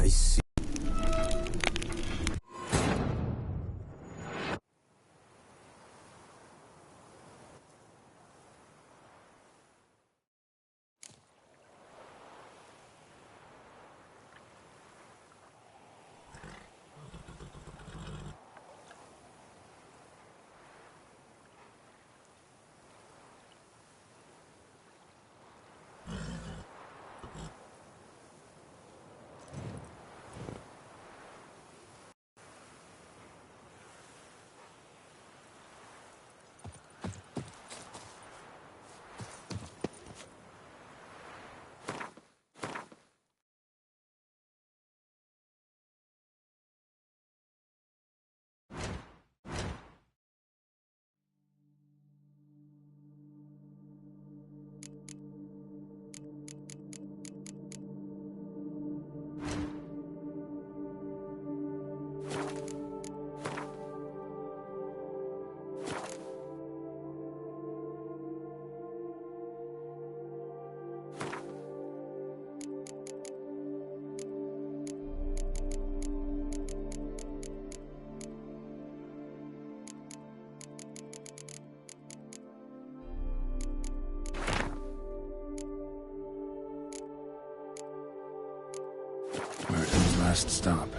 I see. Merton's last stop.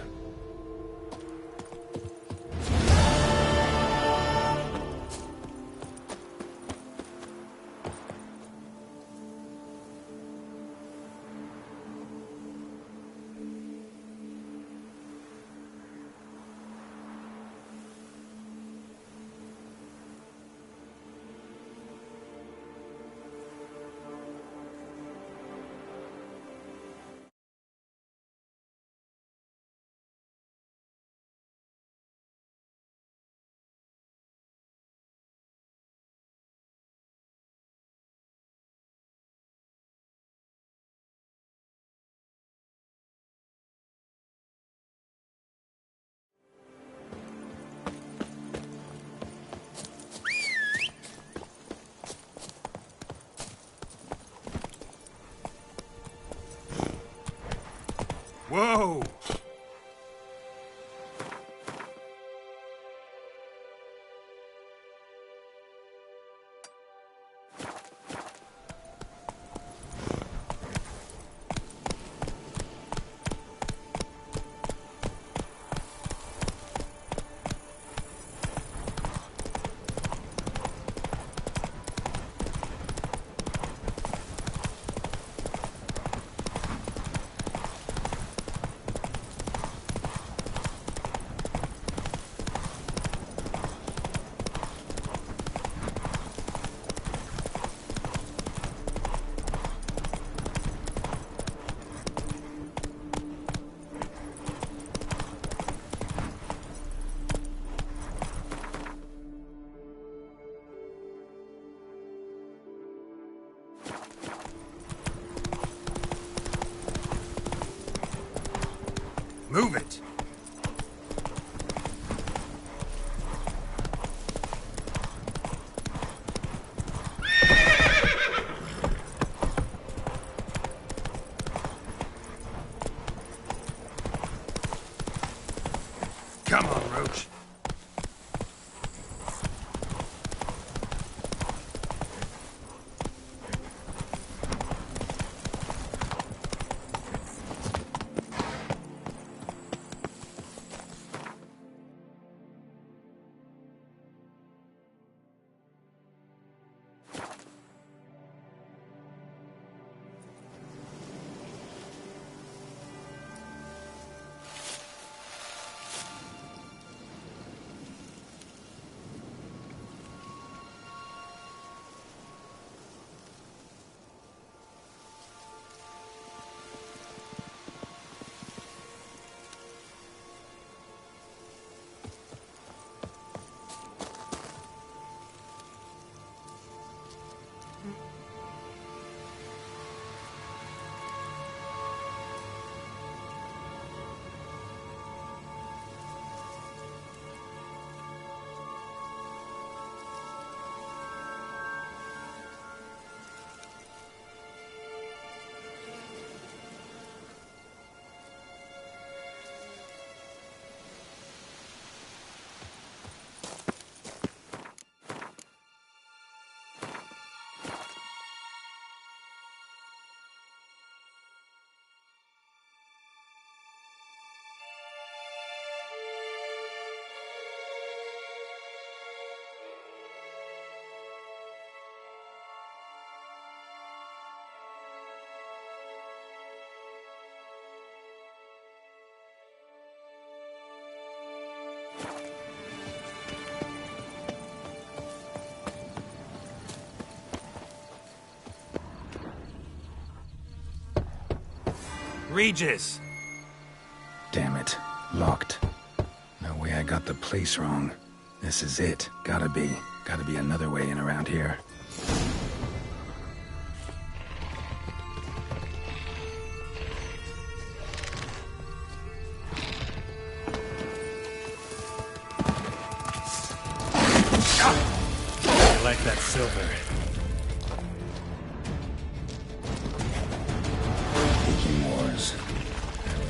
Whoa! Move it! Come on, Roach. Regis! Damn it. Locked. No way I got the place wrong. This is it. Gotta be. Gotta be another way in around here. I like that silver. Aching wars.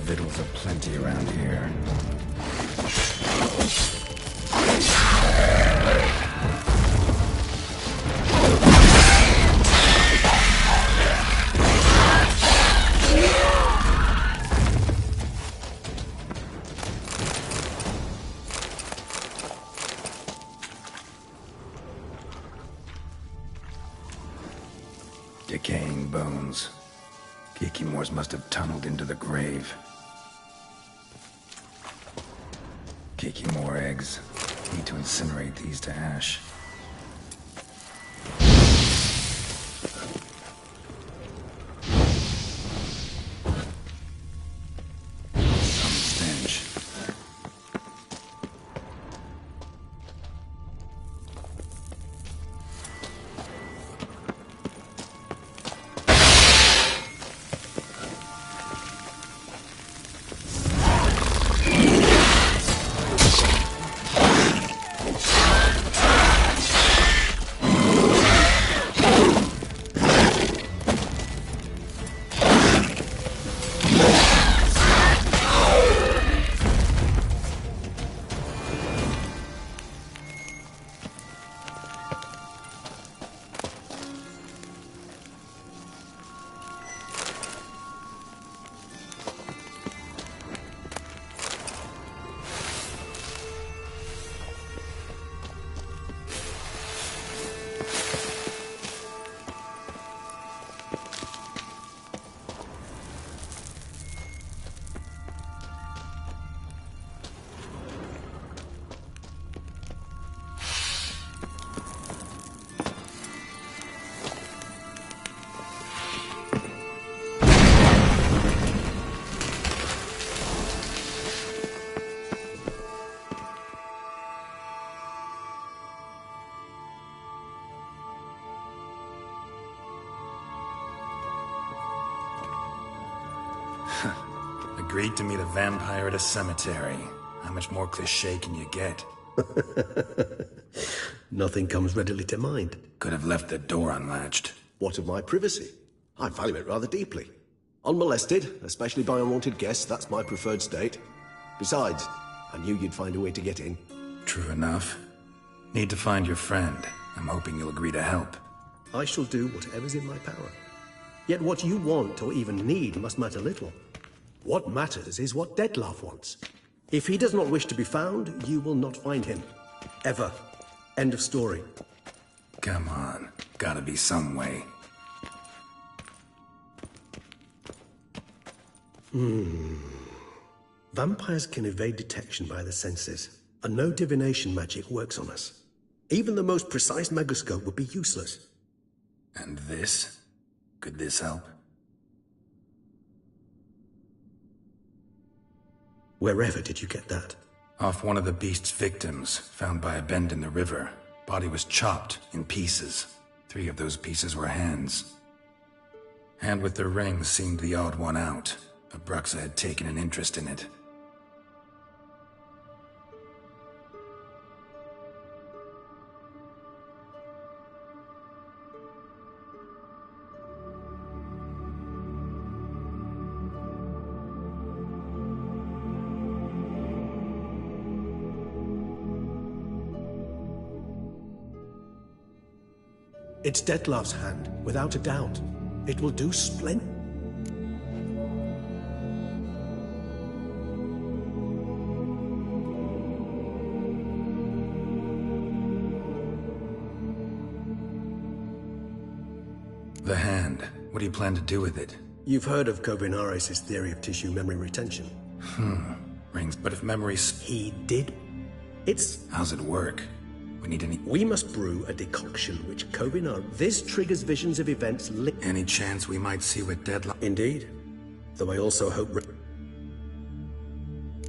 Victuals aplenty around here. Decaying bones. Kikimores must have tunneled into the grave. Kikimore eggs. Need to incinerate these to ash. Some stench. Agreed to meet a vampire at a cemetery. How much more cliché can you get? Nothing comes readily to mind. Could have left the door unlatched. What of my privacy? I value it rather deeply. Unmolested, especially by unwanted guests, that's my preferred state. Besides, I knew you'd find a way to get in. True enough. Need to find your friend. I'm hoping you'll agree to help. I shall do whatever's in my power. Yet what you want or even need must matter little. What matters is what Dettlaff wants. If he does not wish to be found, you will not find him. Ever. End of story. Come on. Gotta be some way. Vampires can evade detection by the senses, and no divination magic works on us. Even the most precise megoscope would be useless. And this? Could this help? Wherever did you get that? Off one of the beast's victims, found by a bend in the river. Body was chopped in pieces. 3 of those pieces were hands. Hand with the ring seemed the odd one out. Abruxa had taken an interest in it. It's Dettlaff's hand, without a doubt. It will do splendid. The hand. What do you plan to do with it? You've heard of Kovinaris' theory of tissue memory retention. Rings, but if memories... He did. It's... How's it work? We need any... We must brew a decoction which Kovinar... This triggers visions of events Any chance we might see what Dettlaff... Indeed. Though I also hope...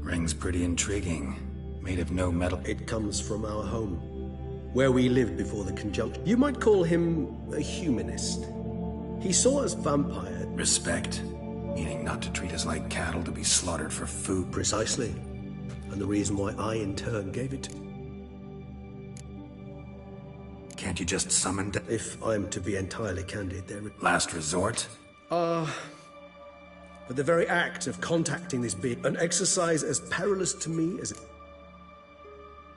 Ring's pretty intriguing. Made of no metal. It comes from our home, where we lived before the conjunction. You might call him a humanist. He saw us vampires. Respect. Meaning not to treat us like cattle to be slaughtered for food. Precisely. And the reason why I, in turn, gave it. Can't you just summon... If I'm to be entirely candid, there... Last resort? But the very act of contacting this being, an exercise as perilous to me as...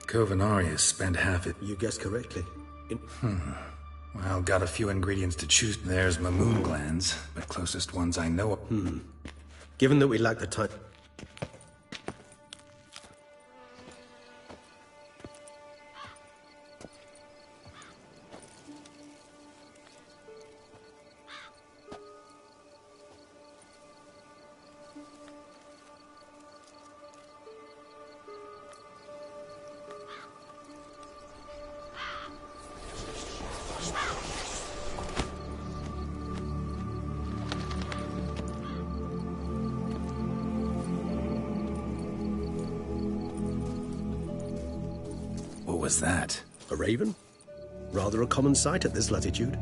Covenarius spent half it... You guessed correctly. Well, got a few ingredients to choose. There's my moon glands, but closest ones I know of. Given that we lack the time... What was that? A raven? Rather a common sight at this latitude.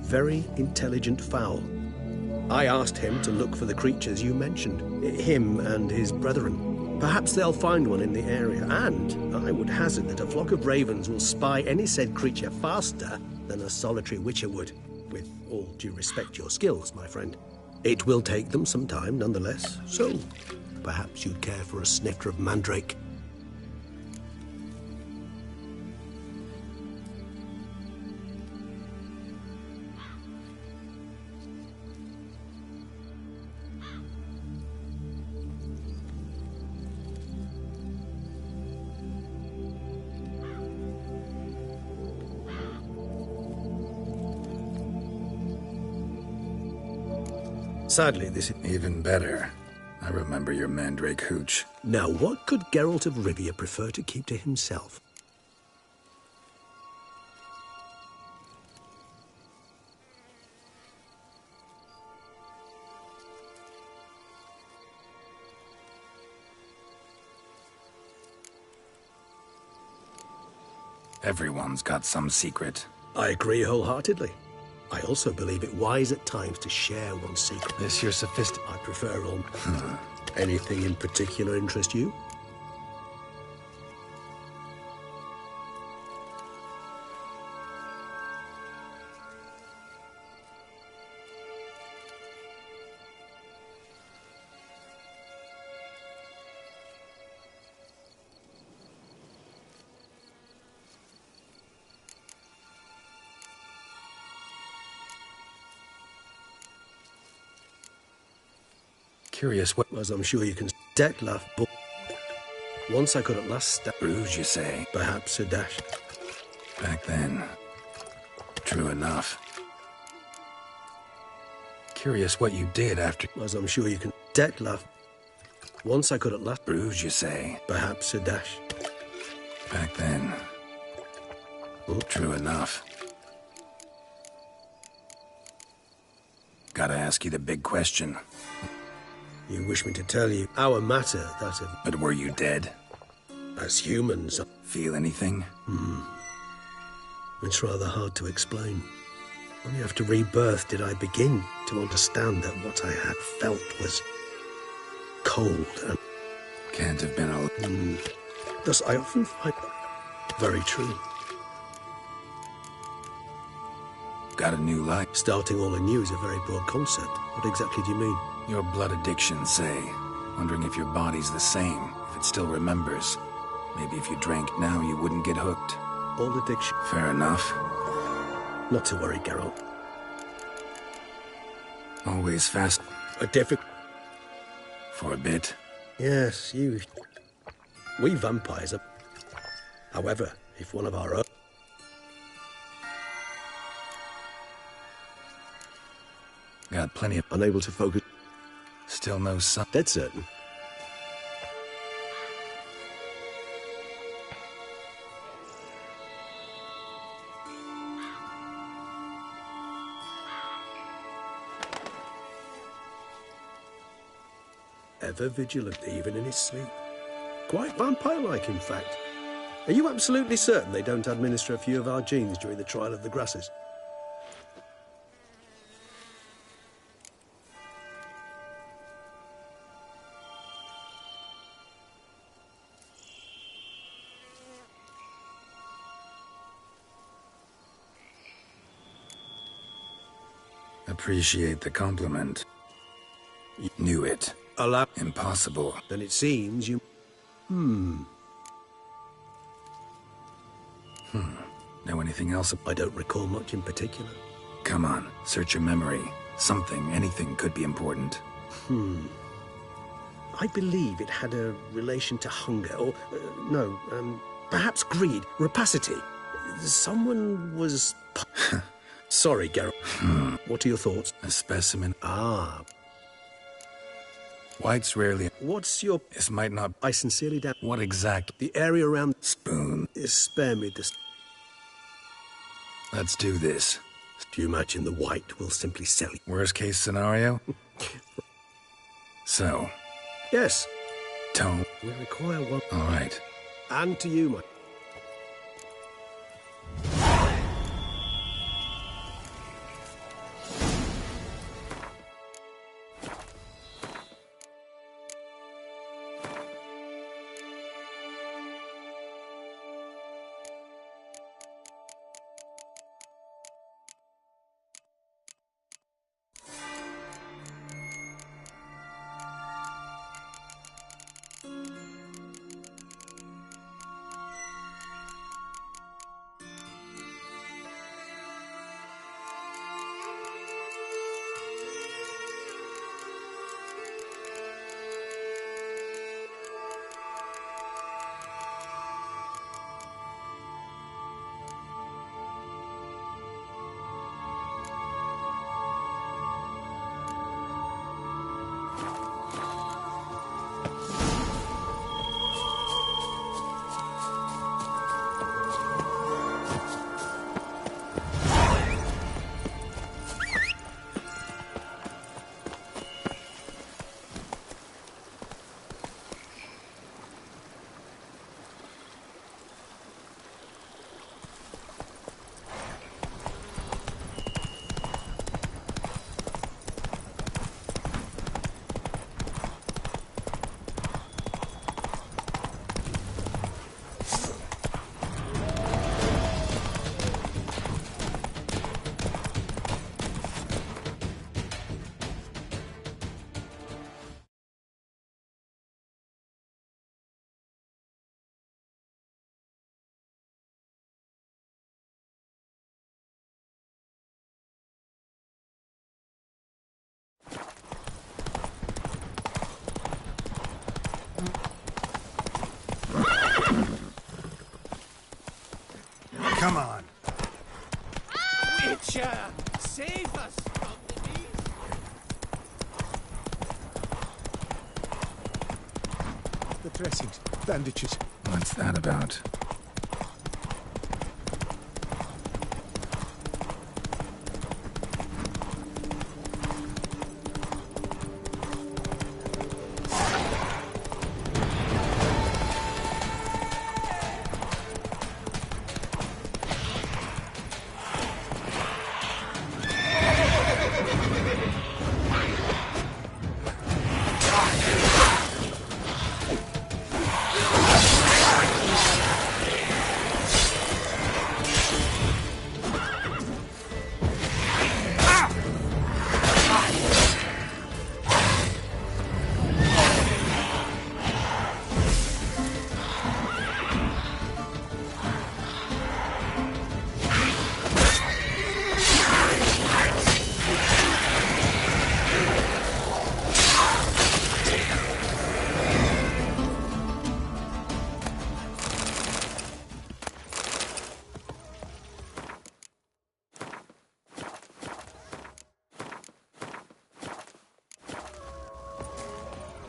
Very intelligent fowl. I asked him to look for the creatures you mentioned. Him and his brethren. Perhaps they'll find one in the area, and I would hazard that a flock of ravens will spy any said creature faster than a solitary witcher would. With all due respect to your skills, my friend. It will take them some time, nonetheless, so perhaps you'd care for a snifter of mandrake. Sadly, this is... Even better. I remember your mandrake hooch. Now, what could Geralt of Rivia prefer to keep to himself? Everyone's got some secret. I agree wholeheartedly. I also believe it wise at times to share one's secret. This your sophisticated... I prefer all... Anything in particular interest you? Curious what... As I'm sure you can... Dettlaff, but... Once I could at last Rouge, you say? Perhaps a dash. Back then. True enough. Curious what you did after... As I'm sure you can... Dettlaff. Once I could at last... Rouge, you say? Perhaps a dash. Back then. True enough. Gotta ask you the big question. You wish me to tell you our matter, that of... But were you dead? As humans... Feel anything? It's rather hard to explain. Only after rebirth did I begin to understand that what I had felt was cold and... Can't have been a... Thus I often find... Very true. Got a new life. Starting all anew is a very broad concept. What exactly do you mean? Your blood addiction, say. Wondering if your body's the same, if it still remembers. Maybe if you drank now, you wouldn't get hooked. All addiction. Fair enough. Not to worry, Geralt. Always fast. A difficult... For a bit. Yes, you... We vampires are... However, if one of our own... Got plenty of... Unable to focus... Still no sun. Dead certain. Ever vigilant, even in his sleep. Quite vampire-like, in fact. Are you absolutely certain they don't administer a few of our genes during the trial of the grasses? Appreciate the compliment. Knew it. Allow... Impossible. Then it seems you... Know anything else? I don't recall much in particular. Come on, search your memory. Something, anything could be important. I believe it had a relation to hunger, or... perhaps greed, rapacity. Someone was... Sorry, Geralt. What are your thoughts? A specimen. Ah. Whites rarely... What's your... This might not... I sincerely doubt... What exact... The area around... Spoon. Spare me this... Let's do this. Do you imagine the white will simply sell you? Worst case scenario? So... Yes. Tone. We require one... All right. And to you, my... Come on. Witcher, save us from the beast. The dressings, bandages. What's that about?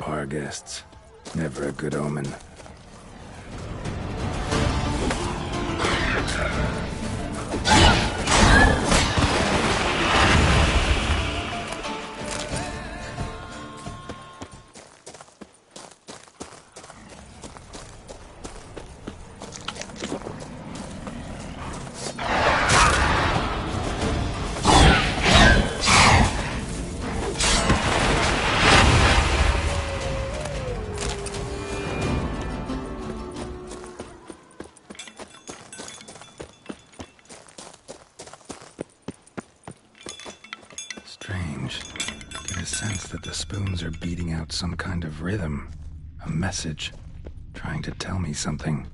Our guests. Never a good omen. sense that the spoons are beating out some kind of rhythm, a message, trying to tell me something.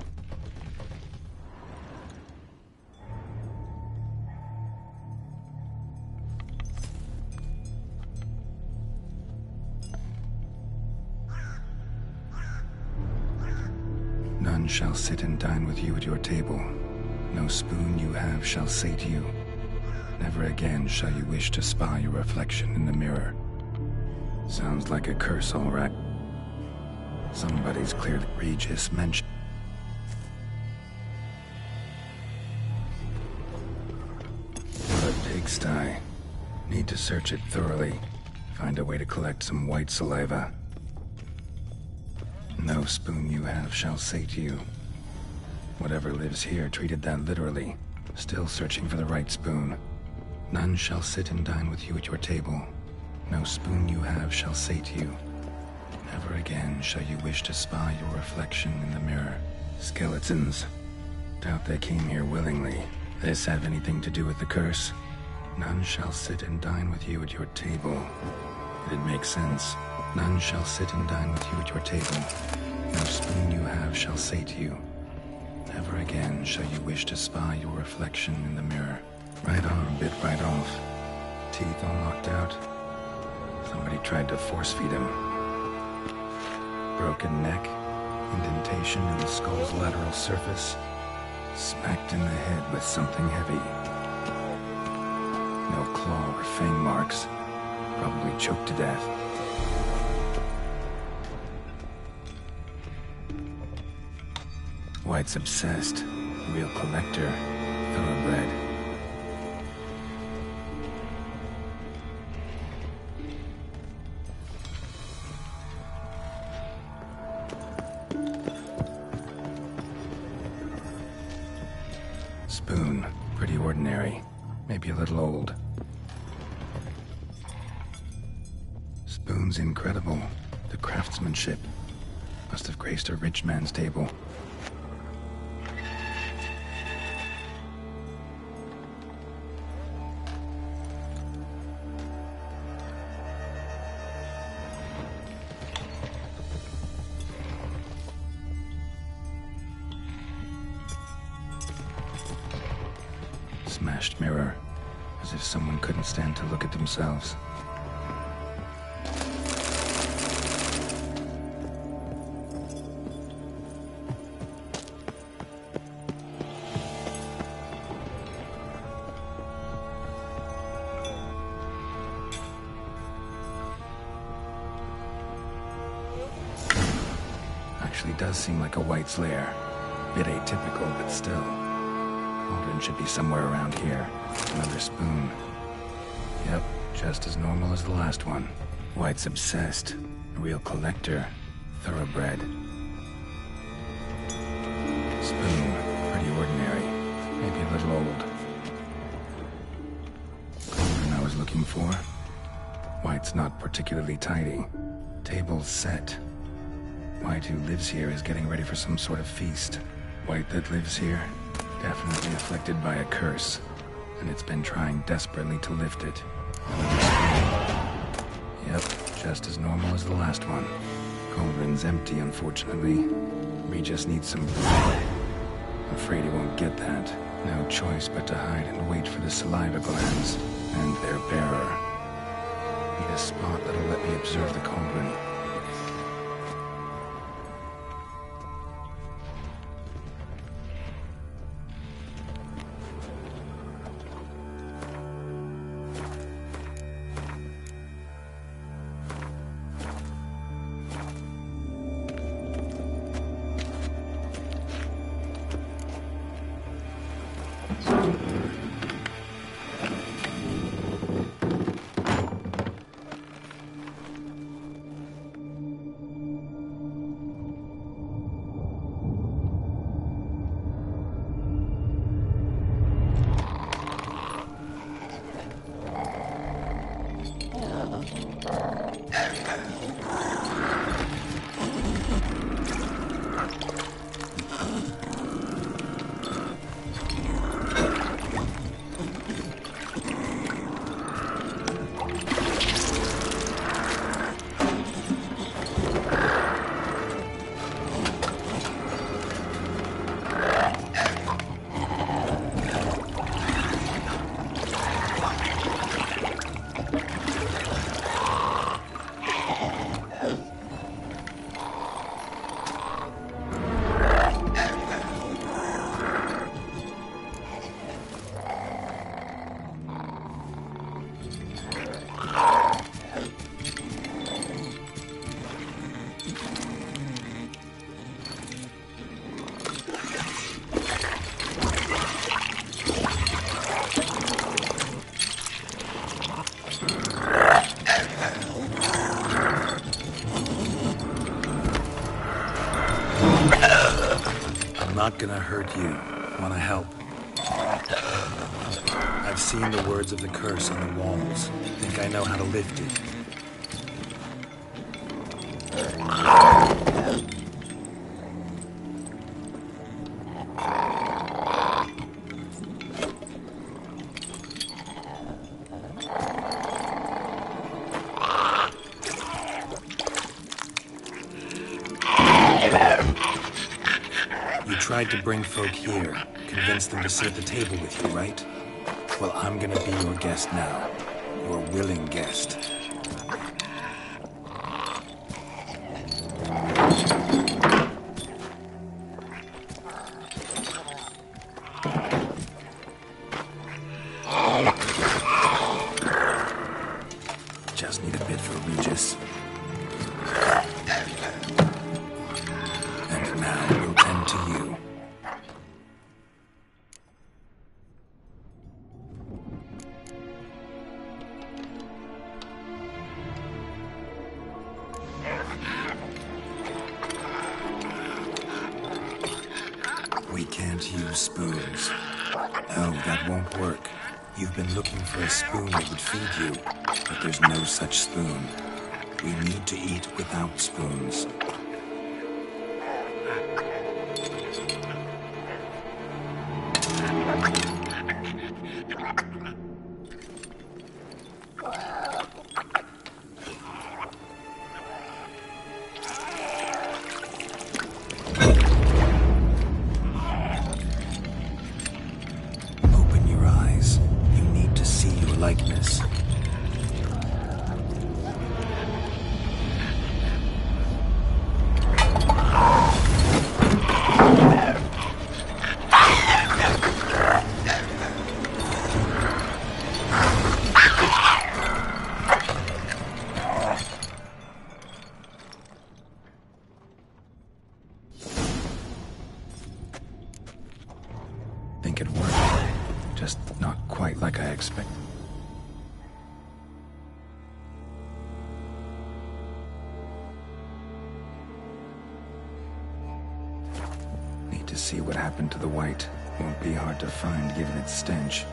None shall sit and dine with you at your table. No spoon you have shall say to you, never again shall you wish to spy your reflection in the mirror. Sounds like a curse, all right. Somebody's clearly Regis mentioned. What a pigsty. Need to search it thoroughly. Find a way to collect some white saliva. No spoon you have shall say to you. Whatever lives here treated that literally. Still searching for the right spoon. None shall sit and dine with you at your table. No spoon you have shall say to you, never again shall you wish to spy your reflection in the mirror. Skeletons. Doubt they came here willingly. This have anything to do with the curse? None shall sit and dine with you at your table. It makes sense. None shall sit and dine with you at your table. No spoon you have shall say to you, never again shall you wish to spy your reflection in the mirror. Right on, bit right off. Teeth all knocked out. Somebody tried to force feed him. Broken neck, indentation in the skull's lateral surface, smacked in the head with something heavy. No claw or fang marks, probably choked to death. White's obsessed, real collector, thoroughbred. Spoon, pretty ordinary, maybe a little old. Spoon's incredible, the craftsmanship. Must have graced a rich man's table. Smashed mirror, as if someone couldn't stand to look at themselves. Actually does seem like a White's lair. Bit atypical, but still. Cauldron should be somewhere around here. Another spoon. Yep, just as normal as the last one. White's obsessed. A real collector. Thoroughbred. Spoon. Pretty ordinary. Maybe a little old. Cauldron I was looking for. White's not particularly tidy. Table's set. White who lives here is getting ready for some sort of feast. White that lives here, definitely afflicted by a curse, and it's been trying desperately to lift it. Yep, just as normal as the last one. Cauldron's empty, unfortunately. We just need some blood. Afraid he won't get that. No choice but to hide and wait for the saliva glands and their bearer. Need a spot that'll let me observe the cauldron. not gonna hurt you. Wanna help? I've seen the words of the curse on the walls. Think I know how to lift it. You tried to bring folk here, convince them to sit at the table with you, right? Well, I'm gonna be your guest now. Your willing guest. Just need a bit for Regis. And now we'll tend to you. We can't use spoons. No, that won't work. You've been looking for a spoon that would feed you, but there's no such spoon. We need to eat without spoons. Open your eyes. You need to see your likeness. Think it worked. Just not quite like I expected. Need to see what happened to the white. Won't be hard to find given its stench.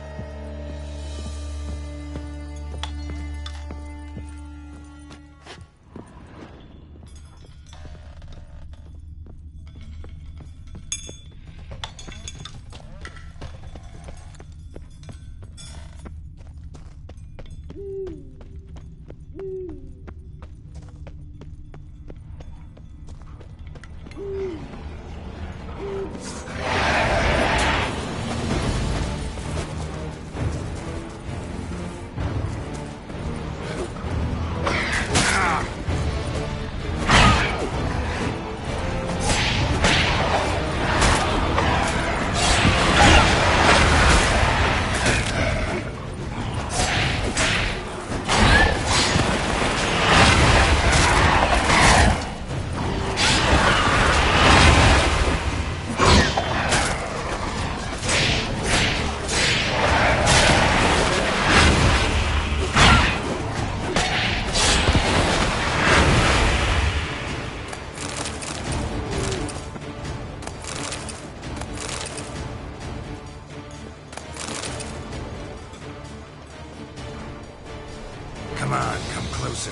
Come on, come closer.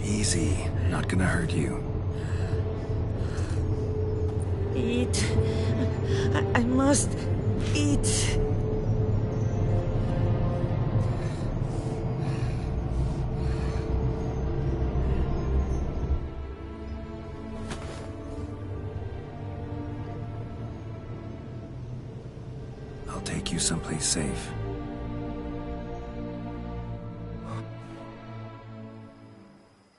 Easy. Not gonna hurt you. Eat. I must eat. I'll take you someplace safe.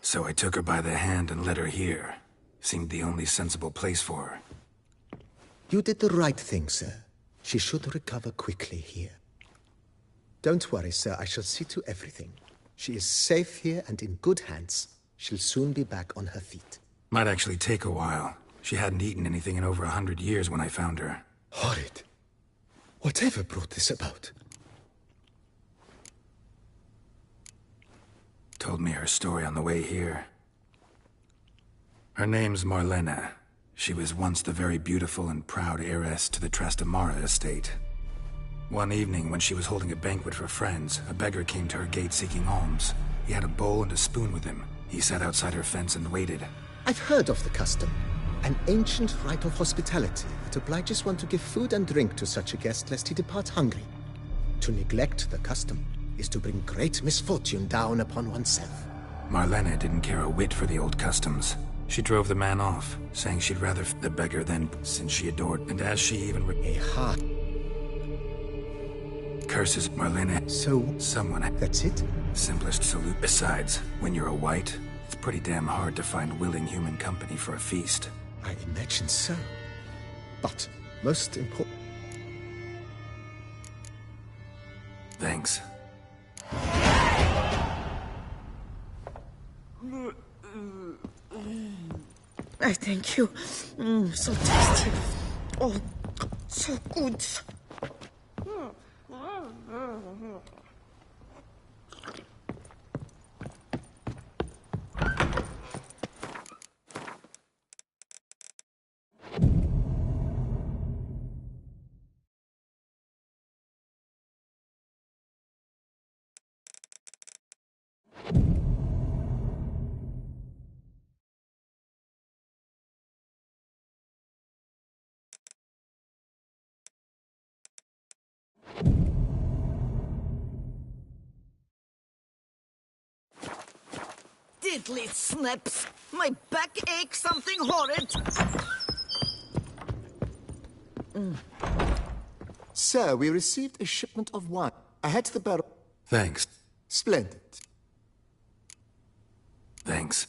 So I took her by the hand and led her here. Seemed the only sensible place for her. You did the right thing, sir. She should recover quickly here. Don't worry, sir. I shall see to everything. She is safe here and in good hands. She'll soon be back on her feet. Might actually take a while. She hadn't eaten anything in over 100 years when I found her. Horrid. Whatever brought this about? Told me her story on the way here. Her name's Marlena. She was once the very beautiful and proud heiress to the Trastamara estate. One evening, when she was holding a banquet for friends, a beggar came to her gate seeking alms. He had a bowl and a spoon with him. He sat outside her fence and waited. I've heard of the custom. An ancient rite of hospitality that obliges one to give food and drink to such a guest lest he depart hungry. To neglect the custom is to bring great misfortune down upon oneself. Marlena didn't care a whit for the old customs. She drove the man off, saying she'd rather the beggar than since she adored, and as she even A heart. curses Marlena. So, Someone. that's it? Simplest salute. Besides, when you're a white, it's pretty damn hard to find willing human company for a feast. I imagine so. But, most important... Thanks. I thank you. So tasty. Oh, so good. Diddly snaps! My back aches something horrid! Sir, we received a shipment of wine. I had the barrel... Thanks. Splendid. Thanks.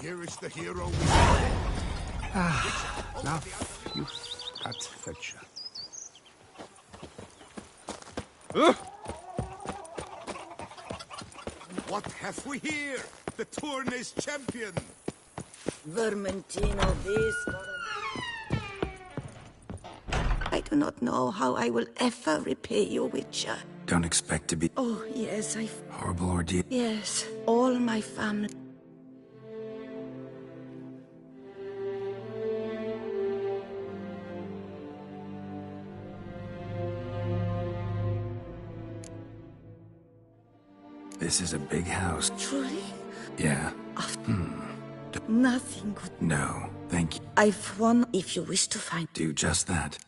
Here is the hero. Now, you fat fetcher. What have we here? The Tournay's champion. Vermentino, this. I do not know how I will ever repay you, Witcher. Don't expect to be Oh, yes, horrible ordeal. Yes, all my family. This is a big house. Truly? Yeah. Nothing good. No, thank you. I've won if you wish to find. Do just that.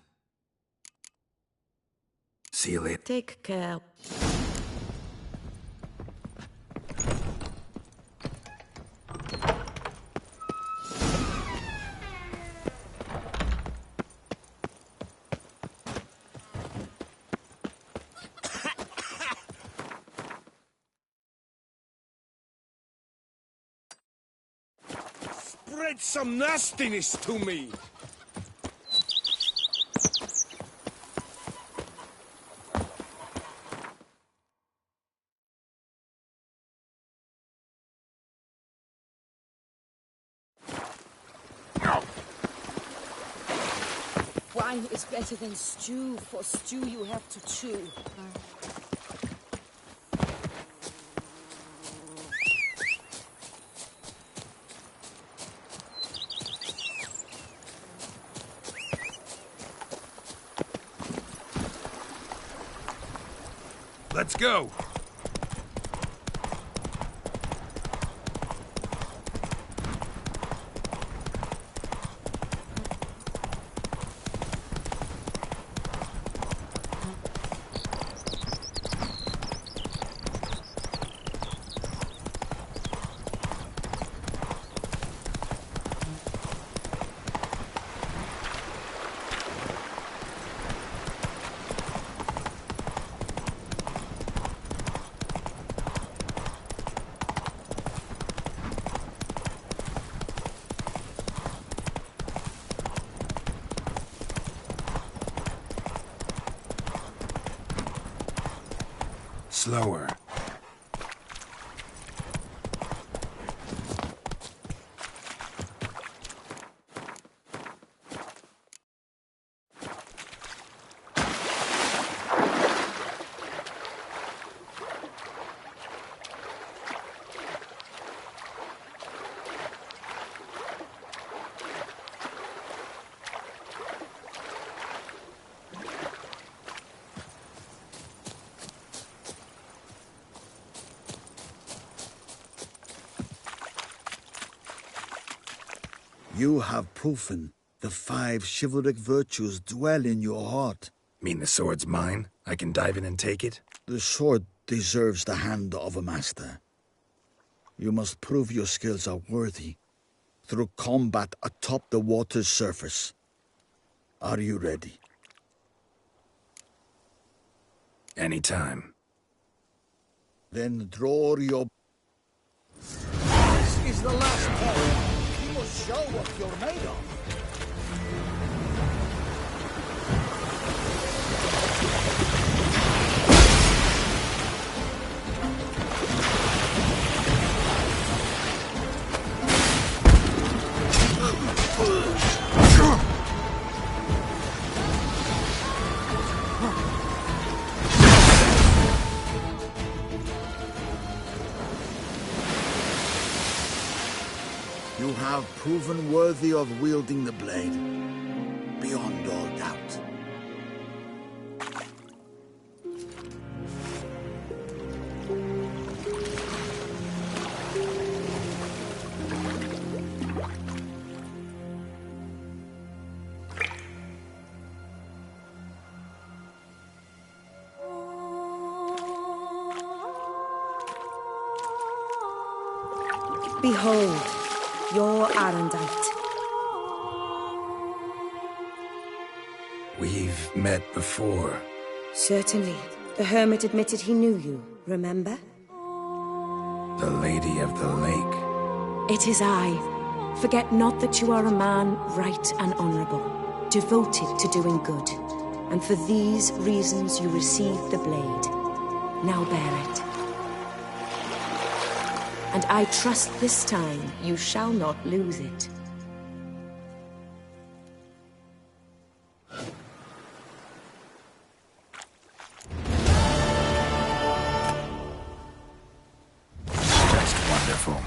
See you later. Take care. Spread some nastiness to me. Wine is better than stew. For stew you have to chew. Let's go. Slower. You have proven the 5 chivalric virtues dwell in your heart. Mean the sword's mine? I can dive in and take it? The sword deserves the hand of a master. You must prove your skills are worthy through combat atop the water's surface. Are you ready? Anytime. Then draw your... This is the last time. You must show what you're made of. You have proven worthy of wielding the blade, beyond all doubt. Behold, your Arendite. We've met before. Certainly. The hermit admitted he knew you, remember? The Lady of the Lake. It is I. Forget not that you are a man right and honorable, devoted to doing good. And for these reasons you received the blade. Now bear it. And I trust this time you shall not lose it. Just wonderful.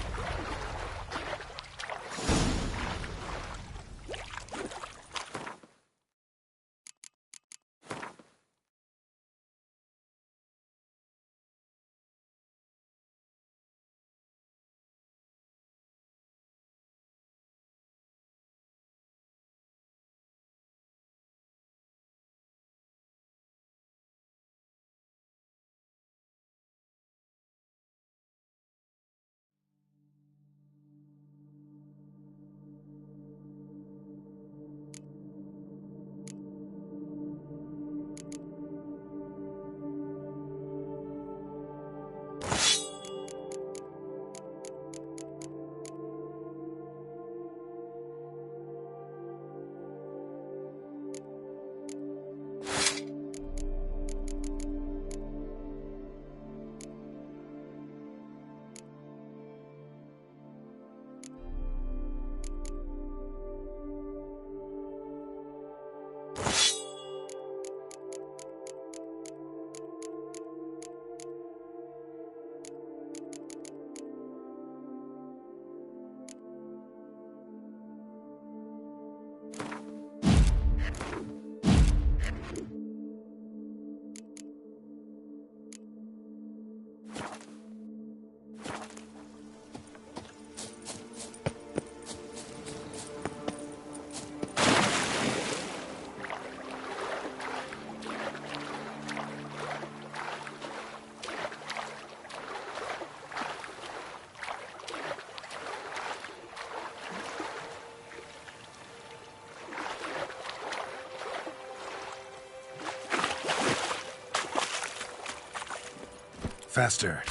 Faster.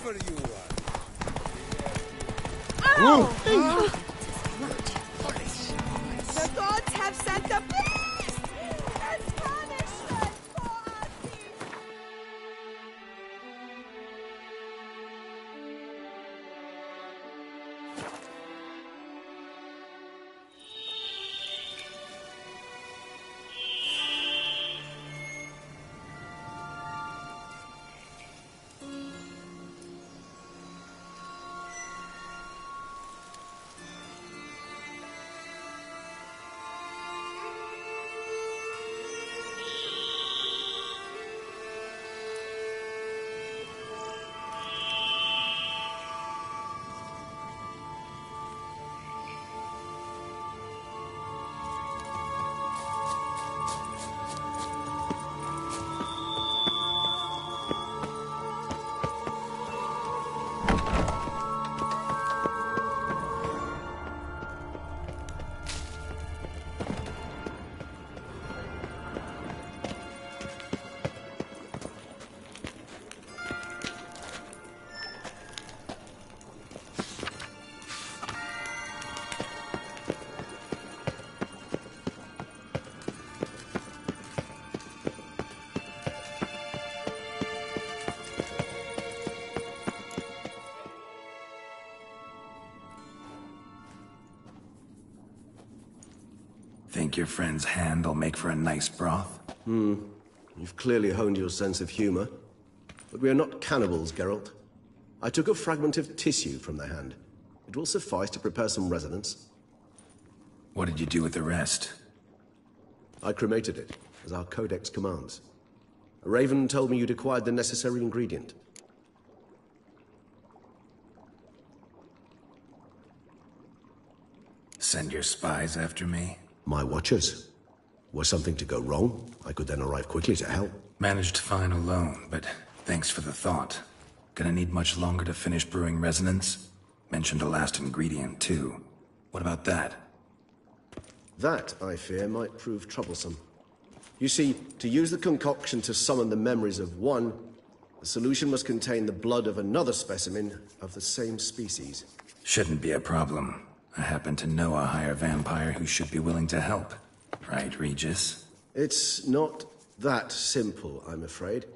Whoever you are. Oh! The gods have sent the beast as punishment for our deeds. Think your friend's hand will make for a nice broth? You've clearly honed your sense of humor. But we are not cannibals, Geralt. I took a fragment of tissue from their hand. It will suffice to prepare some resonance. What did you do with the rest? I cremated it, as our codex commands. A raven told me you'd acquired the necessary ingredient. Send your spies after me? My watchers. Were something to go wrong, I could then arrive quickly to help. Managed fine alone, but thanks for the thought. Gonna need much longer to finish brewing resonance? Mentioned a last ingredient, too. What about that? That, I fear, might prove troublesome. You see, to use the concoction to summon the memories of one, the solution must contain the blood of another specimen of the same species. Shouldn't be a problem. I happen to know a higher vampire who should be willing to help. Right, Regis? It's not that simple, I'm afraid.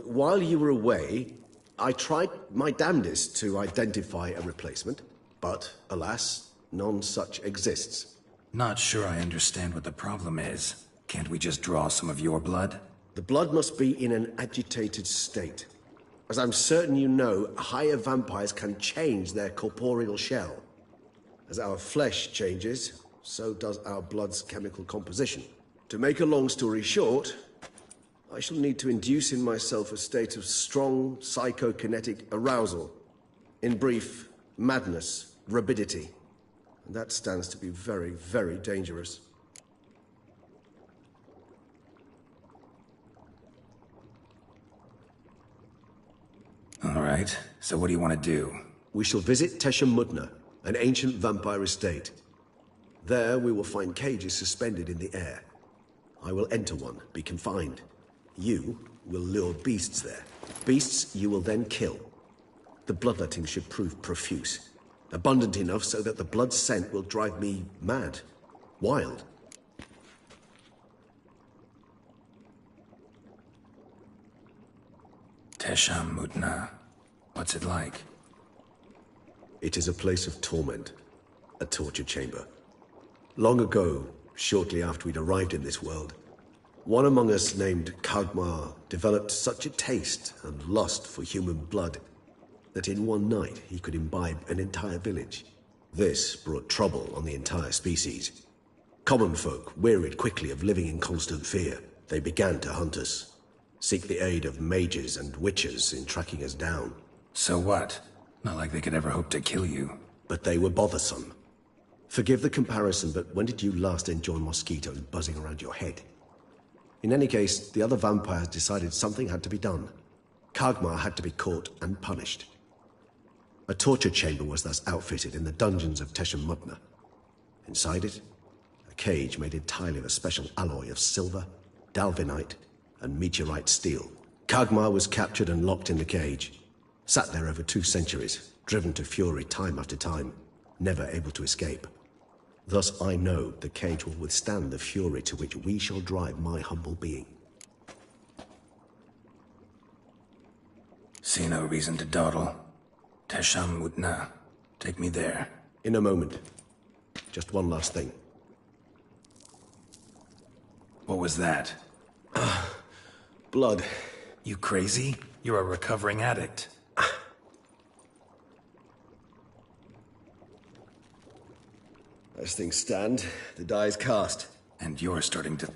While you were away, I tried my damnedest to identify a replacement, but alas, none such exists. Not sure I understand what the problem is. Can't we just draw some of your blood? The blood must be in an agitated state. As I'm certain you know, higher vampires can change their corporeal shell. As our flesh changes, so does our blood's chemical composition. To make a long story short, I shall need to induce in myself a state of strong psychokinetic arousal. In brief, madness, rabidity. And that stands to be very, very dangerous. All right, so what do you want to do? We shall visit Tesha Mudna, an ancient vampire estate. There we will find cages suspended in the air. I will enter one, be confined. You will lure beasts there. Beasts you will then kill. The bloodletting should prove profuse. Abundant enough so that the blood scent will drive me mad. Wild. Tesha Mudna. What's it like? It is a place of torment. A torture chamber. Long ago, shortly after we'd arrived in this world, one among us named Kagmar developed such a taste and lust for human blood that in one night he could imbibe an entire village. This brought trouble on the entire species. Common folk wearied quickly of living in constant fear. They began to hunt us, seek the aid of mages and witches in tracking us down. So what? Not like they could ever hope to kill you. But they were bothersome. Forgive the comparison, but when did you last enjoy mosquitoes buzzing around your head? In any case, the other vampires decided something had to be done. Kagmar had to be caught and punished. A torture chamber was thus outfitted in the dungeons of Tesha Mudna. Inside it, a cage made entirely of a special alloy of silver, dalvinite, and meteorite steel. Kagmar was captured and locked in the cage. Sat there over 2 centuries, driven to fury time after time, never able to escape. Thus I know the cage will withstand the fury to which we shall drive my humble being. See no reason to dawdle. Tesham Mutna. Take me there. In a moment. Just one last thing. What was that? Blood. You crazy? You're a recovering addict. As things stand, the die is cast. And you're starting to...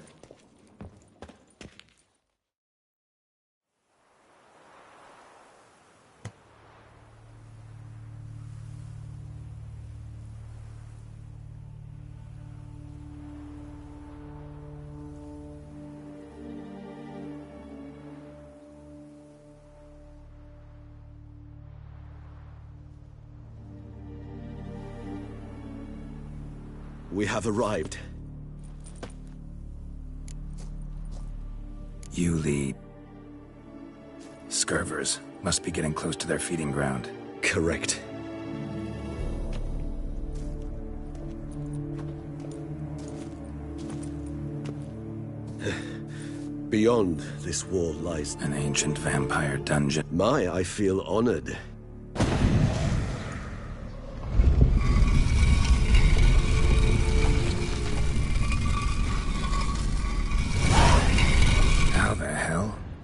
We have arrived. You lead. Scurvers must be getting close to their feeding ground. Correct. Beyond this wall lies an ancient vampire dungeon. I feel honored.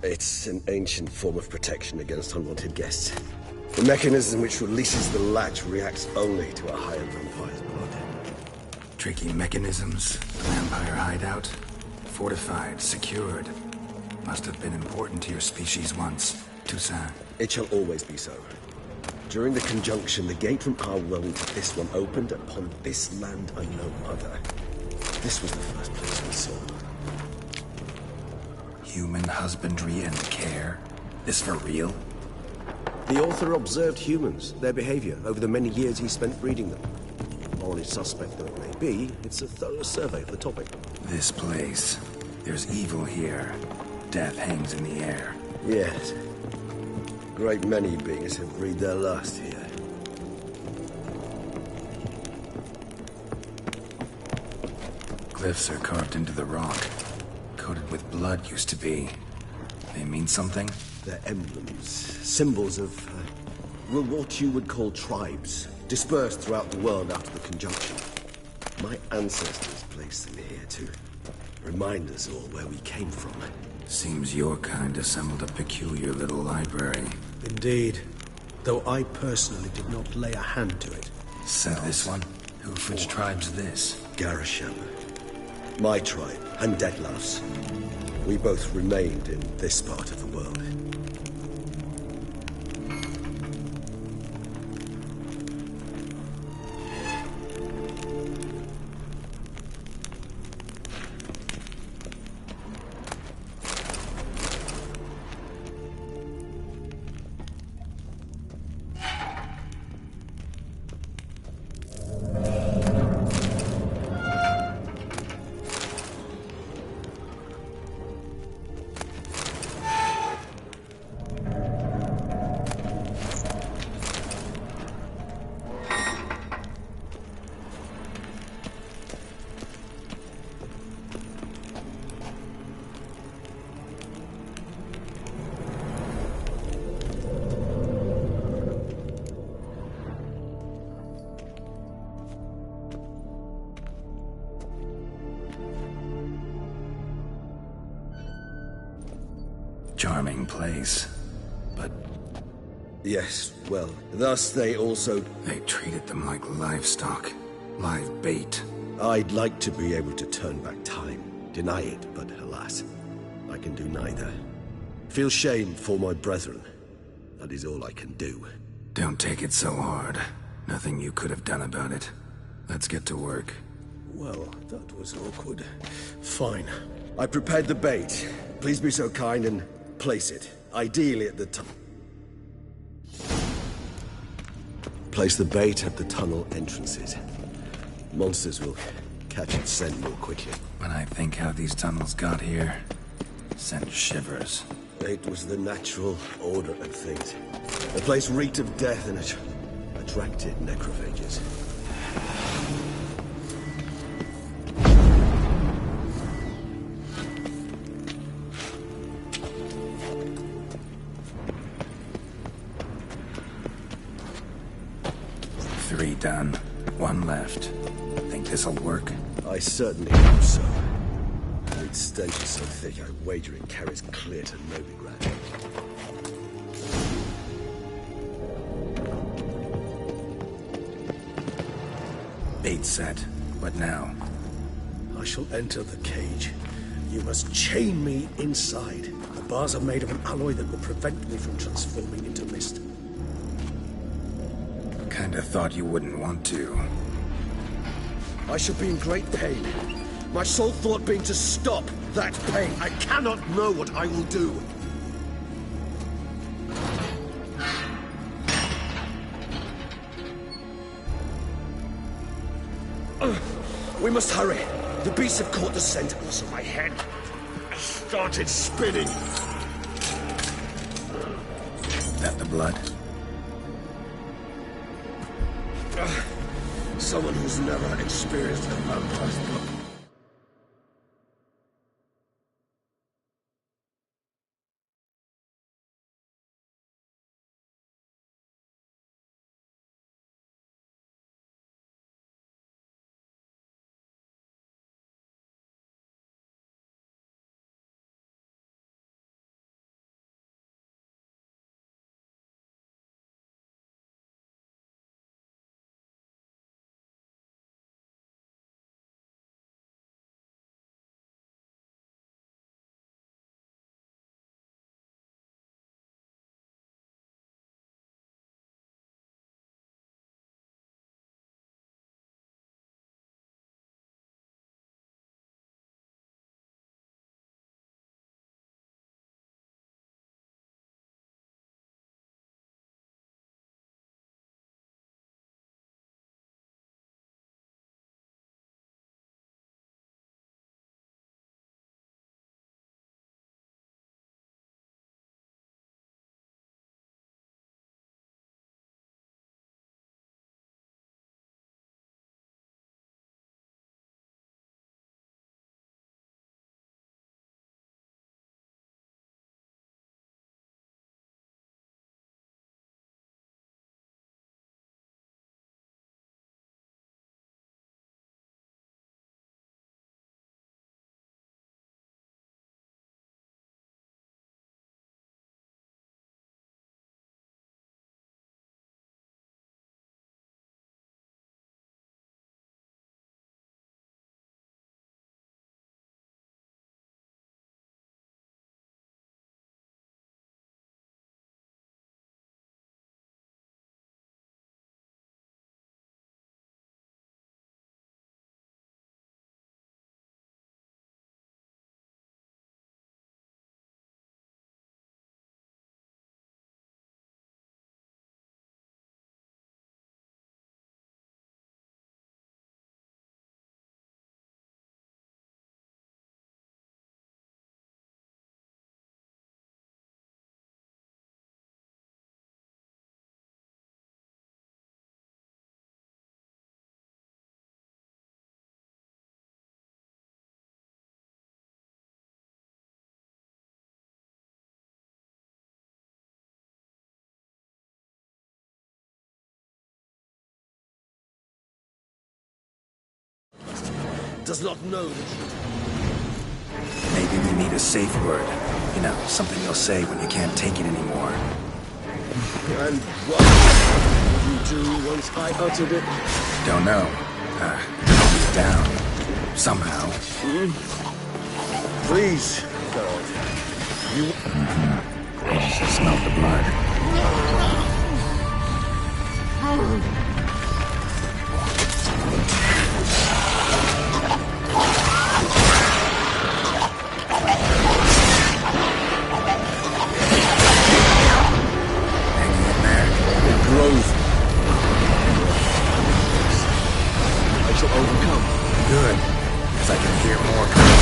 It's an ancient form of protection against unwanted guests. The mechanism which releases the latch reacts only to a higher vampire's blood. Tricky mechanisms, vampire hideout. Fortified, secured. Must have been important to your species once, Toussaint. It shall always be so. During the conjunction, the gate from our world to this one opened upon this land and no other. This was the first place we saw. Human husbandry and care? This for real? The author observed humans, their behavior, over the many years he spent breeding them. Morally suspect though it may be, it's a thorough survey of the topic. This place. There's evil here. Death hangs in the air. Yes. Great many beings have breathed their last here. Glyphs are carved into the rock. Coated with blood used to be. They mean something? They're emblems, symbols of, what you would call tribes, dispersed throughout the world after the conjunction. My ancestors placed them here to remind us all where we came from. Seems your kind assembled a peculiar little library. Indeed, though I personally did not lay a hand to it. Said this one? Which tribe's this? Garasham. My tribe, and Dettlaff's. We both remained in this part of the world. Charming place, but... Yes, well, thus they also... They treated them like livestock, live bait. I'd like to be able to turn back time, deny it, but alas, I can do neither. Feel shame for my brethren. That is all I can do. Don't take it so hard. Nothing you could have done about it. Let's get to work. Well, that was awkward. Fine. I prepared the bait. Please be so kind and place it, ideally at the top. Place the bait at the tunnel entrances. Monsters will catch its scent more quickly. When I think how these tunnels got here, send shivers. It was the natural order of things. The place reeked of death and it attracted necrophages. Three done. One left. Think this'll work? I certainly hope so. Its stench is so thick, I wager it carries clear to Novigrad. Bait set. What now? I shall enter the cage. You must chain me inside. The bars are made of an alloy that will prevent me from transforming into mist. Kinda thought you wouldn't want to. I shall be in great pain. My sole thought being to stop that pain. I cannot know what I will do. We must hurry. The beasts have caught the scent, also my head started spinning. That the blood? Someone who's never experienced a vampire's blood. Does not know the truth. Maybe we need a safe word. You know, something you'll say when you can't take it anymore. And what did you do once I uttered it? Don't know. He's down. Somehow. Please, God. You... Smell the blood. Overcome. Good, because I can hear more coming.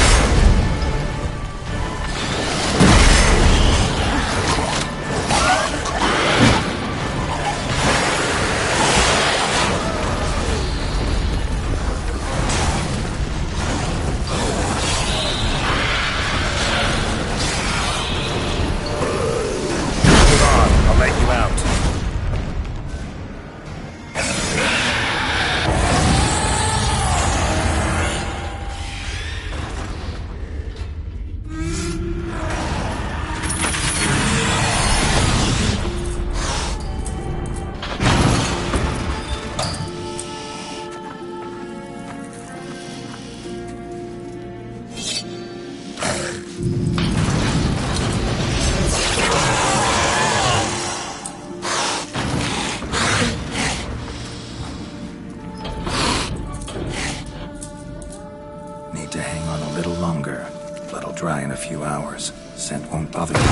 hours. Scent won't bother you.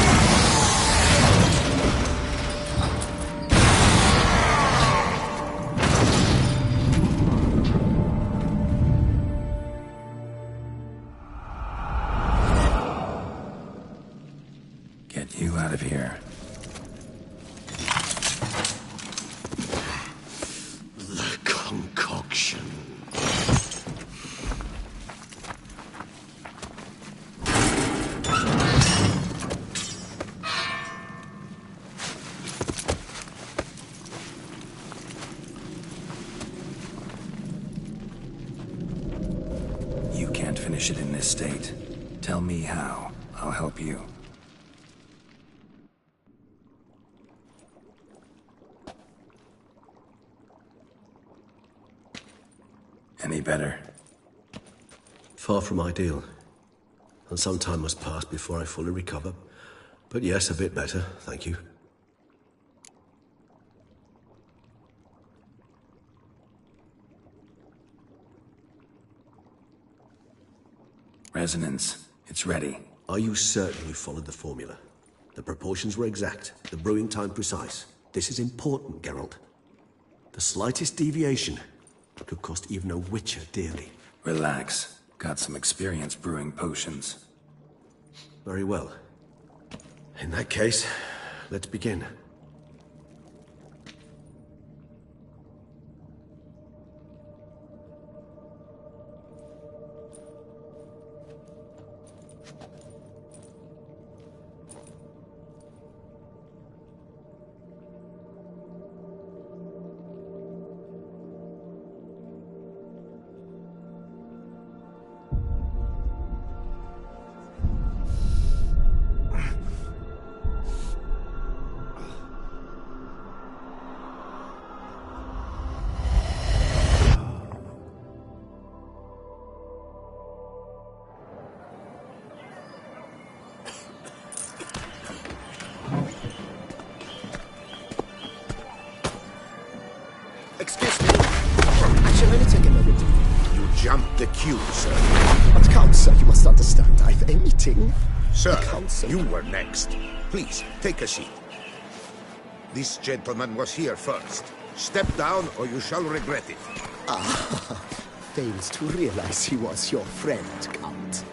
Get you out of here. The concoction. You can't finish it in this state. Tell me how. I'll help you. Any better? Far from ideal. And some time must pass before I fully recover. But yes, a bit better, thank you. Resonance. It's ready. Are you certain you followed the formula? The proportions were exact, the brewing time precise. This is important, Geralt. The slightest deviation could cost even a witcher dearly. Relax. Got some experience brewing potions. Very well. In that case, let's begin. Excuse me. Actually, let me take a moment. You jumped the queue, sir. But Count, sir, you must understand. I've a meeting. Sir, Council. you were next. Please, take a seat. This gentleman was here first. Step down or you shall regret it. Ah, fails to realize he was your friend, Count.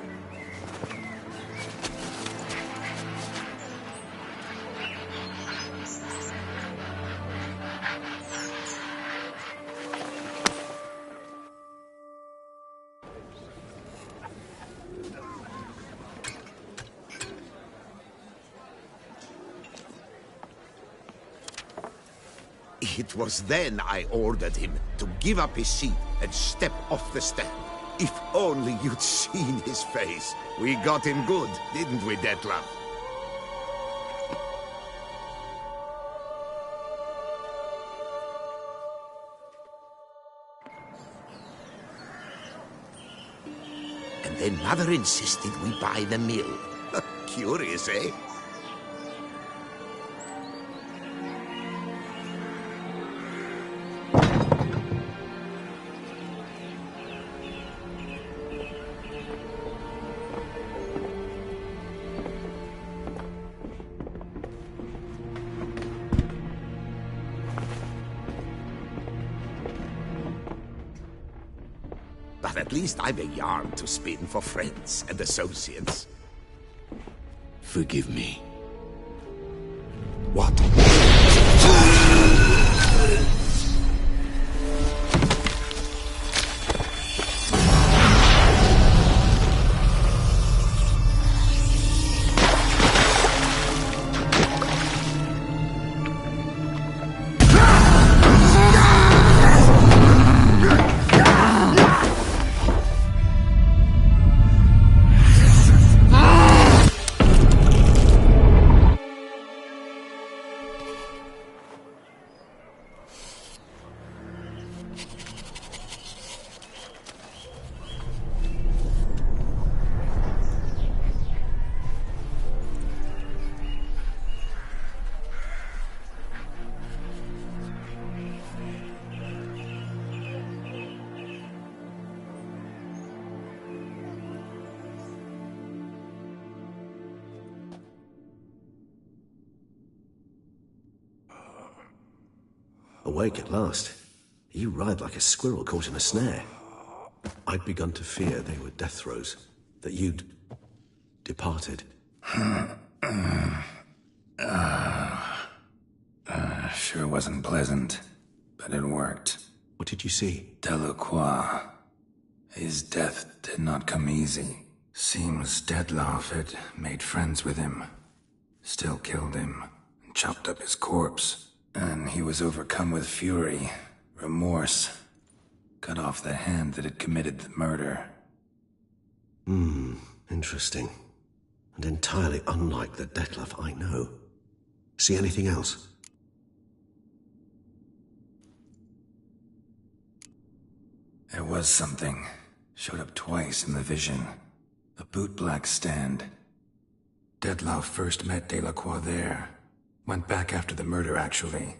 It was then I ordered him to give up his seat and step off the stand. If only you'd seen his face. We got him good, didn't we, Detlef? And then Mother insisted we buy the mill. Curious, eh? But at least I've a yarn to spin for friends and associates. Forgive me. What? Awake at last. You ride like a squirrel caught in a snare. I'd begun to fear they were death throes, that you'd departed. Sure wasn't pleasant, but it worked. What did you see? Delacroix. His death did not come easy. Seems Dettlaff had made friends with him. Still killed him, and chopped up his corpse. And he was overcome with fury, remorse. Cut off the hand that had committed the murder. Interesting. And entirely unlike the Dettlaff I know. See anything else? There was something. Showed up twice in the vision. A bootblack stand. Dettlaff first met Delacroix there. Went back after the murder, actually.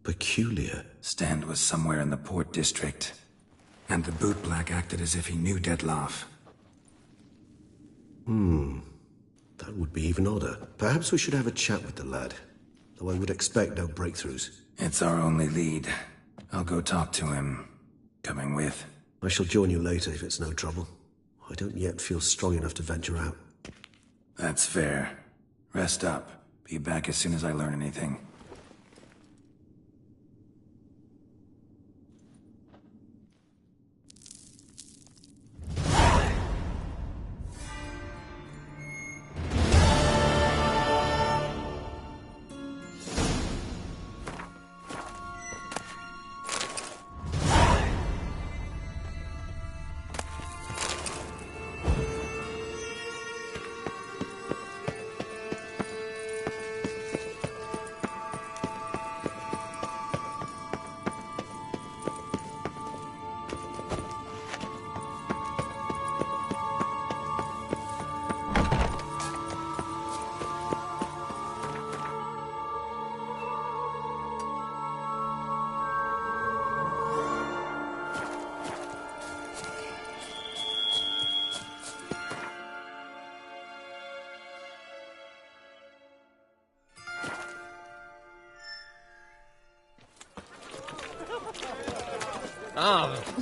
Peculiar. Stand was somewhere in the Port District. And the bootblack acted as if he knew Dettlaff. That would be even odder. Perhaps we should have a chat with the lad. Though I would expect no breakthroughs. It's our only lead. I'll go talk to him. Coming with? I shall join you later if it's no trouble. I don't yet feel strong enough to venture out. That's fair. Rest up. Be back as soon as I learn anything.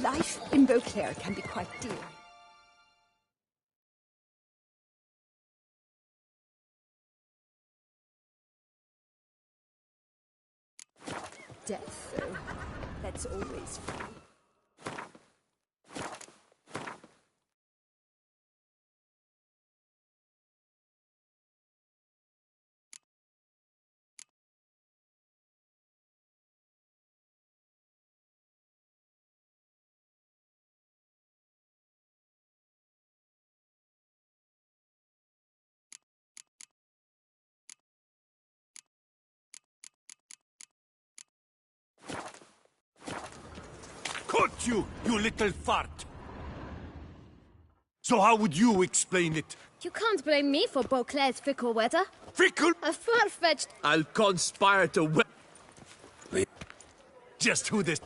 Life in Beauclair can be quite dear. Death, though, that's always free. Caught you, you little fart! So how would you explain it? You can't blame me for Beauclair's fickle weather. Fickle? A far-fetched... I'll conspire to just who this...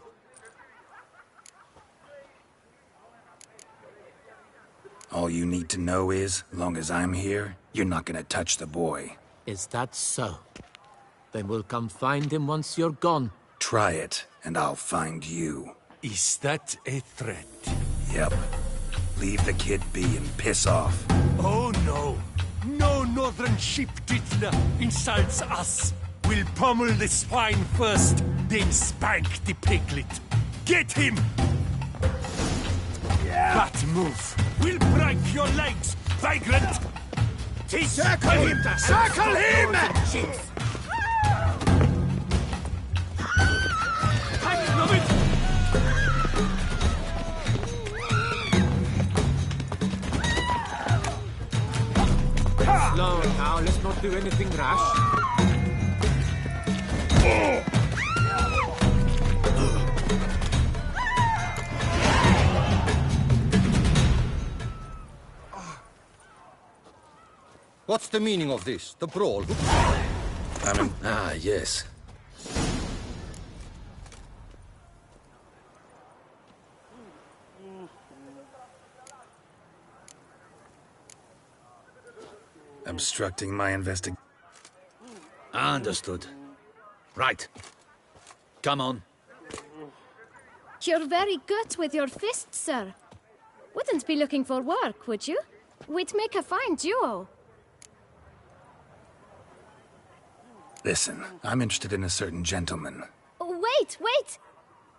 All you need to know is, long as I'm here, you're not gonna touch the boy. Is that so? Then we'll come find him once you're gone. Try it, and I'll find you. Is that a threat? Yep. Leave the kid be and piss off. Oh no. No northern sheep diddler insults us. We'll pummel the swine first, then spank the piglet. Get him! That move. We'll break your legs, vagrant! Circle him! Circle him! Slow now, let's not do anything rash. What's the meaning of this? The brawl? Yes. Obstructing my investigation. Understood. Right. Come on. You're very good with your fists, sir. Wouldn't be looking for work, would you? We'd make a fine duo. Listen, I'm interested in a certain gentleman. Wait, wait!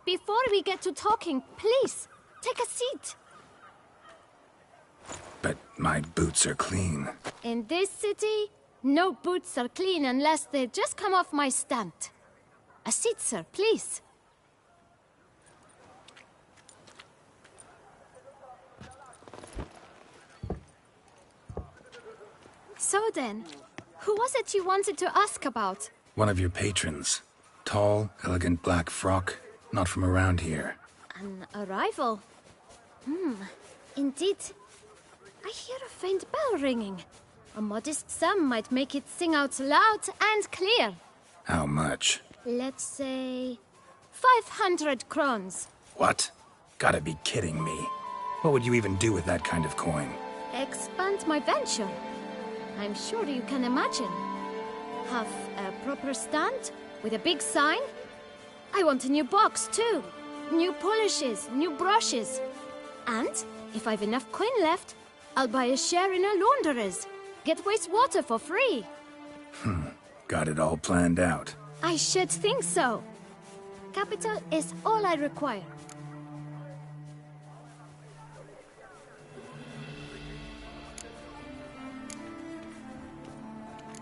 Before we get to talking, please, take a seat. But my boots are clean. In this city, no boots are clean unless they just come off my stand. A seat, sir, please. So then, who was it you wanted to ask about? One of your patrons. Tall, elegant black frock. Not from around here. An arrival? Indeed. I hear a faint bell ringing. A modest sum might make it sing out loud and clear. How much? Let's say 500 crowns. What? Gotta be kidding me. What would you even do with that kind of coin? Expand my venture. I'm sure you can imagine. Have a proper stand with a big sign. I want a new box too. New polishes, new brushes. And if I've enough coin left, I'll buy a share in a launderer's. Get wastewater for free. Got it all planned out. I should think so. Capital is all I require.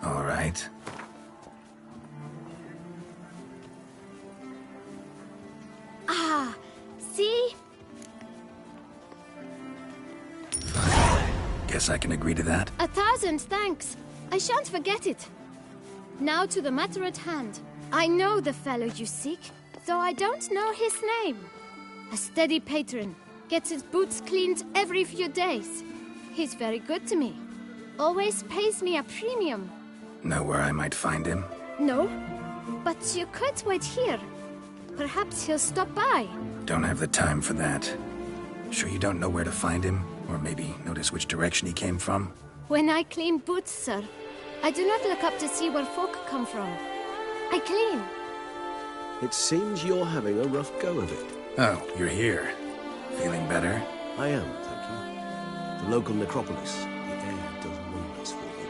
All right. Ah, see? Guess I can agree to that. 1,000 thanks. I shan't forget it. Now to the matter at hand. I know the fellow you seek, though I don't know his name. A steady patron. Gets his boots cleaned every few days. He's very good to me. Always pays me a premium. Know where I might find him? No, but you could wait here. Perhaps he'll stop by. Don't have the time for that. Sure you don't know where to find him? Or maybe notice which direction he came from? When I clean boots, sir, I do not look up to see where folk come from. I clean. It seems you're having a rough go of it. Oh, you're here. Feeling better? I am, thank you. The local necropolis. The air does wonders for you.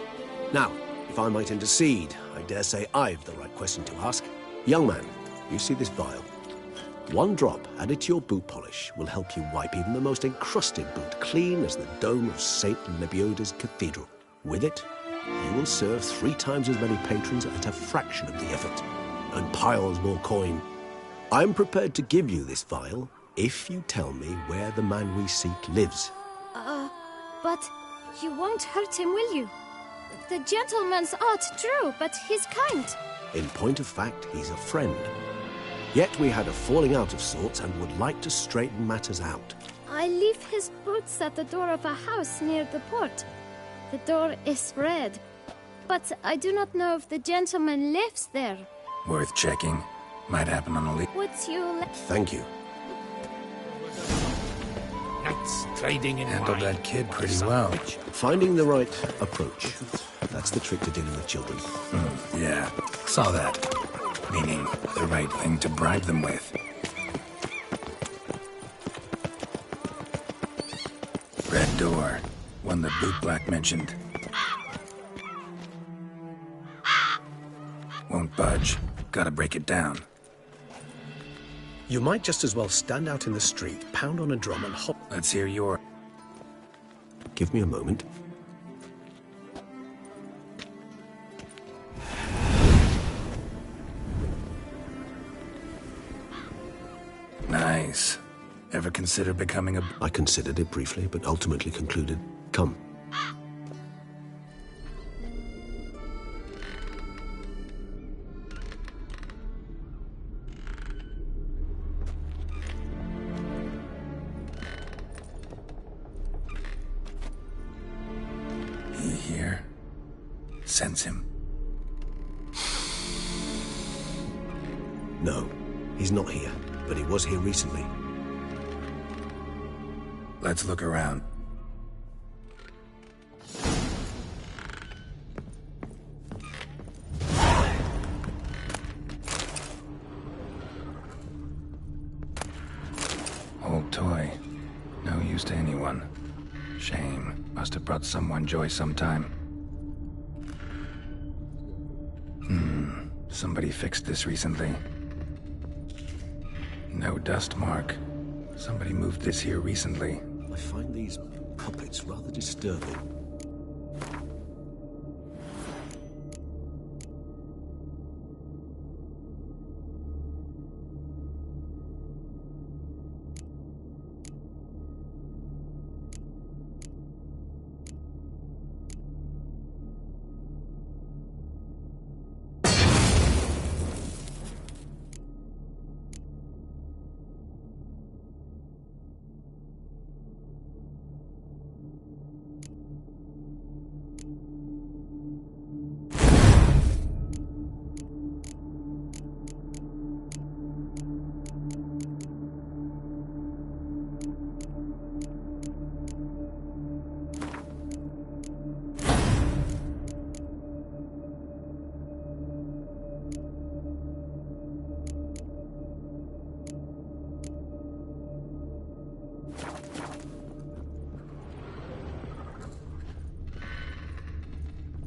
Now, if I might intercede, I dare say I've the right question to ask. Young man, you see this vial? One drop added to your boot polish will help you wipe even the most encrusted boot clean as the dome of St. Lebioda's Cathedral. With it, you will serve 3 times as many patrons at a fraction of the effort, and piles more coin. I'm prepared to give you this vial if you tell me where the man we seek lives. But you won't hurt him, will you? The gentleman's odd, true, but he's kind. In point of fact, he's a friend. Yet we had a falling out of sorts and would like to straighten matters out. I leave his boots at the door of a house near the port. The door is red, but I do not know if the gentleman lives there. Worth checking. Might happen on a lead. Would you Thank you. Knights trading in Handled wine. that kid pretty well. Finding the right approach. That's the trick to dealing with children. Yeah, saw that. Meaning, the right thing to bribe them with. Red door. One the bootblack mentioned. Won't budge. Gotta break it down. You might just as well stand out in the street, pound on a drum and hop. Let's hear your... Give me a moment. Nice. Ever consider becoming a... I considered it briefly, but ultimately concluded, come. He here? Sense him? No, he's not here, but he was here recently. Let's look around. use to anyone. Shame. Must have brought someone joy sometime. Somebody fixed this recently. No dust mark. Somebody moved this here recently. I find these puppets rather disturbing.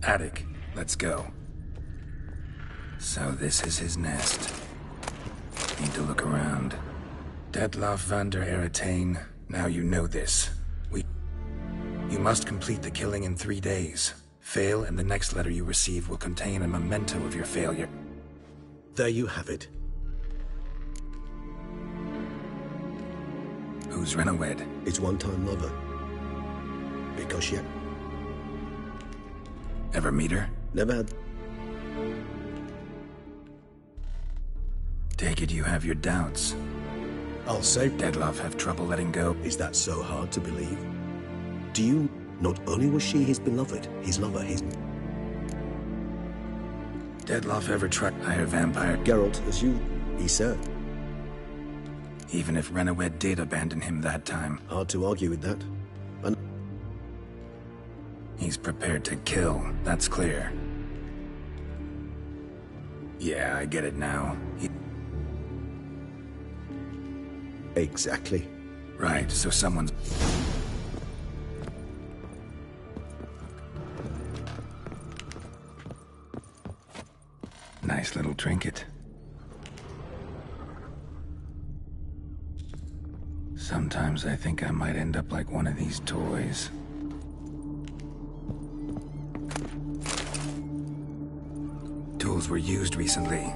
Attic, let's go. So this is his nest. Need to look around. Detloff van der Eretain, now you know this. You must complete the killing in 3 days. Fail, and the next letter you receive will contain a memento of your failure. There you have it. Who's Renawed? His one-time lover. Because yet. Ever meet her? Never had. Take it you have your doubts. I'll say Detloff have trouble letting go. Is that so hard to believe? Do you... Not only was she his beloved, his lover, his... Detloff ever tried hire vampire? Geralt, as you... He said. Even if Renawed did abandon him that time. Hard to argue with that. And... He's prepared to kill, that's clear. Yeah, I get it now. Exactly. Right, so someone's... Nice little trinket. Sometimes I think I might end up like one of these toys. Tools were used recently.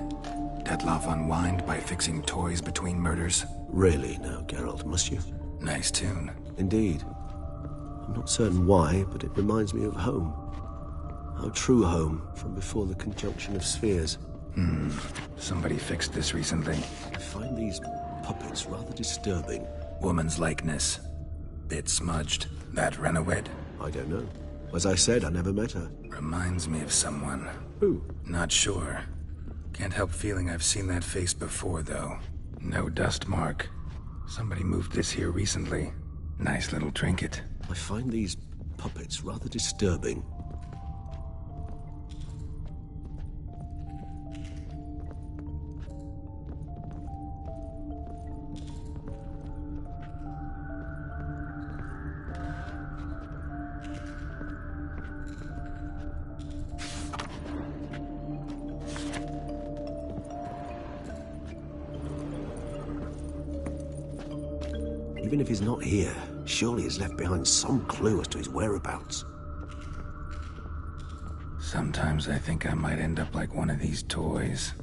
Detloff unwind by fixing toys between murders. Really now, Geralt, must you? Nice tune. Indeed. I'm not certain why, but it reminds me of home. Our true home, from before the conjunction of spheres. Somebody fixed this recently. I find these puppets rather disturbing. Woman's likeness. Bit smudged. That Renawed? I don't know. As I said, I never met her. Reminds me of someone. Who? Not sure. Can't help feeling I've seen that face before, though. No dust mark. Somebody moved this here recently. Nice little trinket. I find these puppets rather disturbing. Even if he's not here, surely he's left behind some clue as to his whereabouts. Sometimes I think I might end up like one of these toys.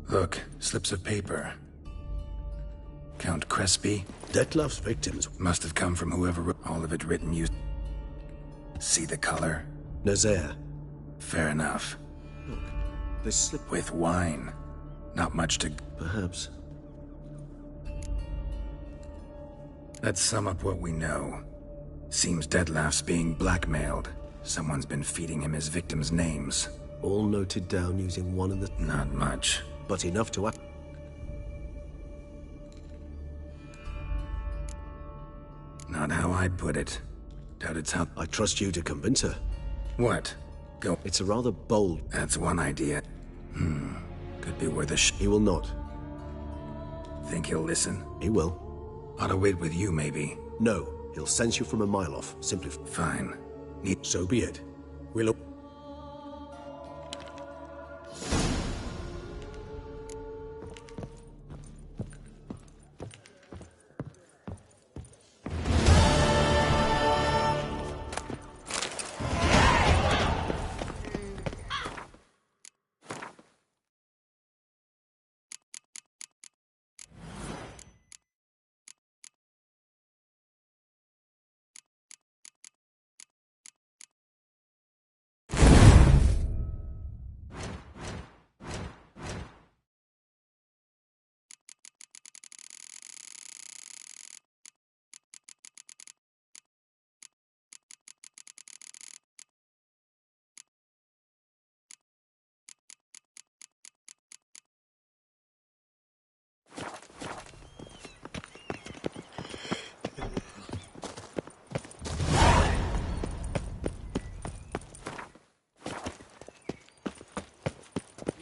Look, slips of paper. Count Crespi. Detloff's victims Must have come from whoever wrote all of it written used. See the color? Nazaire. Fair enough. Look, this slip... With wine. Not much to... Perhaps. Let's sum up what we know. Seems Detloff's being blackmailed. Someone's been feeding him his victims' names. All noted down using one of the... Not much. But enough to... Not how I'd put it. Doubt it's how... I trust you to convince her. What? Go. It's a rather bold... That's one idea. Could be worth a He will not. Think he'll listen? He will. Ought to wait with you, maybe. No, he'll sense you from a mile off. Simply... Fine. So be it. We'll...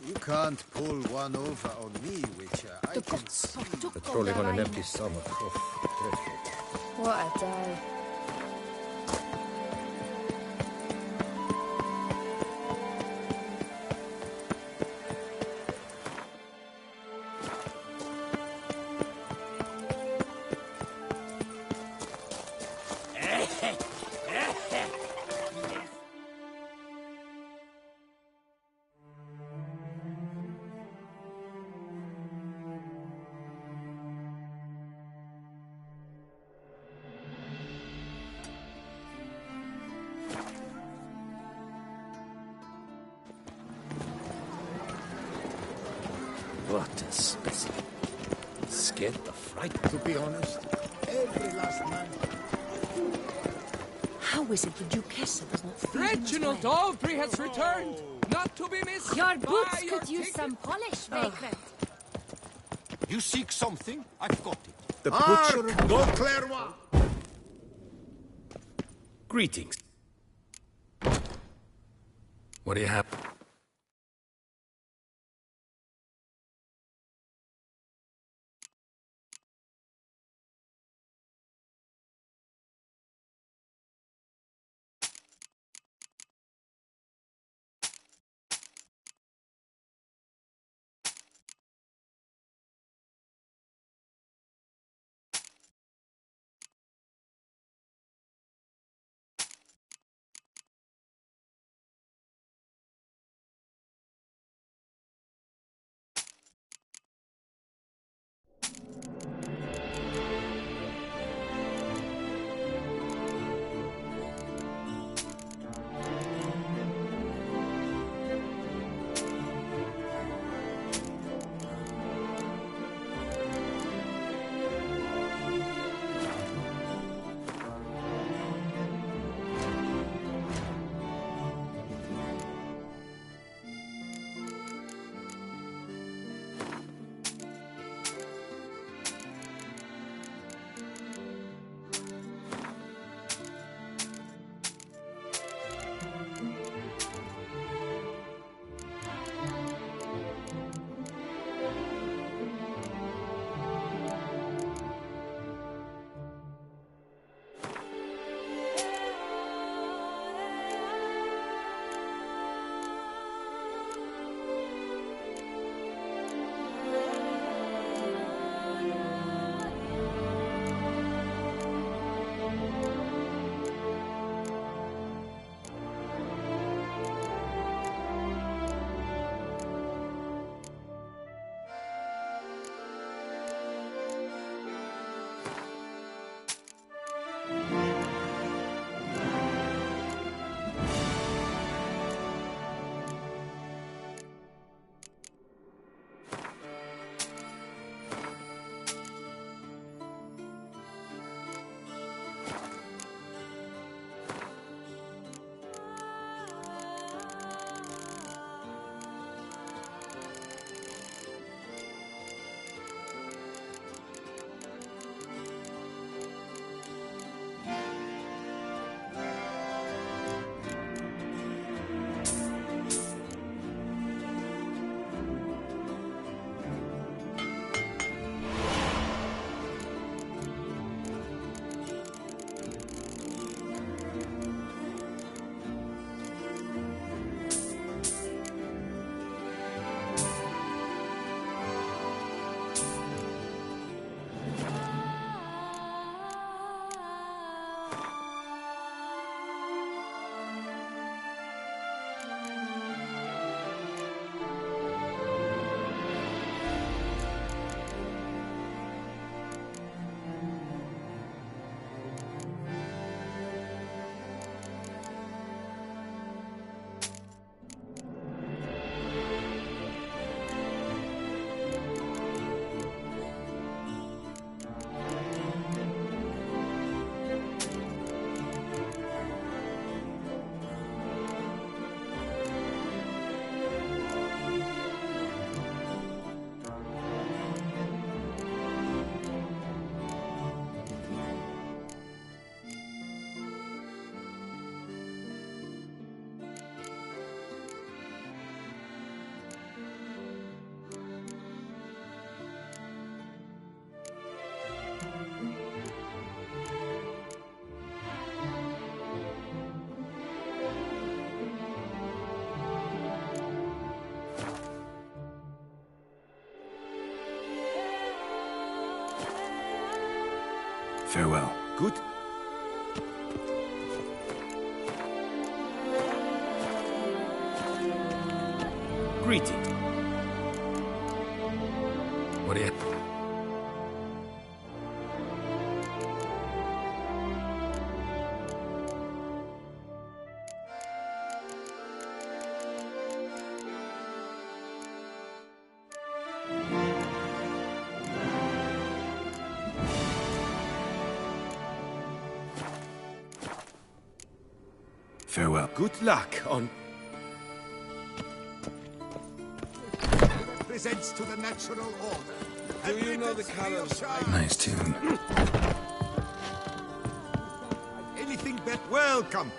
You can't pull one over on me, Witcher. I can see. Patrolling on an empty stomach. Oh, dreadful. What a day. What a specimen. Scared the fright. To be honest, every last man. How is it the Duchessa does not feed him as Reginald well? Daltrey has returned, not to be missed. Your by boots your could use ticket. some polish, Vagrant. You seek something? I've got it. The butcher... Go Clairvoyant! Greetings. What do you have? Farewell. Good. Greeting. What do you... Farewell. Good luck on... Presents to the natural order. Do you know the colors? Nice tune. Anything but welcome.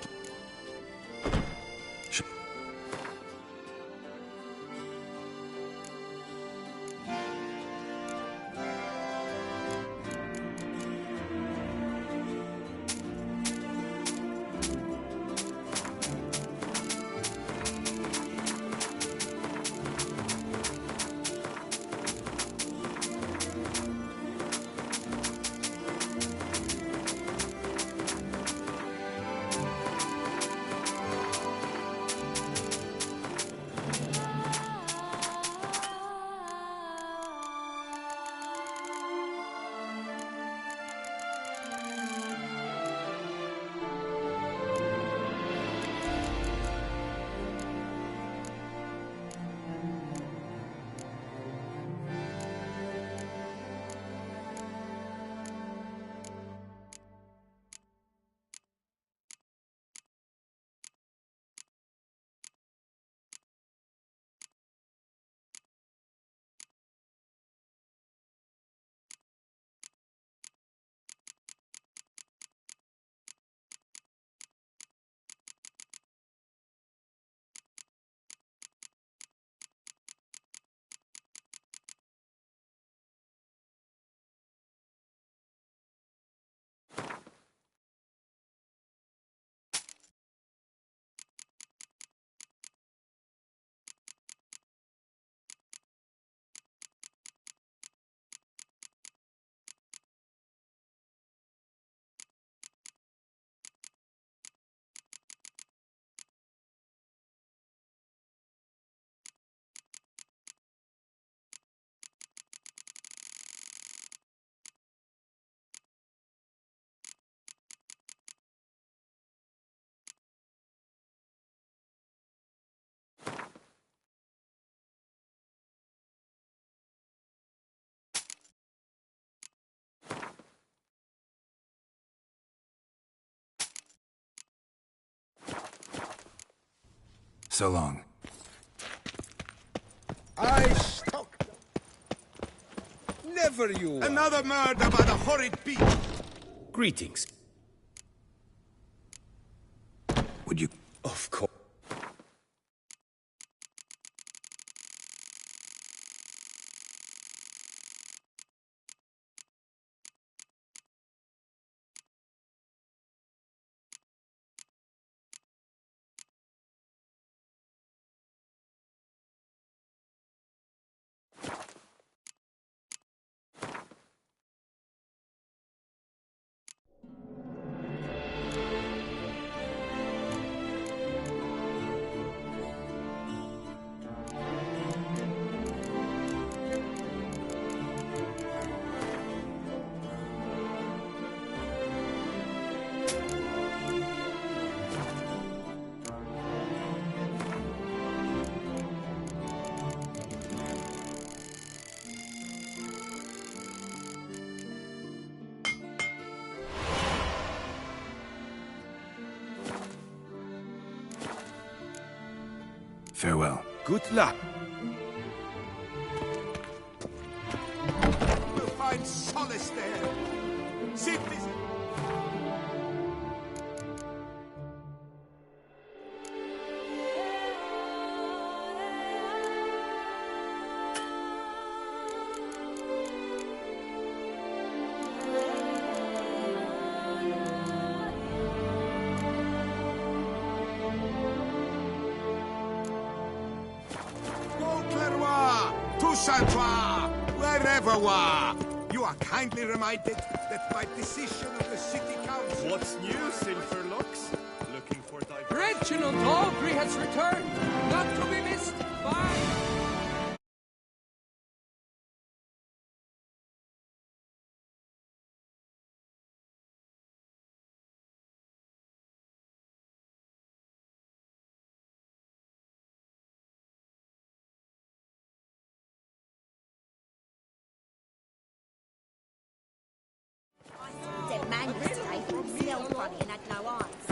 So long. I stock. Never you. Another murder by the horrid beast. Greetings. Would you... Of course. Farewell. Good luck. We'll find solace there. Sit this. Saint-Ouen, wherever wa, you You are kindly reminded that by decision of the city council... What's new, Silverlocks? Looking for diversion? Reginald Aubrey has returned! Not to be missed! Bye! Dead man yesterday. Smelled funny and had no eyes.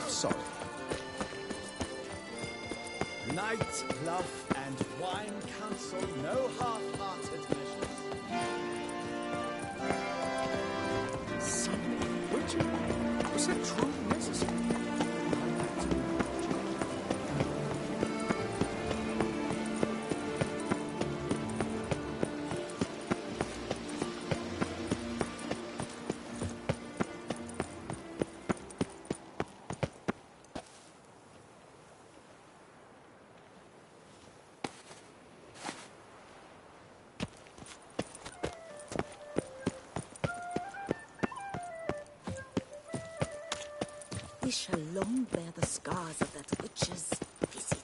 Sorry. Night, love, and wine counsel no half-hearted measures. Was that truly necessary? We shall long bear the scars of that witch's visit.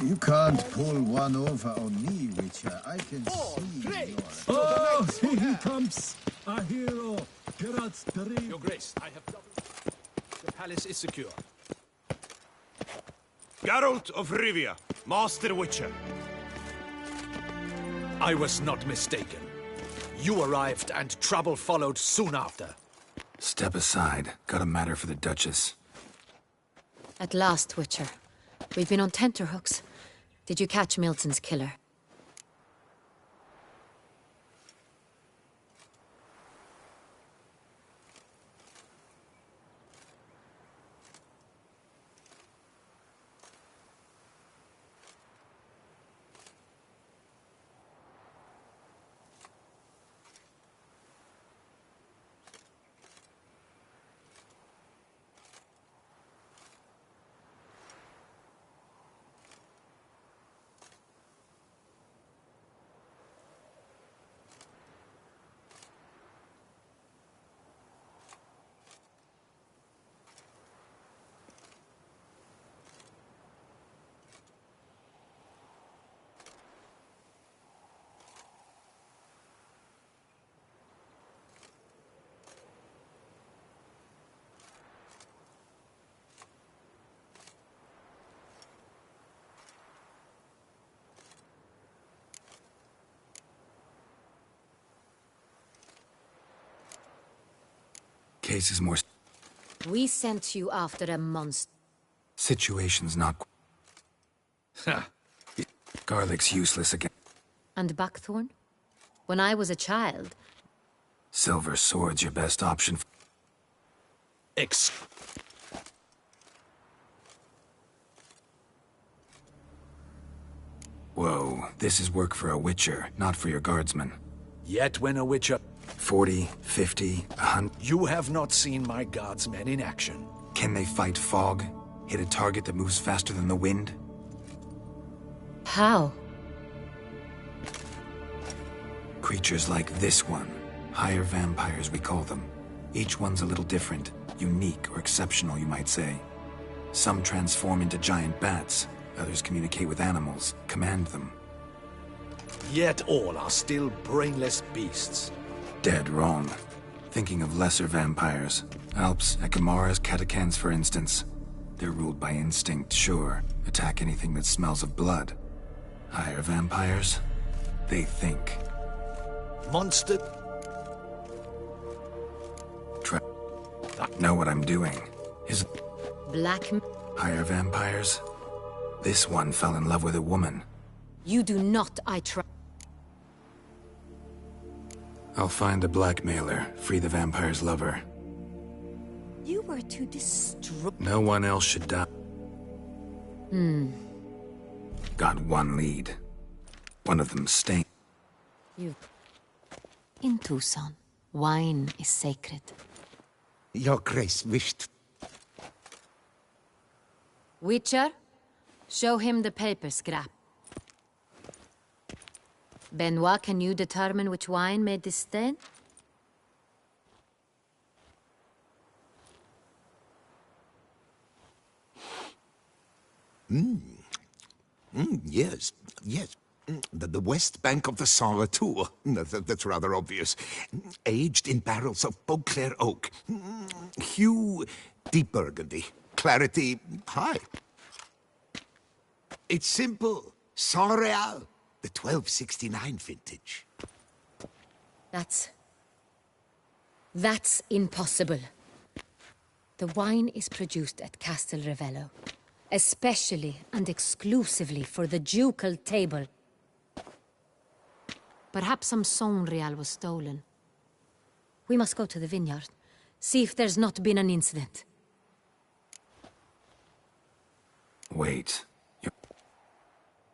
You can't pull one over on me, Witcher. I can see your... Oh, here he comes! Our hero, Geralt the Ring. Your Grace, I have doubled. The palace is secure. Geralt of Rivia, Master Witcher. I was not mistaken. You arrived and trouble followed soon after. Step aside. Got a matter for the Duchess. At last, Witcher. We've been on tenterhooks. Did you catch Milton's killer? Case is more... We sent you after a monster. Situation's not... Garlic's useless again. And Buckthorn? When I was a child... Silver sword's your best option. Whoa, this is work for a Witcher, not for your guardsmen. Yet when a Witcher... 40, 50, 100... You have not seen my guardsmen in action. Can they fight fog? Hit a target that moves faster than the wind? How? Creatures like this one. Higher vampires, we call them. Each one's a little different. Unique or exceptional, you might say. Some transform into giant bats. Others communicate with animals, command them. Yet all are still brainless beasts. Dead wrong. Thinking of lesser vampires. Alps, Ekamaras, Catacans, for instance. They're ruled by instinct, sure. Attack anything that smells of blood. Higher vampires? They think. Monster... Know what I'm doing. Black... Higher vampires? This one fell in love with a woman. You do not, I trust. I'll find the blackmailer, free the vampire's lover. You were to destroy... No one else should die. Got one lead. One of them stain. You... In Tucson, wine is sacred. Your Grace wished... Witcher, show him the paper scrap. Benoit, can you determine which wine made this stain? Yes, yes. The west bank of the Sarre Tour. That's rather obvious. Aged in barrels of Beauclair oak. Hue, deep burgundy. Clarity, high. It's simple. Saint-Réal, the 1269 vintage. That's impossible. The wine is produced at Castel Ravello, especially and exclusively for the ducal table. Perhaps some Saint-Réal was stolen. We must go to the vineyard, see if there's not been an incident. Wait.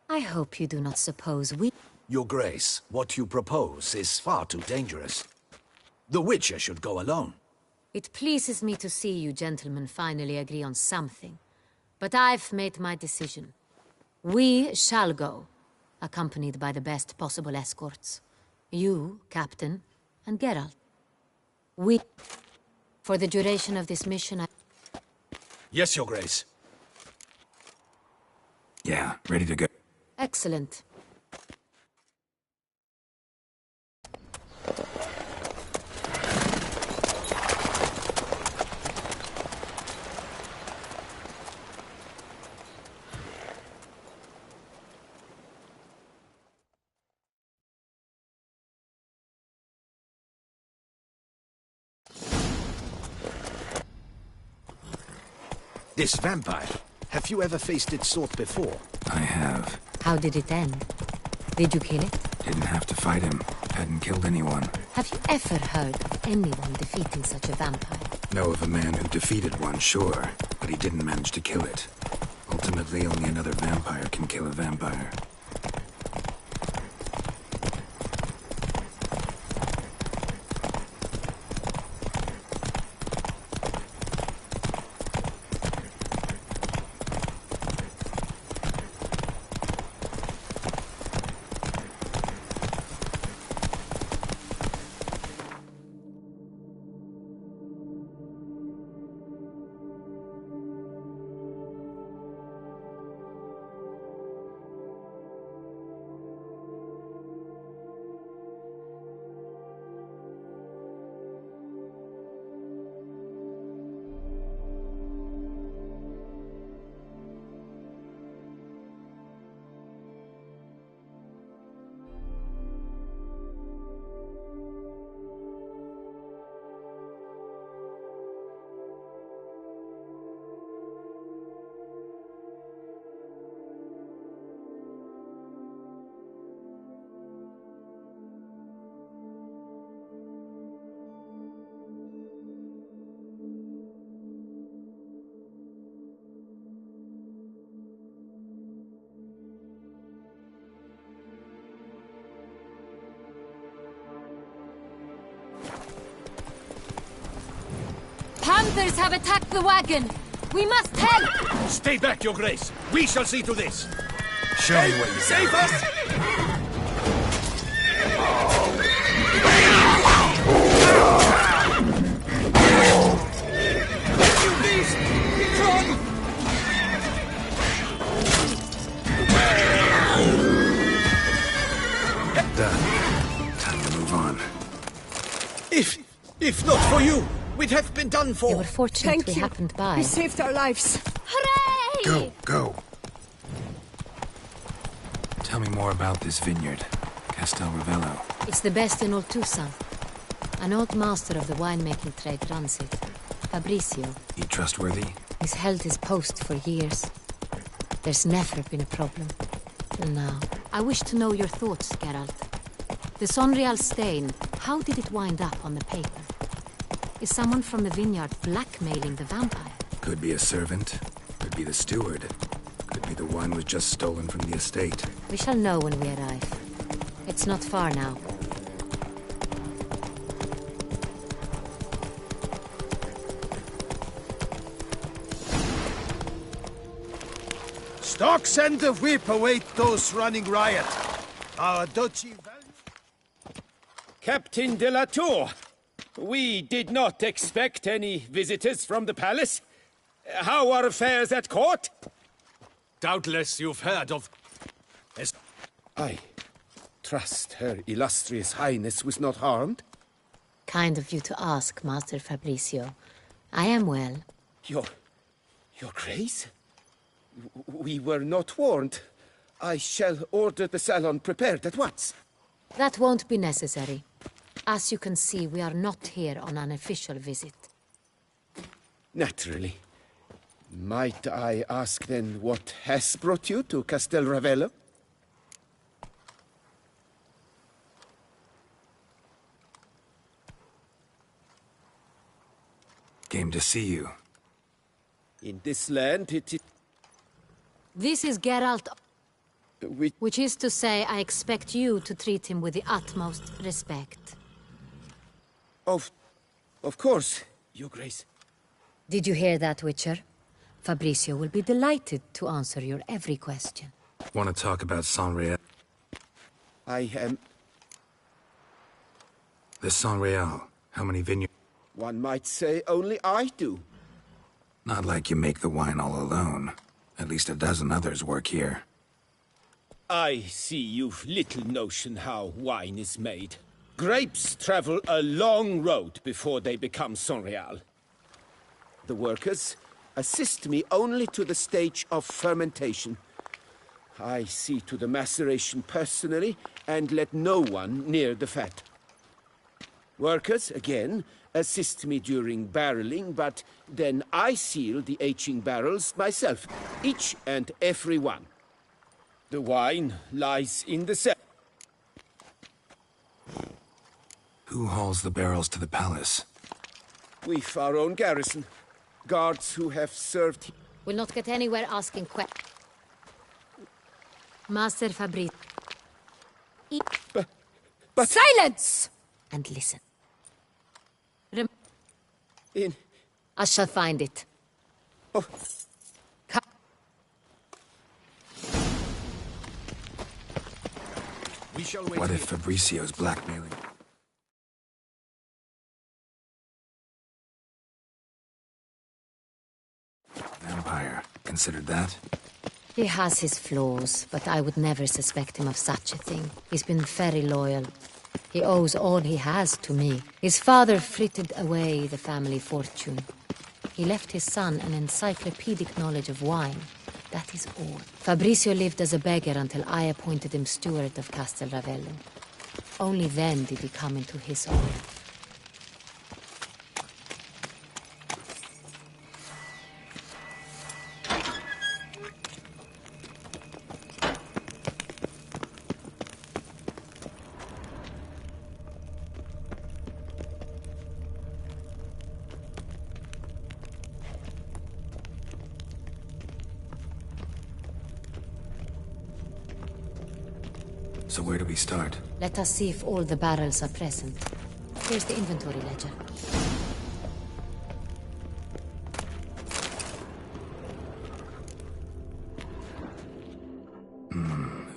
I hope you do not suppose we... Your Grace, what you propose is far too dangerous. The Witcher should go alone. It pleases me to see you gentlemen finally agree on something. But I've made my decision. We shall go, accompanied by the best possible escorts. You, Captain, and Geralt. We... For the duration of this mission, I... Yes, Your Grace. Yeah, ready to go. Excellent. This vampire, have you ever faced its sort before? I have. How did it end? Did you kill it? Didn't have to fight him. Hadn't killed anyone. Have you ever heard of anyone defeating such a vampire? Know of a man who defeated one, sure, but he didn't manage to kill it. Ultimately, only another vampire can kill a vampire. Panthers have attacked the wagon! We must help! Stay back, Your Grace! We shall see to this! Show me what you Save got. us! You beast! Run! Done. Time to move on. If not for you, we'd have been done for. You were fortunate Thank we you. happened by. You saved our lives. Hooray! Go. Tell me more about this vineyard, Castel Ravello. It's the best in Oltusan. An old master of the winemaking trade runs it. Fabricio. He trustworthy? He's held his post for years. There's never been a problem. Till now. I wish to know your thoughts, Geralt. The Saint-Réal stain, how did it wind up on the paper? Is someone from the vineyard blackmailing the vampire? Could be a servant. Could be the steward. Could be the wine was just stolen from the estate. We shall know when we arrive. It's not far now. Stocks and the whip await those running riot. Our duchy... Captain de la Tour, we did not expect any visitors from the palace. How are affairs at court? Doubtless you've heard of I trust Her Illustrious Highness was not harmed. Kind of you to ask, Master Fabricio. I am well. Your Grace? We were not warned. I shall order the salon prepared at once. That won't be necessary. As you can see, we are not here on an official visit. Naturally. Might I ask then what has brought you to Castel Ravello? Came to see you. In this land, it is... This is Geralt... Which is to say, I expect you to treat him with the utmost respect. Of course, Your Grace. Did you hear that, Witcher? Fabricio will be delighted to answer your every question. Want to talk about Saint-Réal? I am... The Saint-Réal. How many vineyards? One might say only I do. Not like you make the wine all alone. At least a dozen others work here. I see you've little notion how wine is made. Grapes travel a long road before they become Saint-Réal. The workers assist me only to the stage of fermentation. I see to the maceration personally and let no one near the fat. Workers, again, assist me during barreling, but then I seal the aging barrels myself, each and every one. The wine lies in the cellar. Who hauls the barrels to the palace? We've our own garrison. Guards who have served... We'll not get anywhere asking questions. Master Fabri... But... Silence! And listen. I shall find it. Oh. We shall wait. What if Fabricio's blackmailing? Vampire. Considered that? He has his flaws, but I would never suspect him of such a thing. He's been very loyal. He owes all he has to me. His father frittered away the family fortune. He left his son an encyclopedic knowledge of wine. That is all. Fabricio lived as a beggar until I appointed him steward of Castel Ravello. Only then did he come into his own. So where do we start? Let us see if all the barrels are present. Here's the inventory ledger.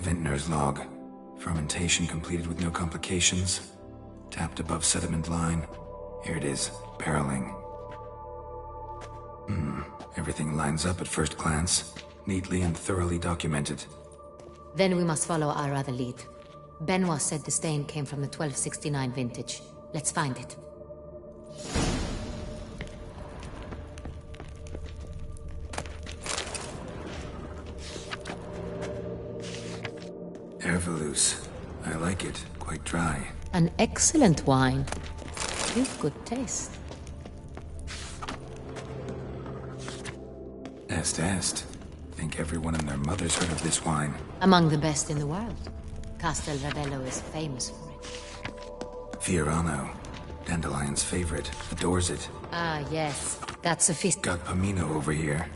Vintner's log. Fermentation completed with no complications. Tapped above sediment line. Here it is. Barreling. Everything lines up at first glance. Neatly and thoroughly documented. Then we must follow our other lead. Benoit said the stain came from the 1269 vintage. Let's find it. Herveloos. I like it. Quite dry. An excellent wine. You've good taste. Est. Think everyone and their mother's heard of this wine. Among the best in the world. Castel Ravello is famous for it. Fiorano. Dandelion's favorite. Adores it. Ah, yes. That's sophisticated. Got Pomino over here.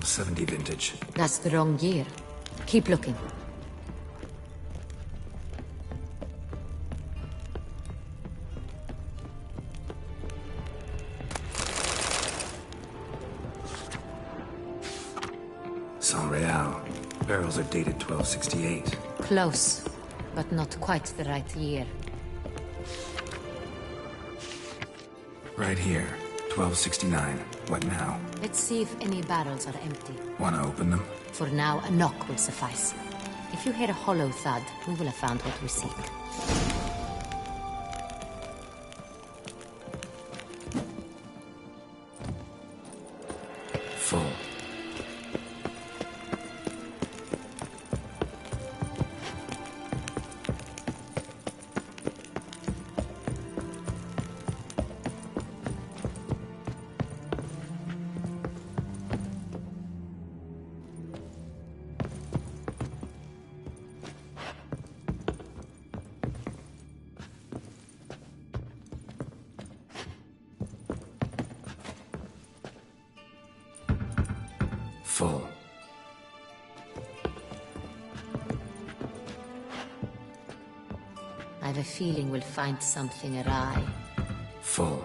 70 vintage. That's the wrong year. Keep looking. Saint-Réal. Barrels are dated 1268. Close, but not quite the right year. Right here. 1269. What now? Let's see if any barrels are empty. Wanna open them? For now, a knock will suffice. If you hear a hollow thud, we will have found what we seek. Full. Full. I have a feeling we'll find something awry. Full.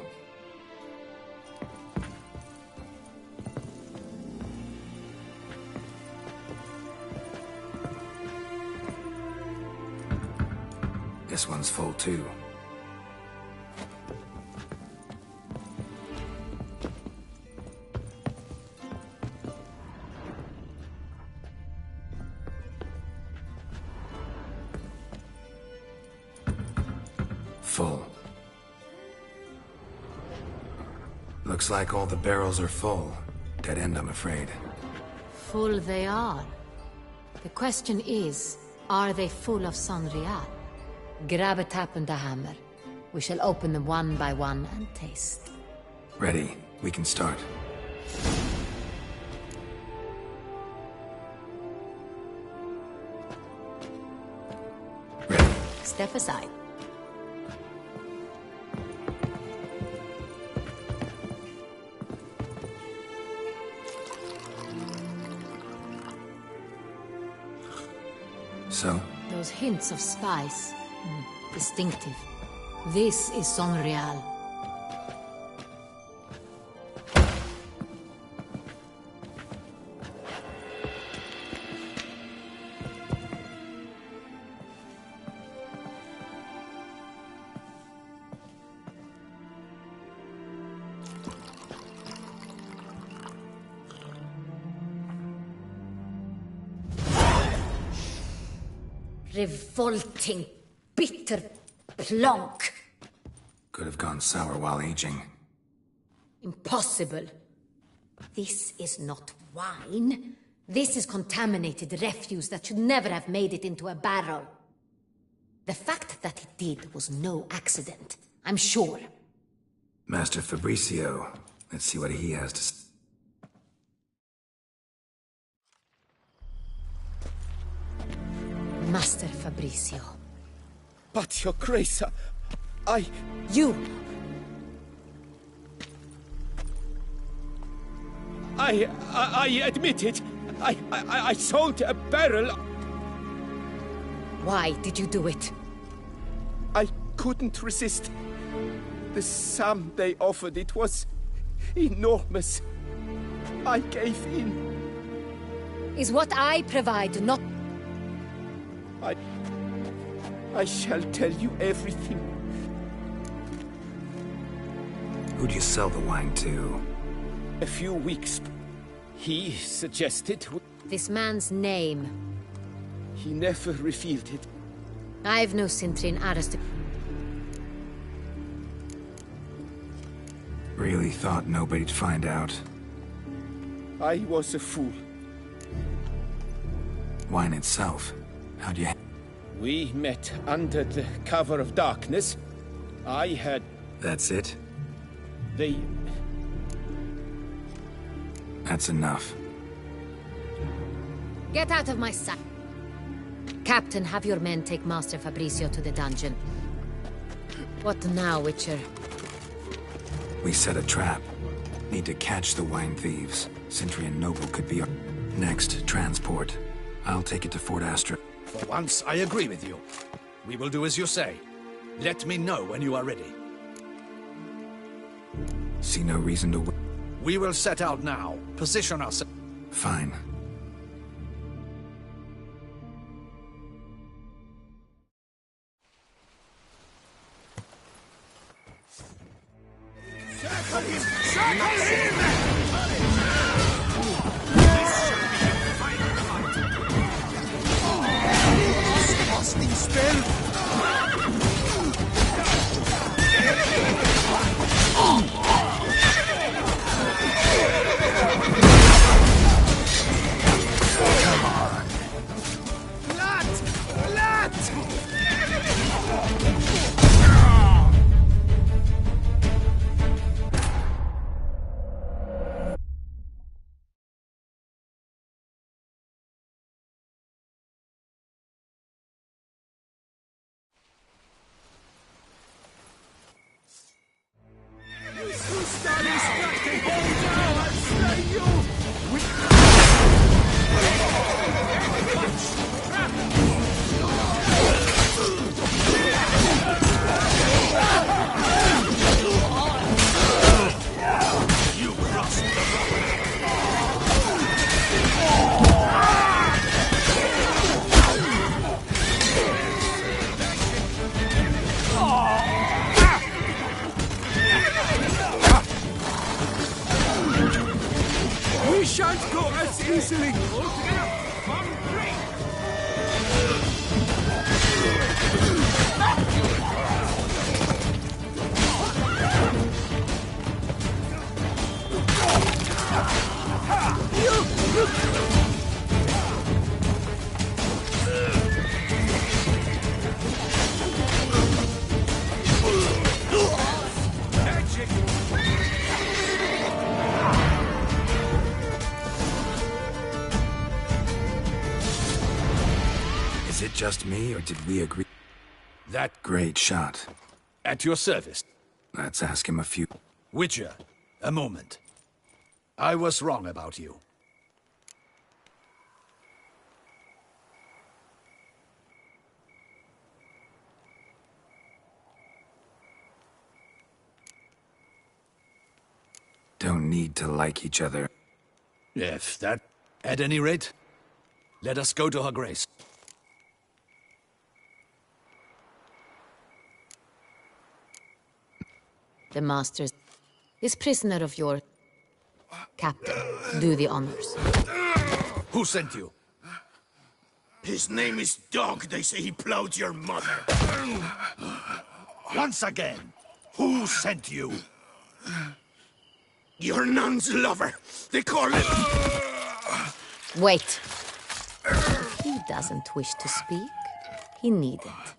This one's full too. Full. Looks like all the barrels are full. Dead end, I'm afraid. Full they are. The question is, are they full of Saint-Réal? Grab a tap and a hammer. We shall open them one by one and taste. Ready. We can start. Ready. Step aside. So? Those hints of spice. Distinctive. This is Saint-Réal. Revolting, bitter plonk. Could have gone sour while aging. Impossible. This is not wine. This is contaminated refuse that should never have made it into a barrel. The fact that it did was no accident, I'm sure. Master Fabricio. Let's see what he has to say. Master Fabricio. But, Your Grace, You! I admit it. I sold a barrel. Why did you do it? I couldn't resist. The sum they offered, it was enormous. I gave in. Is what I provide not... I shall tell you everything. Who'd you sell the wine to? A few weeks. He suggested... This man's name. He never revealed it. I've no Sintrin Arist... Really thought nobody'd find out. I was a fool. Wine itself. How'd you... We met under the cover of darkness. I had... That's it? They... That's enough. Get out of my sight. Captain, have your men take Master Fabricio to the dungeon. What now, Witcher? We set a trap. Need to catch the wine thieves. Centurion Noble could be our... Next, transport. I'll take it to Fort Astra. For once, I agree with you. We will do as you say. Let me know when you are ready. See no reason to... We will set out now. Position ourselves. Fine. Circle him! Circle him! Disgusting spell! Come on. We shan't go as easily. Is it just me, or did we agree? That great shot. At your service. Let's ask him a few... Witcher, a moment. I was wrong about you. Don't need to like each other. If that... At any rate, let us go to her grace. The master is prisoner of your... captain. Do the honors. Who sent you? His name is Dog. They say he plowed your mother. Once again, who sent you? Your nun's lover. They call him... Wait. If he doesn't wish to speak, he needn't.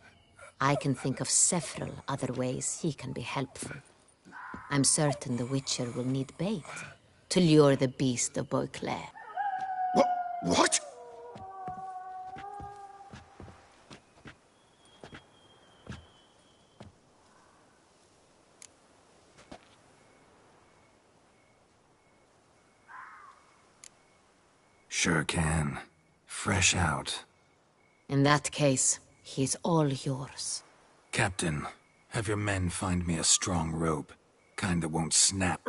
I can think of several other ways he can be helpful. I'm certain the Witcher will need bait to lure the beast of Beauclair. What? Sure can. Fresh out. In that case, he's all yours. Captain, have your men find me a strong rope. Kind that won't snap.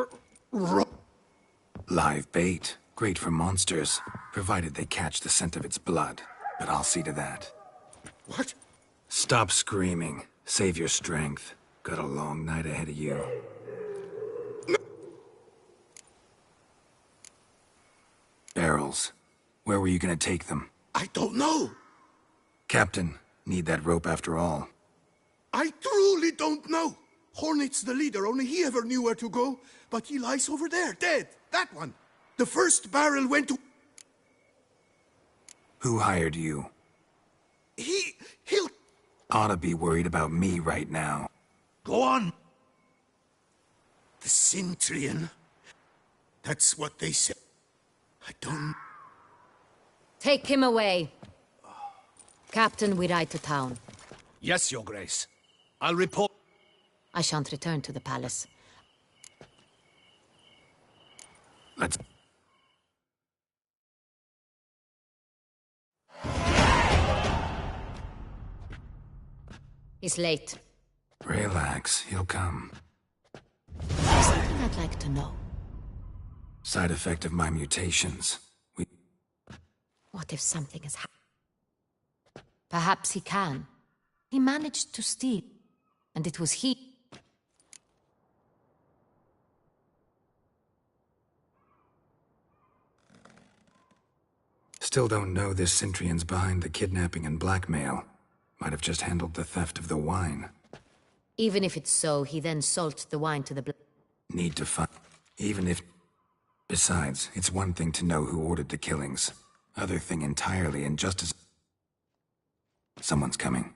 Live bait. Great for monsters, provided they catch the scent of its blood. But I'll see to that. What? Stop screaming. Save your strength. Got a long night ahead of you. Barrels. Where were you gonna take them? I don't know. Captain, need that rope after all. I truly don't know. Hornet's the leader, only he ever knew where to go. But he lies over there, dead. That one. The first barrel went to... Who hired you? He'll... Oughta be worried about me right now. Go on. The Centurion. That's what they said. I don't... Take him away. Captain, we ride to town. Yes, Your Grace. I'll report... I shan't return to the palace. Let's... He's late. Relax, he'll come. There's something I'd like to know. Side effect of my mutations. What if something has happened? Perhaps he can. He managed to steal, and it was he. Still don't know this Cintrian's behind the kidnapping and blackmail. Might have just handled the theft of the wine. Even if it's so, he then sold the wine to the Need to find... Even if... Besides, it's one thing to know who ordered the killings. Other thing entirely, and just as... Someone's coming.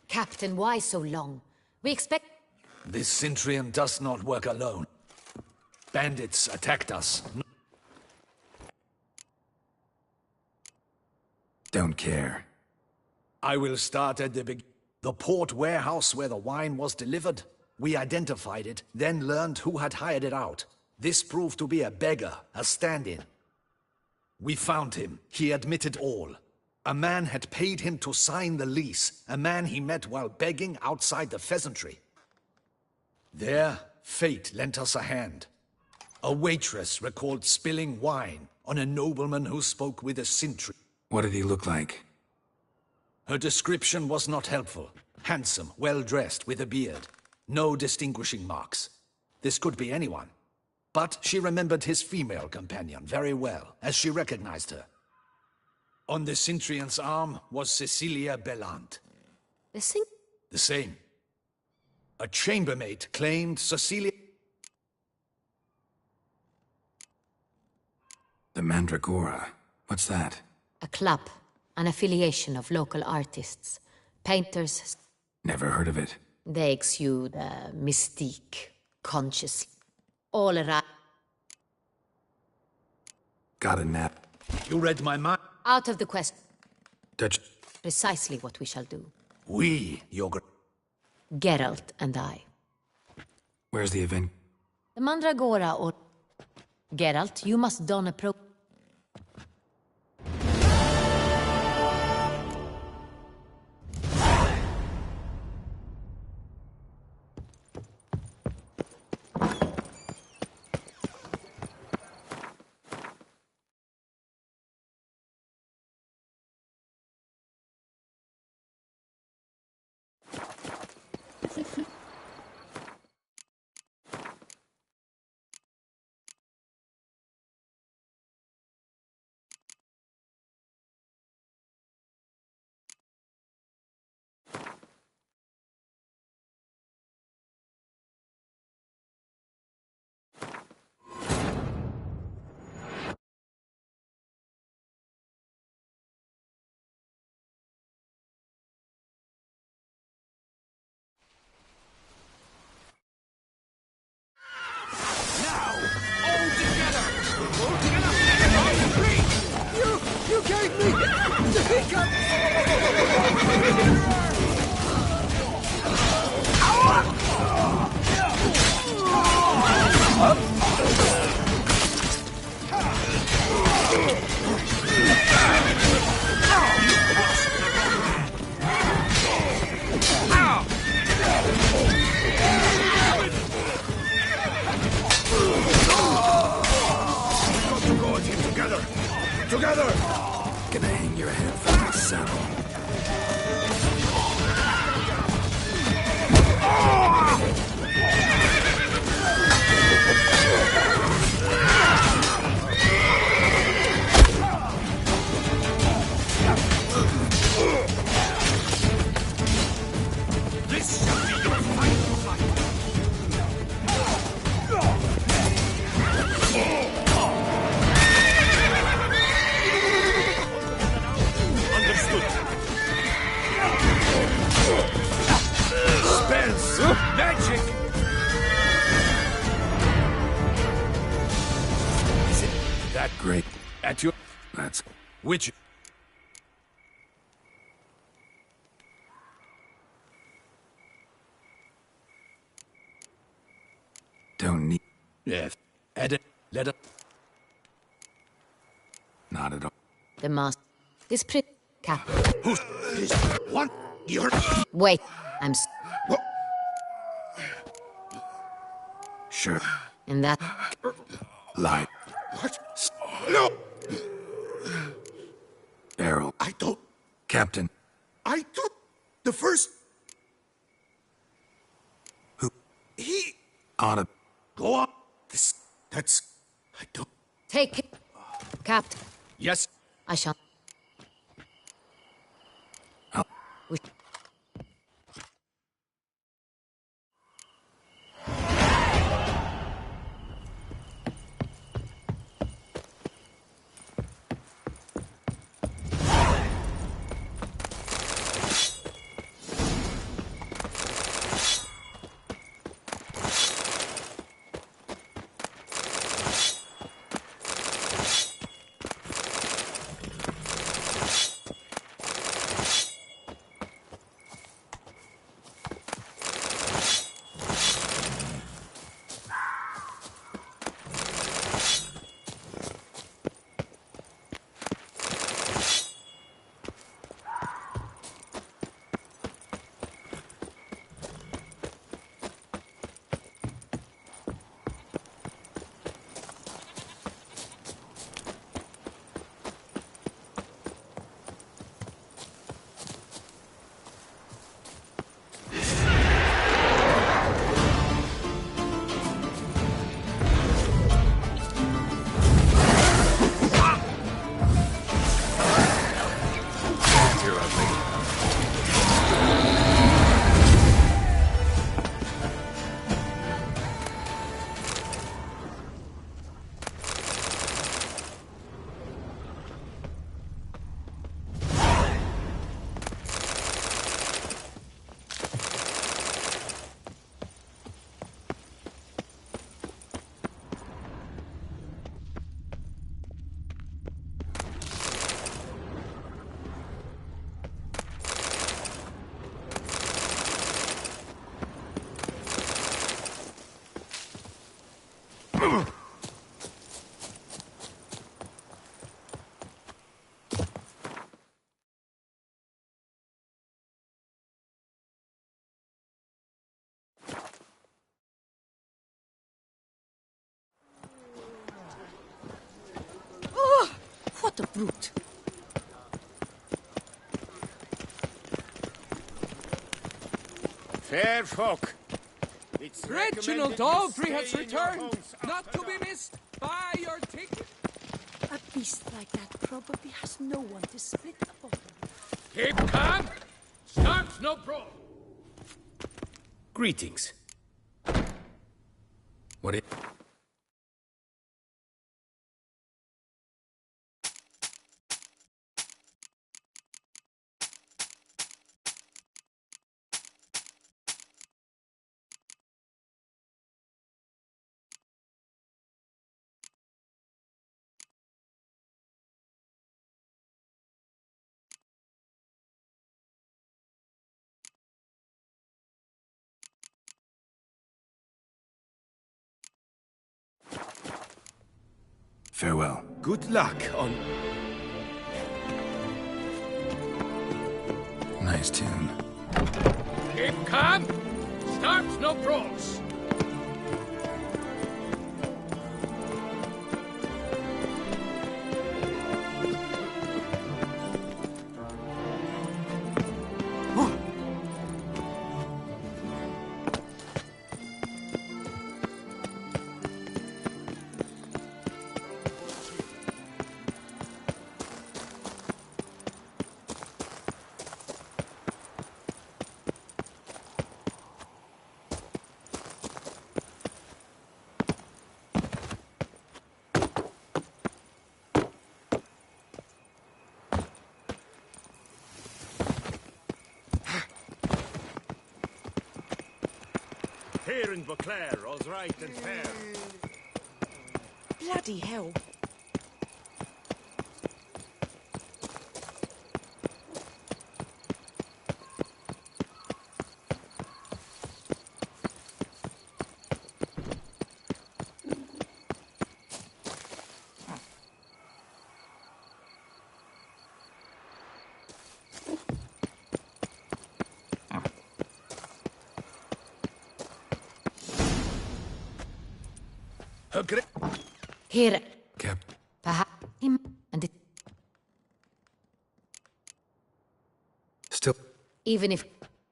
Captain, why so long? We expect... This Cintrian does not work alone. Bandits attacked us. Don't care. I will start at the beginning. The port warehouse where the wine was delivered. We identified it, then learned who had hired it out. This proved to be a beggar, a stand-in. We found him. He admitted all. A man had paid him to sign the lease, a man he met while begging outside the pheasantry. There, fate lent us a hand. A waitress recalled spilling wine on a nobleman who spoke with a Sintry. What did he look like? Her description was not helpful. Handsome, well-dressed, with a beard. No distinguishing marks. This could be anyone. But she remembered his female companion very well, as she recognized her. On the Cintrian's arm was Cecilia Bellant. The same. A chambermaid claimed Cecilia... The Mandragora. What's that? A club. An affiliation of local artists. Painters... Never heard of it. They exude mystique, consciously. All around... Got a nap. You read my mind. Out of the question. Dutch. Precisely what we shall do. We, your... Geralt and I. Where's the event? The Mandragora or... Geralt, you must don a pro... You gave me the hiccups! Together! Gonna hang your head from the saddle. This shall be your final fight. Understood. Spells! Magic! Is it that great? At your... That's... Which... Yes. Ed, let us. Not at all. The master is pretty cap. What? You're... Wait, Sure. in that... Lie. What? No! Errol. I don't... Captain. I took the first... Who? He... Anna. Go on. That's... I don't... Take it. Captain. Yes. I shall... We... What a brute! Fair folk. It's Reginald Daltrey has returned, not to be missed. Buy your ticket. A beast like that probably has no one to split the bottom. Keep calm. Start no brawl. Greetings. What it... Farewell. Good luck on... Nice tune. Keep calm. Start no brawls. Here in Beauclair, all's right and fair. Bloody hell. The great... Here. Cap. Perhaps him and it. Still. Even if.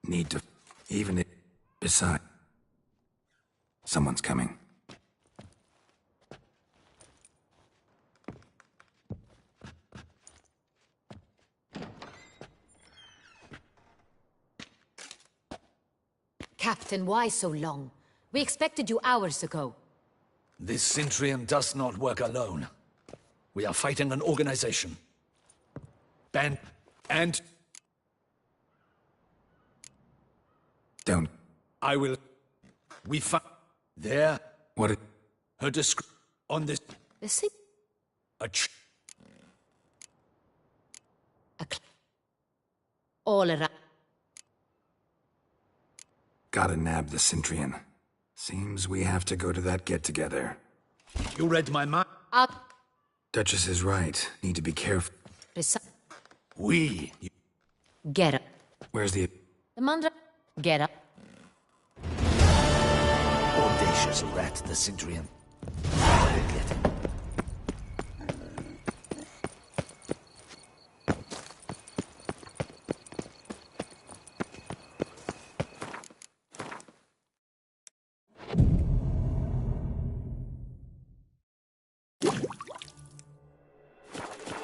Need to. Even if. Besides. Someone's coming. Captain, why so long? We expected you hours ago. This Centurion does not work alone. We are fighting an organization. And... Don't. I will... We find... There... What it... Her description... On this... This is... All around... Gotta nab the Centurion. Seems we have to go to that get-together. You read my mind? Duchess is right. Need to be careful. We... Get up. Where's the... The Mandra... Get up. Audacious rat, the Centurion. I will get him.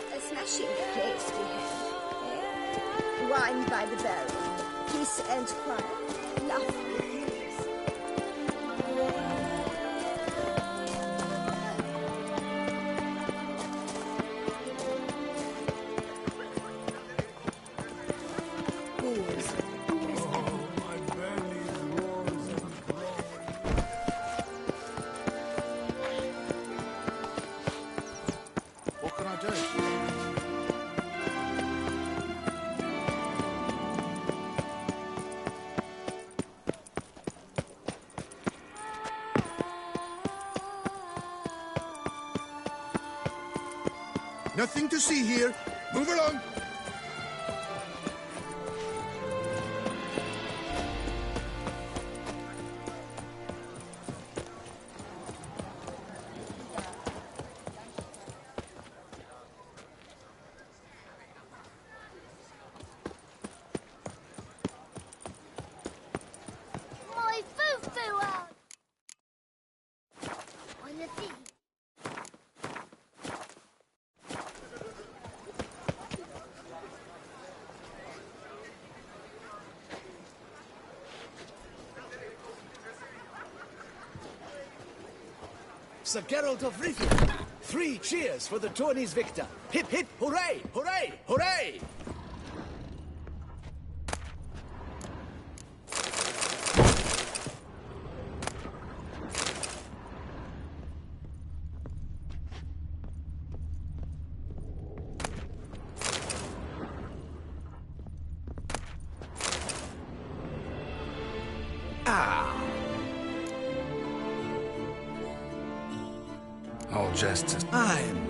A smashing place we have. Eh? Wine by the barrel. Peace and quiet. Lovely place. Booze. What can I do? Nothing to see here. Move along. My foo-foo out! On the feet. Sir Geralt of Rivia. 3 cheers for the tourney's victor. Hip hip hooray! Hooray! Hooray! All jests. I'm...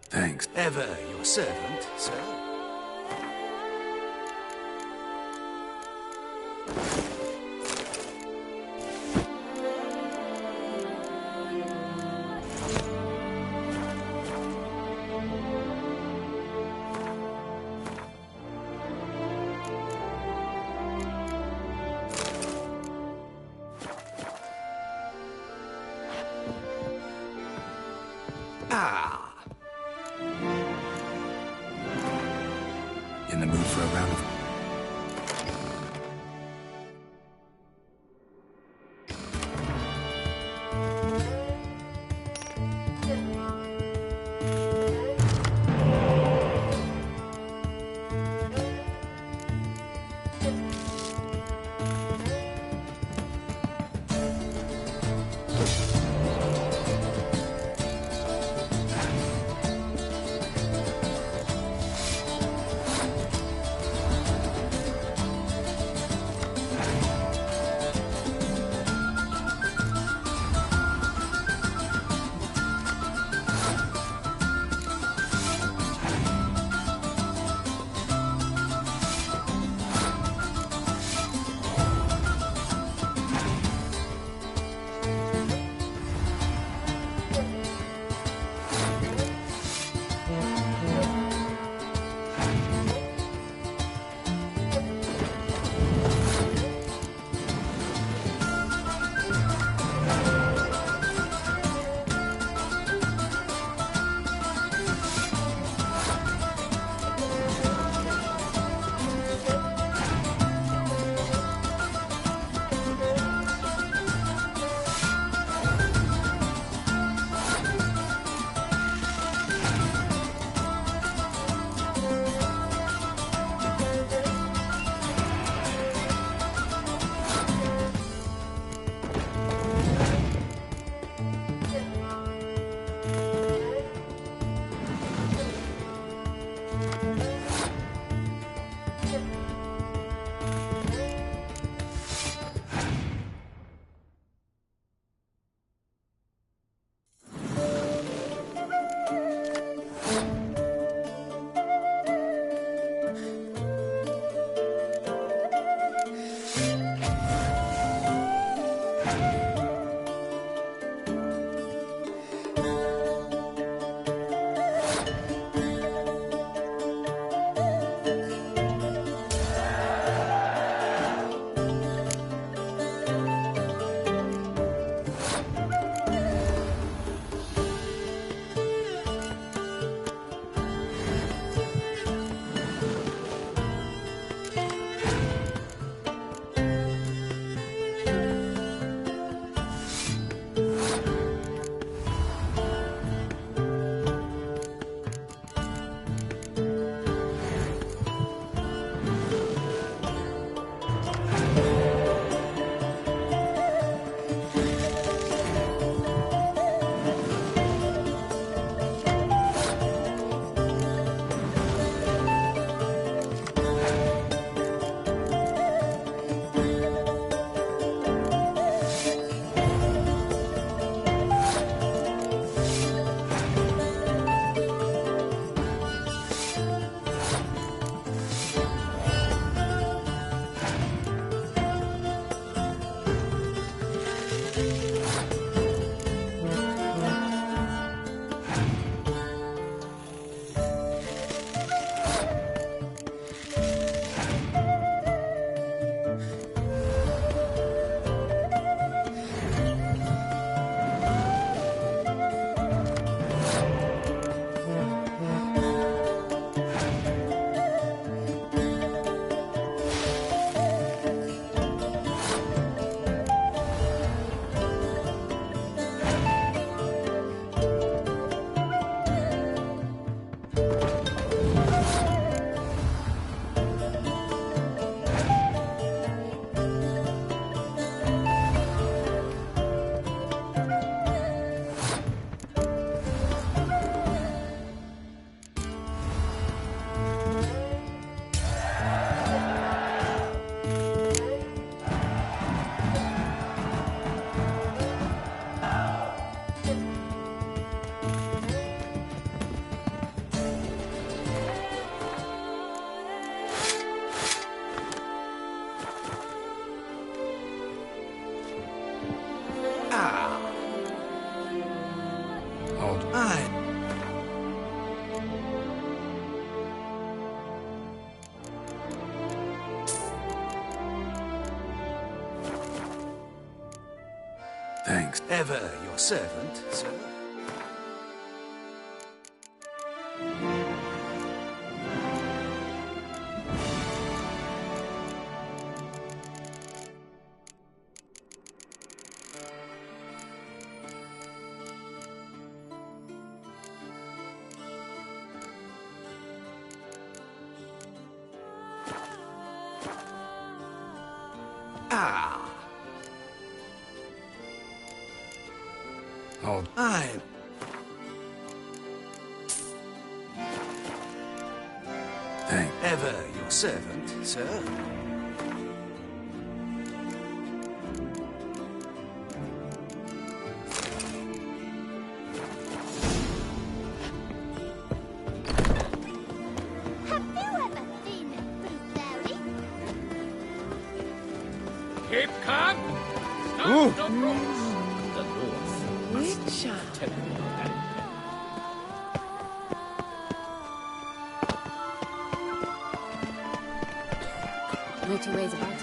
Thanks. Ever your servant, sir. In the mood for a round of... Hold. Thanks. Ever your servant, sir. Hold. Thanks. Ever your servant, sir. Have you ever seen Fruit Fairy? Keep calm. Stop the rules. The North must tell you that. No two ways about it.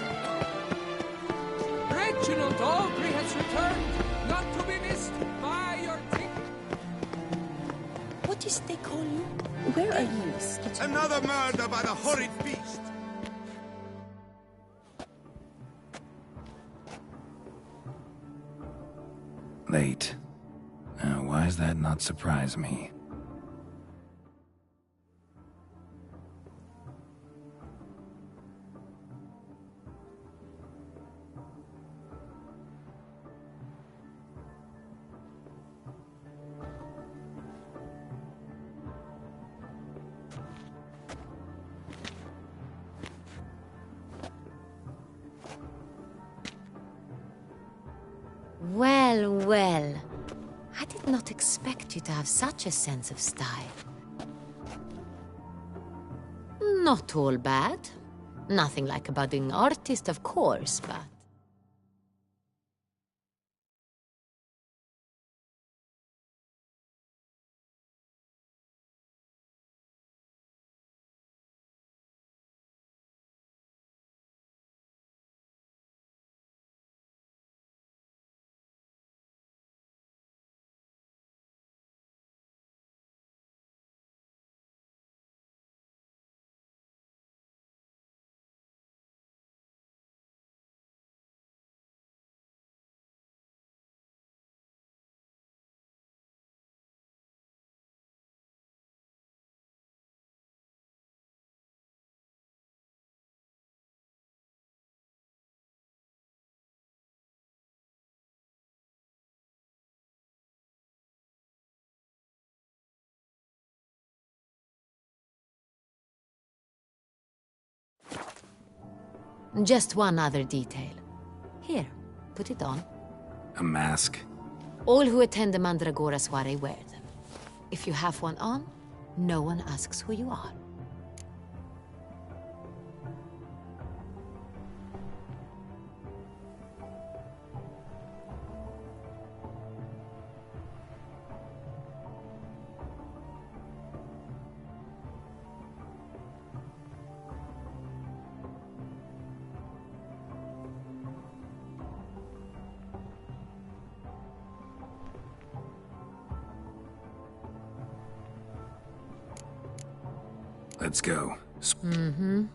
Reginald Aldry has returned, not to be missed by your team. What is they call you? Where are you? Another murder by the horrid beast! Late. Now, why does that not surprise me? Well, well. I did not expect you to have such a sense of style. Not all bad. Nothing like a budding artist, of course, but... Just one other detail. Here, put it on. A mask? All who attend the Mandragora soiree wear them. If you have one on, no one asks who you are. Let's go. Mm-hmm.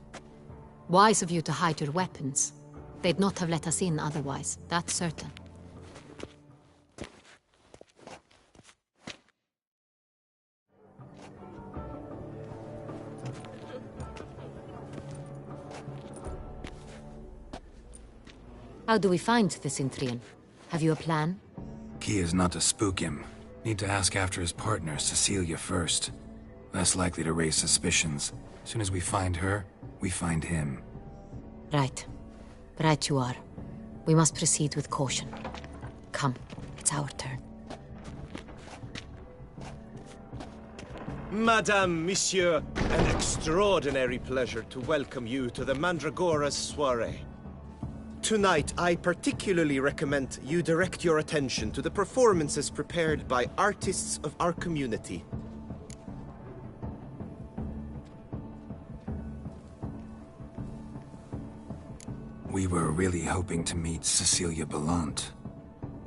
Wise of you to hide your weapons. They'd not have let us in otherwise, that's certain. How do we find the Cintrian? Have you a plan? Key is not to spook him. Need to ask after his partner, Cecilia, first. Less likely to raise suspicions. As soon as we find her, we find him. Right. Right you are. We must proceed with caution. Come, it's our turn. Madame, Monsieur, an extraordinary pleasure to welcome you to the Mandragora soiree. Tonight, I particularly recommend you direct your attention to the performances prepared by artists of our community. We were really hoping to meet Cecilia Belant.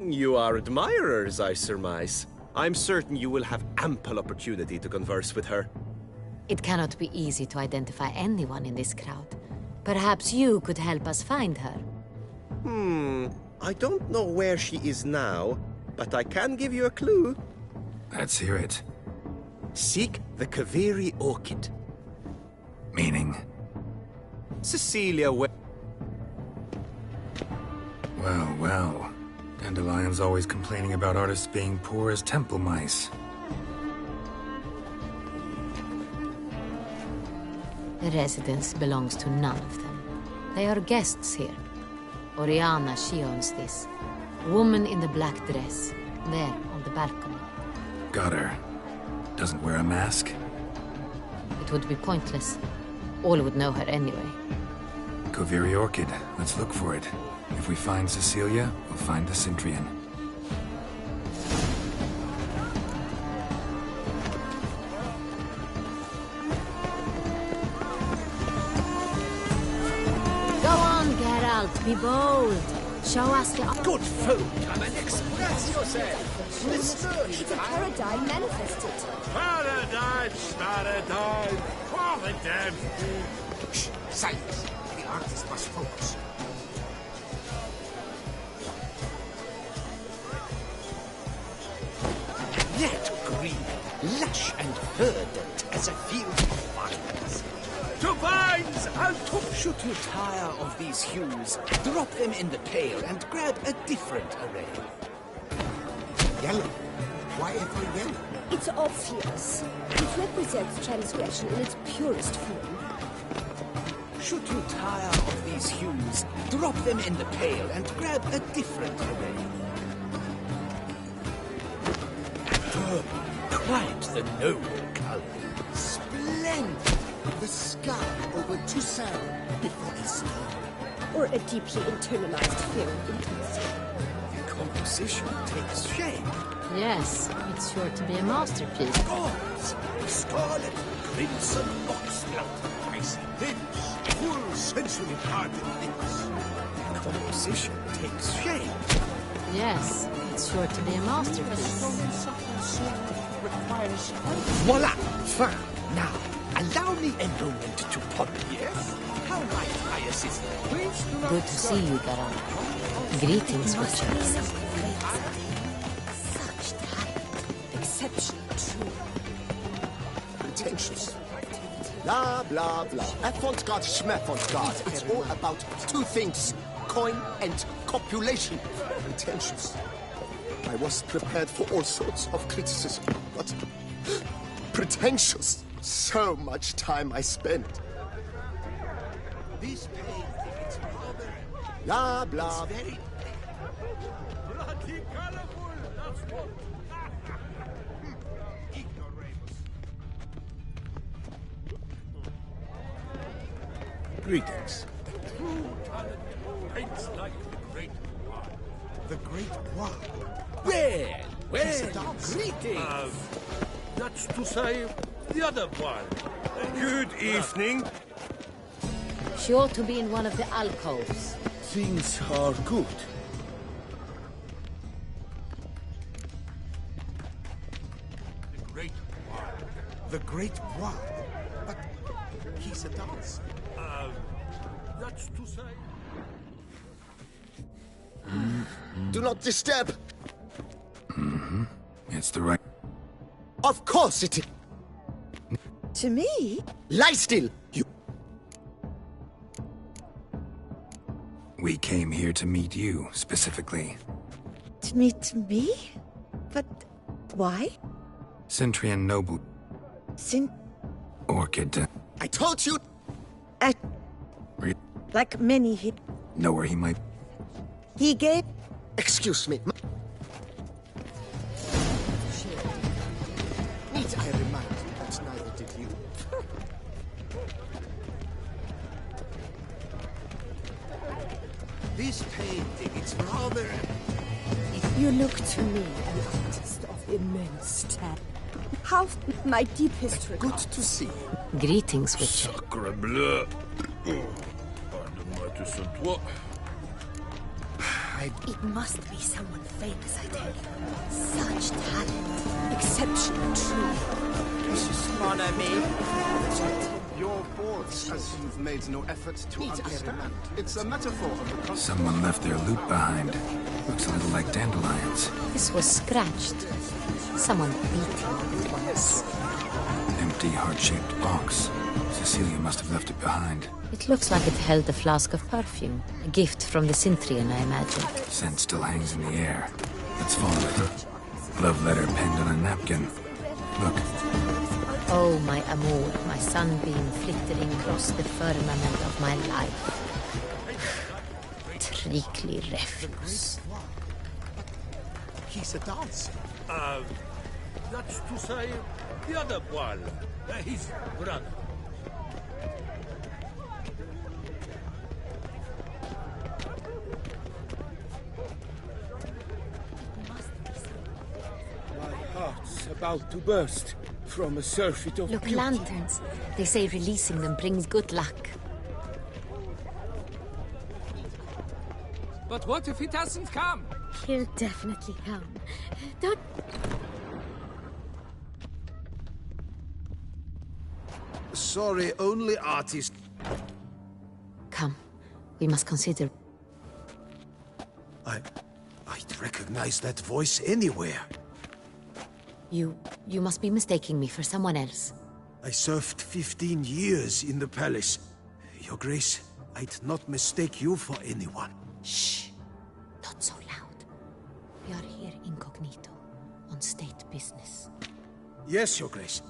You are admirers, I surmise. I'm certain you will have ample opportunity to converse with her. It cannot be easy to identify anyone in this crowd. Perhaps you could help us find her. I don't know where she is now, but I can give you a clue. Let's hear it. Seek the Kaviri Orchid. Meaning? Cecilia Well, well. Dandelion's always complaining about artists being poor as temple mice. The residence belongs to none of them. They are guests here. Oriana, she owns this. Woman in the black dress, there on the balcony. Got her. Doesn't wear a mask? It would be pointless. All would know her anyway. Kaviri Orchid. Let's look for it. If we find Cecilia, we'll find the Cintrian. Go on, Geralt, be bold. Show us the... Good folk, come and express yourself. It's a paradigm manifested. Paradise! Oh, the damn Shh, silence. The artist must focus. That green, lush and verdant as a field of vines. To vines! Should you tire of these hues, drop them in the pail and grab a different array. Yellow. Why ever yellow? It's obvious. It represents transgression in its purest form. Should you tire of these hues, drop them in the pail and grab a different array. Quite the noble color. Splendid! The scar over Toussaint before a storm. Or a deeply internalized fear of intimacy. The composition takes shape. Yes, it's sure to be a masterpiece. Gods, scarlet, crimson boxblood, icy lips, full sensually parted lips. The composition takes shape. Yes, it's sure to be a masterpiece. Voila! Fine. Now, allow me a moment to ponder. Yes? How might I assist? Please do not... Good to see you, Geralt. Greetings, Witcher. Such talent. Exceptional, too. Pretentious. Blah, blah, blah. Avant-garde, schmavant-garde. It's all about two things. Coin and copulation. Pretentious. I was prepared for all sorts of criticism, but pretentious. So much time I spent. This pain, it's rather... Blah, blah. It's very... bloody colorful, that's what. Greetings. Paints like the Great War. The Great War. Well, greetings. That's to say, the other one. Good evening. She ought to be in one of the alcoves. Things are good. The Great War. The Great War. But he's a dancer. That's to say... Do not disturb. It's the right... Of course it is. To me? Lie still, you... We came here to meet you, specifically. To meet me? But why? Cintrian Noble Orchid. I told you... Like many, he... Know where he might... He gave... Excuse me. Need I remind you that neither did you? This It's rather... You look to me an artist of immense talent. How my deepest regards. Good to see you. Greetings, Witcher. Sacre bleu. Pardonne-moi tout ce toi. It must be someone famous, I tell you. Such talent. Exceptional, truly. Mon ami. Your boards, as you've made no effort to understand. It's a metaphor of the cosmos. Someone left their loot behind. Looks a little like dandelions. This was scratched. Someone beat it once. Empty, heart-shaped box. Cecilia must have left it behind. It looks like it held a flask of perfume. A gift from the Cintrian, I imagine. Scent still hangs in the air. Let's follow it. Love letter penned on a napkin. Look. Oh, my amour, my sunbeam flittering across the firmament of my life. Trickly refuse. He's a dancer. That's to say, the other one. His brother. My heart's about to burst from a surfeit of Look, beauty. lanterns. They say releasing them brings good luck. But what if it hasn't come? He'll definitely come. Don't... Sorry, only artist. Come. We must consider... I'd recognize that voice anywhere. You must be mistaking me for someone else. I served 15 years in the palace. Your Grace, I'd not mistake you for anyone. Shh. Not so loud. We are here incognito, on state business. Yes, Your Grace.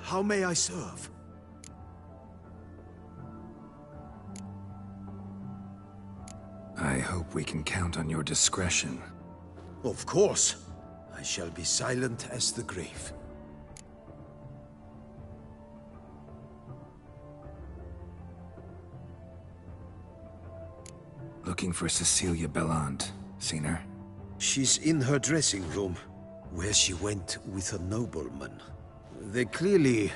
How may I serve? I hope we can count on your discretion. Of course. I shall be silent as the grave. Looking for Cecilia Bellant. Seen her? She's in her dressing room, where she went with a nobleman. They clearly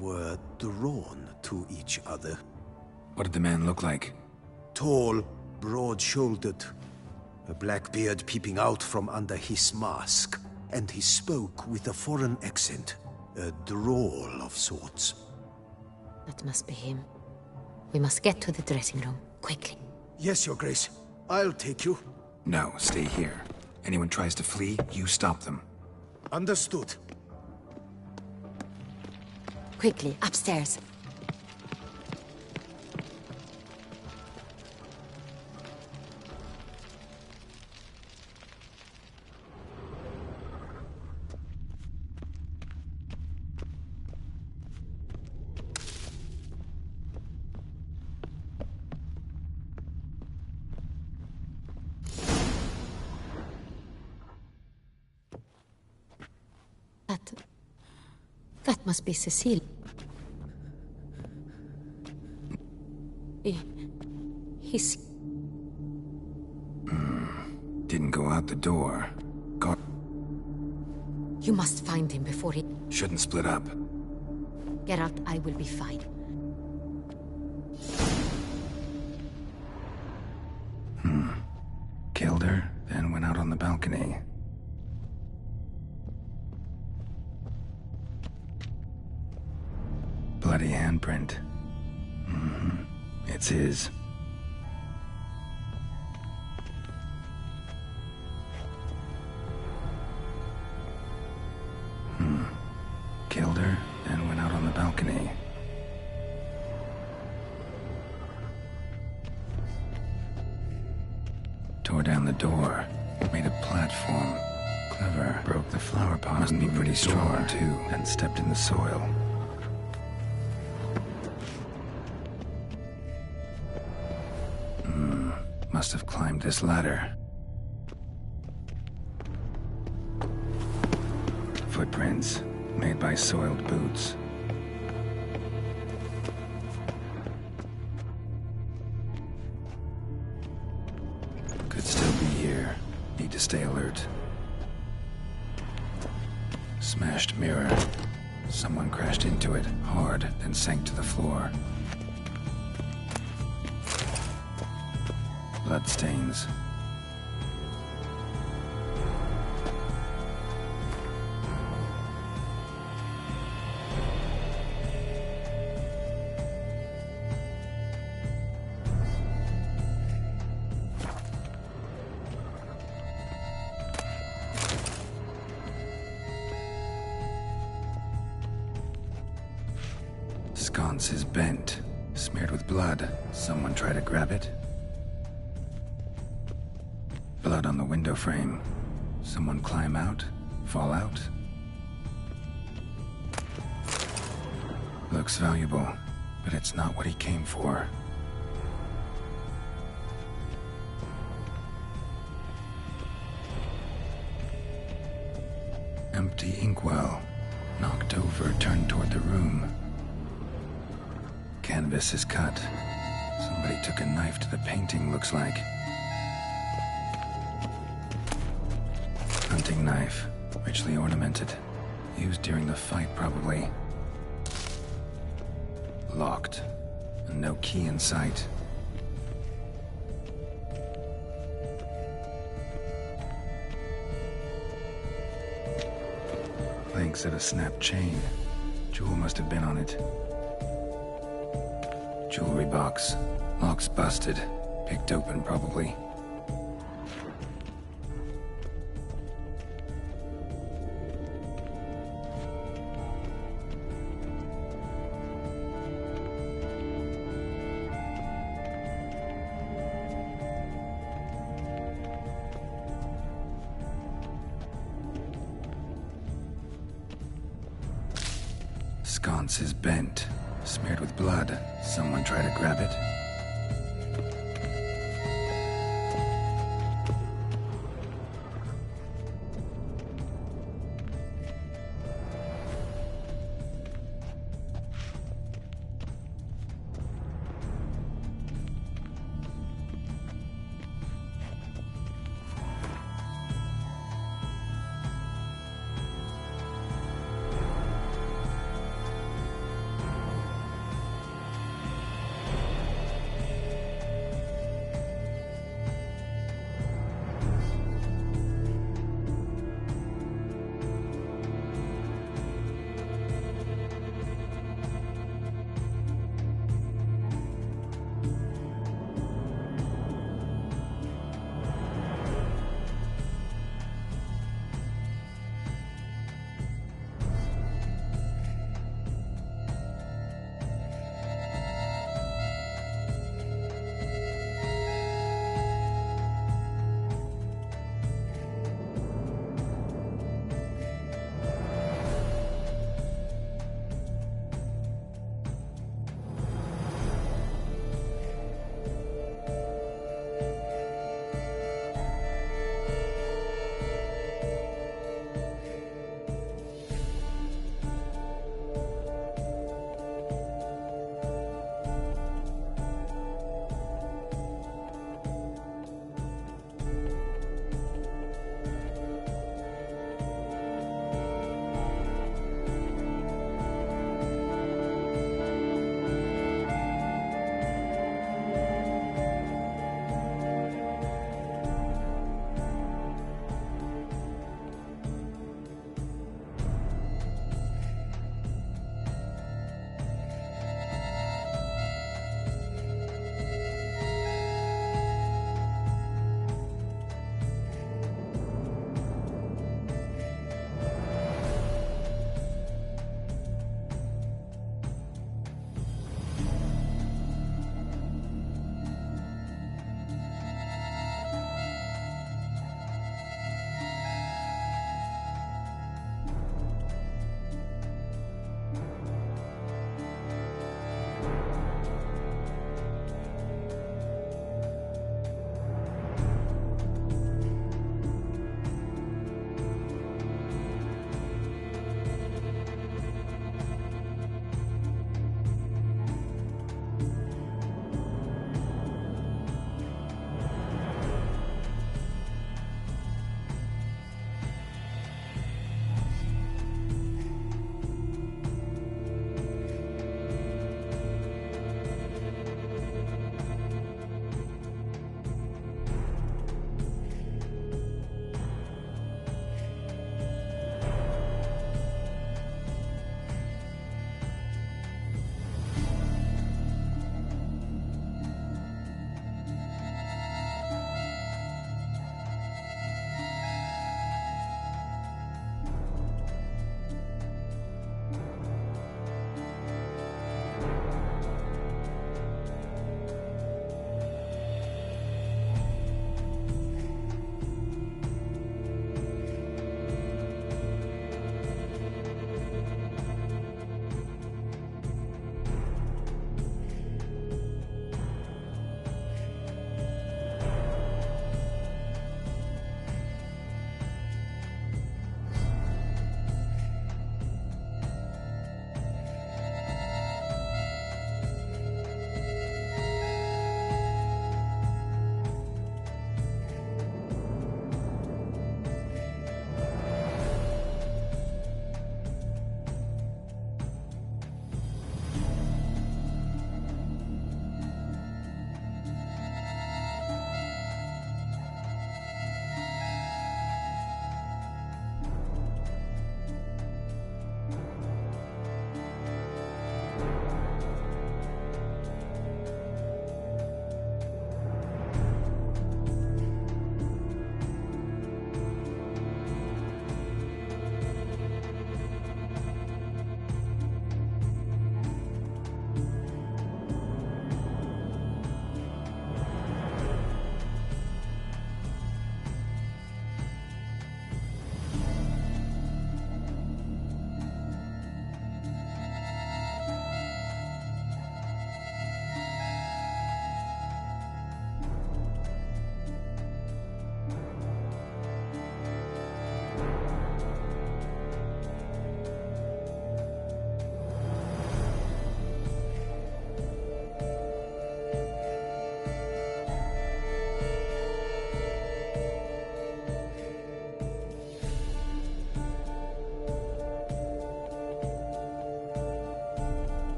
were drawn to each other. What did the man look like? Tall, broad-shouldered, a black beard peeping out from under his mask, and he spoke with a foreign accent, a drawl of sorts. That must be him. We must get to the dressing room, quickly. Yes, Your Grace. I'll take you. No, stay here. Anyone tries to flee, you stop them. Understood. Quickly, upstairs. That must be Cecile. He's... Didn't go out the door. Got... You must find him before he... Shouldn't split up. Geralt, I will be fine. Killed her, then went out on the balcony. Bloody handprint. It's his. Killed her, then went out on the balcony. Tore down the door, made a platform. Clever. Broke the flower pot. Must be pretty strong, too, and stepped in the soil. Must have climbed this ladder. Footprints, made by soiled boots. Could still be here. stay alert. Smashed mirror. Someone crashed into it hard, then sank to the floor. Bloodstains. Sconce is bent, smeared with blood. Someone try to grab it? Blood on the window frame. Someone climb out? Fall out? Looks valuable, but it's not what he came for. Empty inkwell. Knocked over, turned toward the room. Canvas is cut. Somebody took a knife to the painting, looks like. Hunting knife, richly ornamented. Used during the fight, probably. Locked. And no key in sight. Links at a snapped chain. Jewel must have been on it. Jewelry box. Lock's busted. Picked open, probably. Sconce is bent, smeared with blood. Someone try to grab it?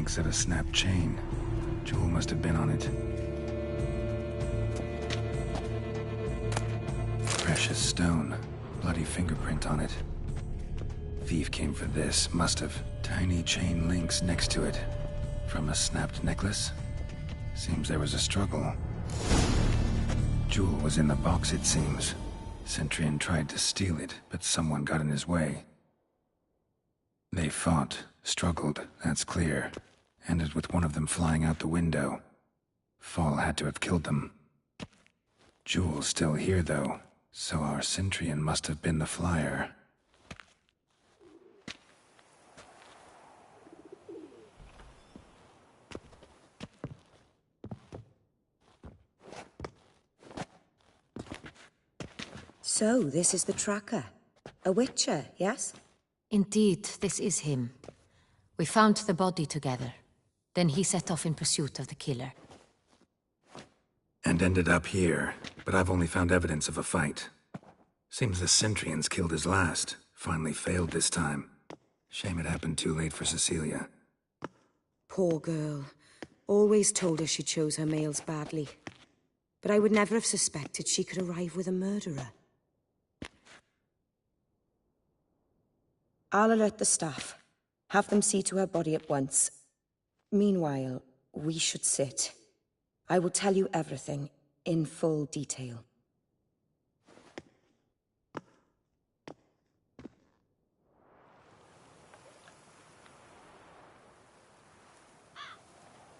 links of a snapped chain. Jewel must have been on it. Precious stone. Bloody fingerprint on it. Thief came for this, must have. Tiny chain links next to it. From a snapped necklace? Seems there was a struggle. Jewel was in the box, it seems. Centurion tried to steal it, but someone got in his way. They fought, struggled, that's clear. Ended with one of them flying out the window. Fall had to have killed them. Jewel's still here, though, so our Centurion must have been the flyer. So, this is the tracker. A witcher, yes? Indeed, this is him. We found the body together. Then he set off in pursuit of the killer. And ended up here, but I've only found evidence of a fight. Seems the Centurions killed his last. Finally failed this time. Shame it happened too late for Cecilia. Poor girl. Always told her she chose her males badly. But I would never have suspected she could arrive with a murderer. I'll alert the staff. Have them see to her body at once. Meanwhile, we should sit. I will tell you everything, in full detail.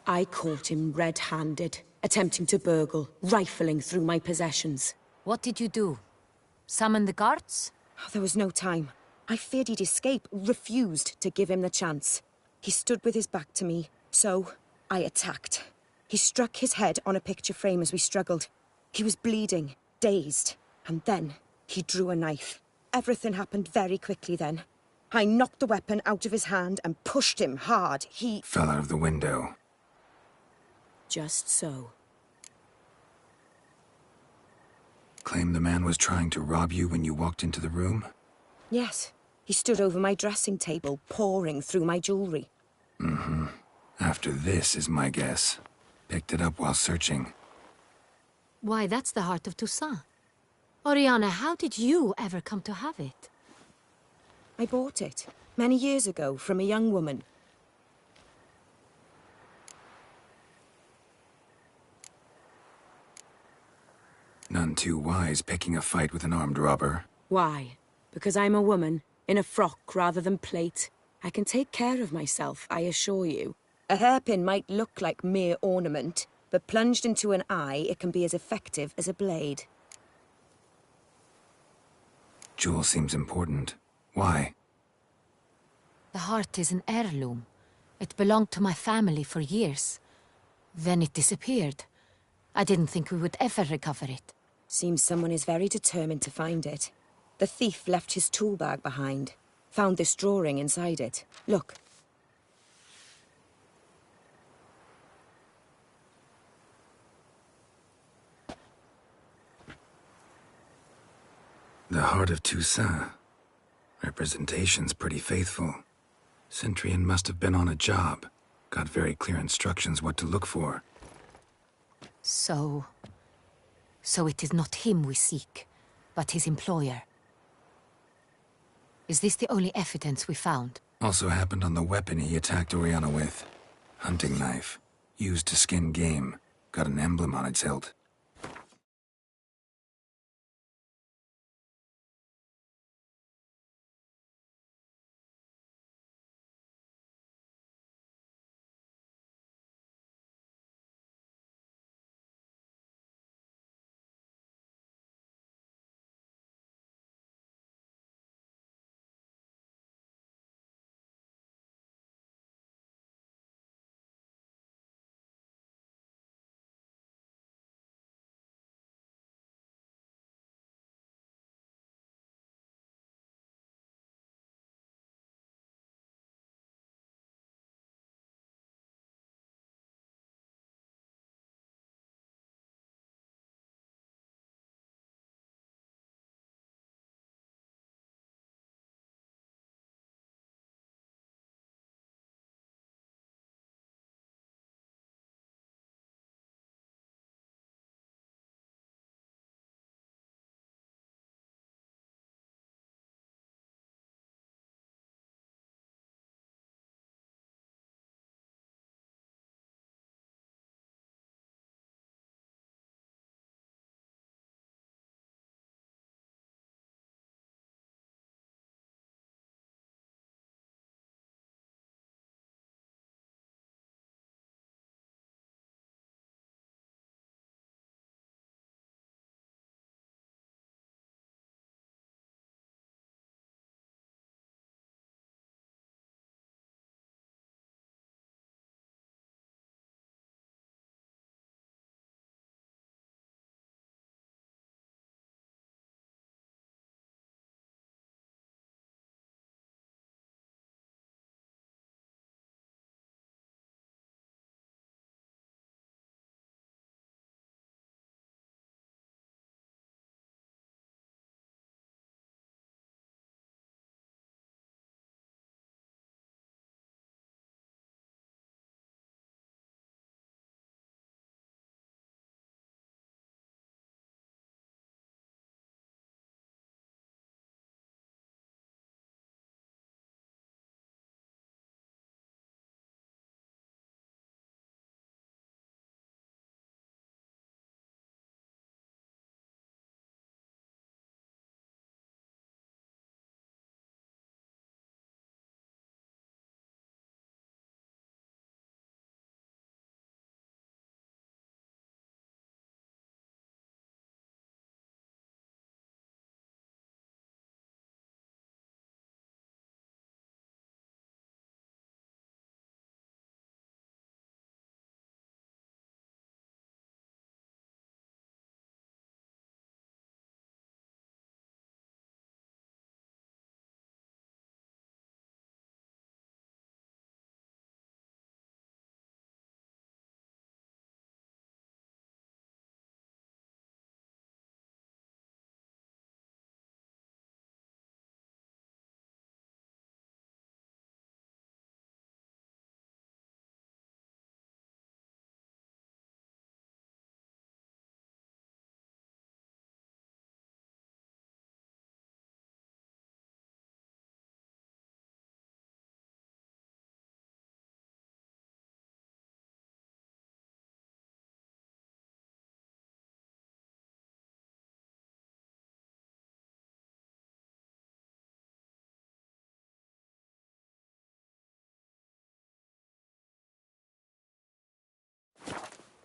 I caught him red-handed, attempting to burgle, rifling through my possessions. What did you do? Summon the guards? There was no time. I feared he'd escape, refused to give him the chance. He stood with his back to me, so I attacked. He struck his head on a picture frame as we struggled. He was bleeding, dazed, and then he drew a knife. Everything happened very quickly then. I knocked the weapon out of his hand and pushed him hard. He fell out of the window. Just so. Claim the man was trying to rob you when you walked into the room? Yes. He stood over my dressing table, pouring through my jewelry. Mm-hmm. After this is my guess. Picked it up while searching. Why, that's the heart of Toussaint. Oriana, how did you ever come to have it? I bought it, many years ago, from a young woman. None too wise picking a fight with an armed robber. Why? Because I'm a woman, in a frock rather than plate. I can take care of myself, I assure you. A hairpin might look like mere ornament, but plunged into an eye, it can be as effective as a blade. Jewel seems important. Why? The heart is an heirloom. It belonged to my family for years. Then it disappeared. I didn't think we would ever recover it. Seems someone is very determined to find it. The thief left his tool bag behind. Found this drawing inside it. Look. The Heart of Toussaint. Representation's pretty faithful. Centurion must have been on a job. Got very clear instructions what to look for. So it is not him we seek, but his employer. Is this the only evidence we found? Also happened on the weapon he attacked Oriana with. Hunting knife. Used to skin game. Got an emblem on its hilt.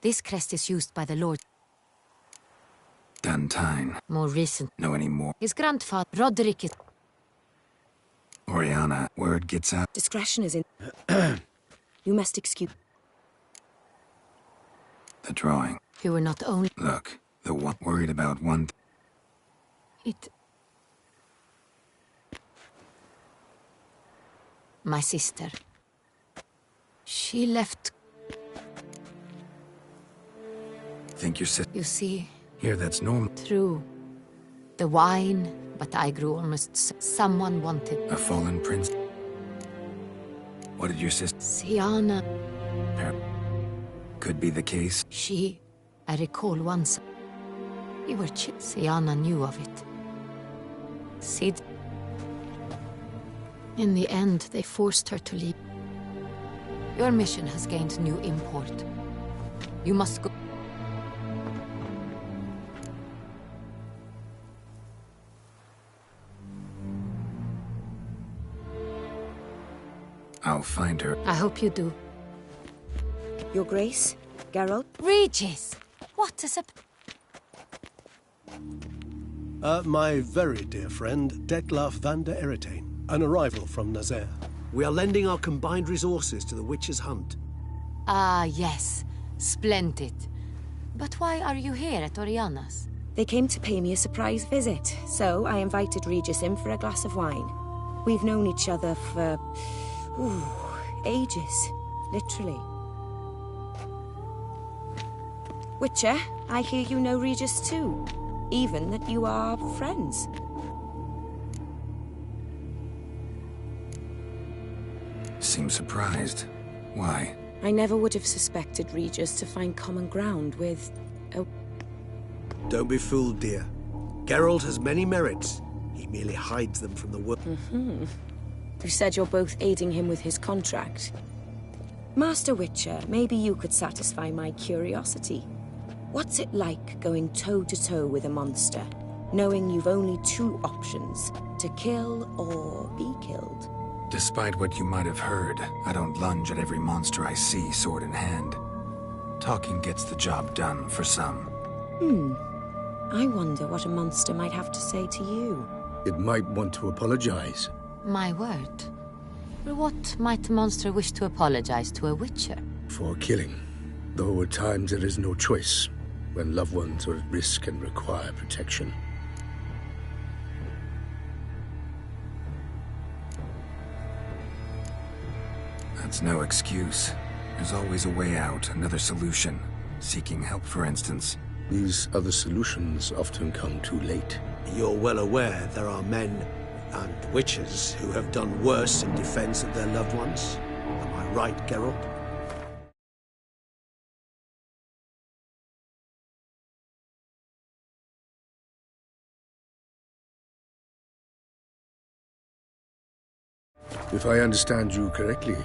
This crest is used by the Lord. Dantine. More recent. No anymore. His grandfather, Roderick, is... Oriana, word gets out. Discretion is in... You must excuse... The drawing. You were not only... Look, the one worried about one... It... My sister. She left... Think your sister... You see... Here, that's normal. True. The wine, but I grew almost... Someone wanted... A fallen prince? What did your sister... Siana... Could be the case. She... I recall once... We were Siana knew of it. Sid... In the end, they forced her to leave. Your mission has gained new import. You must go... I'll find her. I hope you do. Your Grace, Geralt? Regis! What is up? My very dear friend, Detlaf van der Eretain, an arrival from Nazaire. We are lending our combined resources to the Witch's Hunt. Ah, yes. Splendid. But why are you here at Oriana's? They came to pay me a surprise visit, so I invited Regis in for a glass of wine. We've known each other for... ages. Literally. Witcher, I hear you know Regis too. Even that you are friends. Seems surprised. Why? I never would have suspected Regis to find common ground with... a... Don't be fooled, dear. Geralt has many merits. He merely hides them from the world. You said you're both aiding him with his contract. Master Witcher, maybe you could satisfy my curiosity. What's it like going toe-to-toe with a monster, knowing you've only two options, to kill or be killed? Despite what you might have heard, I don't lunge at every monster I see sword in hand. Talking gets the job done for some. I wonder what a monster might have to say to you. It might want to apologize. My word. What might a monster wish to apologize to a witcher? For killing. Though at times there is no choice, when loved ones are at risk and require protection. That's no excuse. There's always a way out, another solution. Seeking help, for instance. These other solutions often come too late. You're well aware there are men and witches who have done worse in defense of their loved ones. Am I right, Geralt? If I understand you correctly,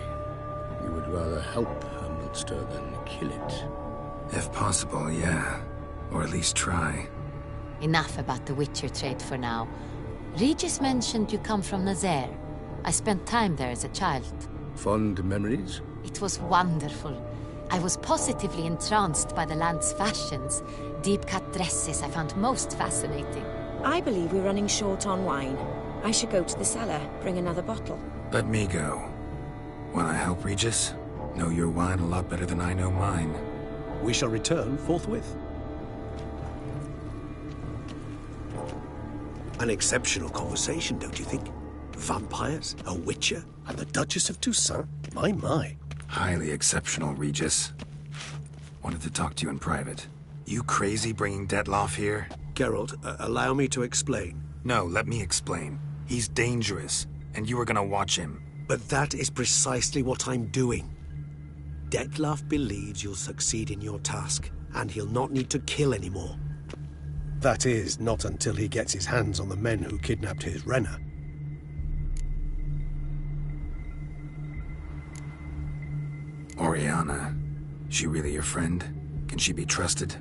you would rather help a monster than kill it. If possible, yeah. Or at least try. Enough about the Witcher trade for now. Regis mentioned you come from Nazaire. I spent time there as a child. Fond memories? It was wonderful. I was positively entranced by the land's fashions. Deep-cut dresses I found most fascinating. I believe we're running short on wine. I should go to the cellar, bring another bottle. Let me go. Wanna help, Regis? Know your wine a lot better than I know mine. We shall return forthwith. An exceptional conversation, don't you think? Vampires, a witcher, and the Duchess of Toussaint? My. Highly exceptional, Regis. Wanted to talk to you in private. You crazy bringing Detlaf here? Geralt, allow me to explain. No, let me explain. He's dangerous, and you were gonna watch him. But that is precisely what I'm doing. Detlaf believes you'll succeed in your task, and he'll not need to kill anymore. That is, not until he gets his hands on the men who kidnapped his Renna. Oriana. She really your friend? Can she be trusted?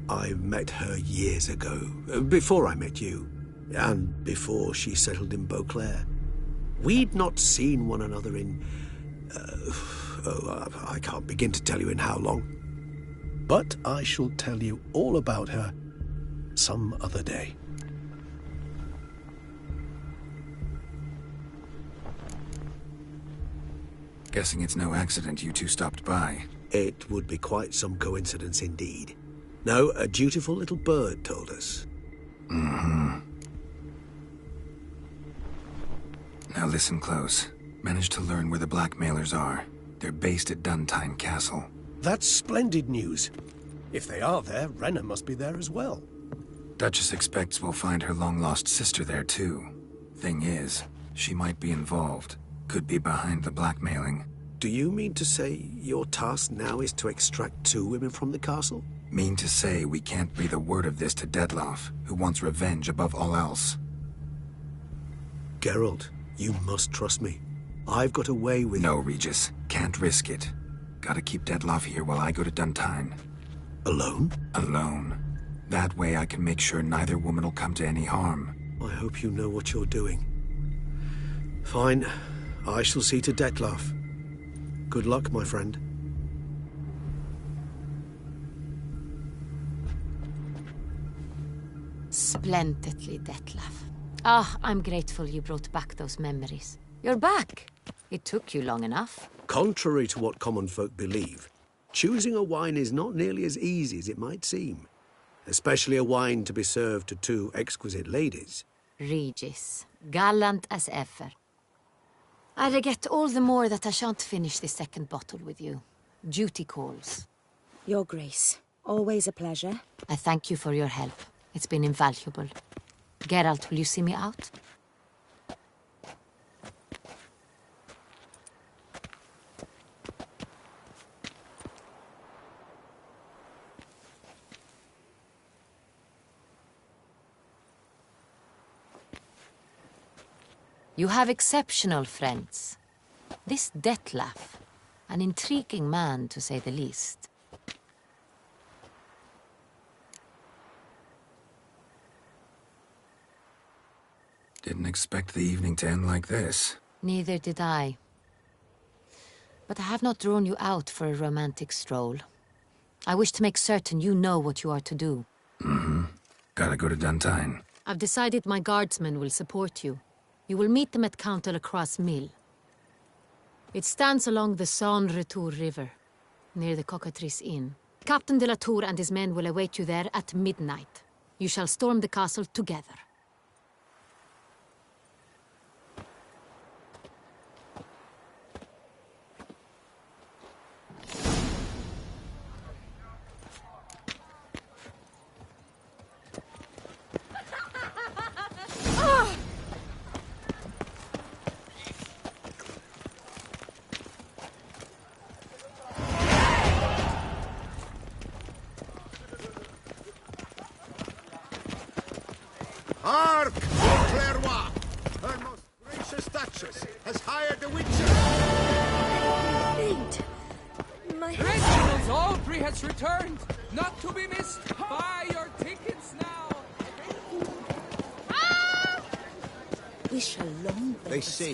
I met her years ago, before I met you, and before she settled in Beauclair. We'd not seen one another in... I can't begin to tell you in how long. But I shall tell you all about her some other day. Guessing it's no accident you two stopped by. It would be quite some coincidence indeed. No, a dutiful little bird told us. Mm-hmm. Now listen close. Managed to learn where the blackmailers are. They're based at Duntine Castle. That's splendid news. If they are there, Renna must be there as well. Duchess expects we'll find her long-lost sister there too. Thing is, she might be involved. Could be behind the blackmailing. Do you mean to say your task now is to extract 2 women from the castle? Mean to say we can't breathe a word of this to Dettlaff, who wants revenge above all else. Geralt, you must trust me. I've got a way with... No, Regis. Can't risk it. Gotta keep Dettlaff here while I go to Duntine. Alone? Alone. That way I can make sure neither woman will come to any harm. I hope you know what you're doing. Fine. I shall see to Dettlaff. Good luck, my friend. Splendidly, Dettlaff. Ah, I'm grateful you brought back those memories. You're back. It took you long enough. Contrary to what common folk believe, choosing a wine is not nearly as easy as it might seem. Especially a wine to be served to 2 exquisite ladies. Regis, gallant as ever. I regret all the more that I shan't finish the 2nd bottle with you. Duty calls. Your Grace, always a pleasure. I thank you for your help. It's been invaluable. Geralt, will you see me out? You have exceptional friends. This Dettlaff, an intriguing man to say the least. Didn't expect the evening to end like this. Neither did I. But I have not drawn you out for a romantic stroll. I wish to make certain you know what you are to do. Mm-hmm. Gotta go to Duntine. I've decided my guardsmen will support you. You will meet them at Count Delacroix' mill. It stands along the Saône-Retour River, near the Cockatrice Inn. Captain de la Tour and his men will await you there at midnight. You shall storm the castle together. Hark! Clairvoix! Her most gracious Duchess has hired a witcher! My Reginald Aubrey has returned, not to be missed. Buy your tickets now. We shall long wait. They say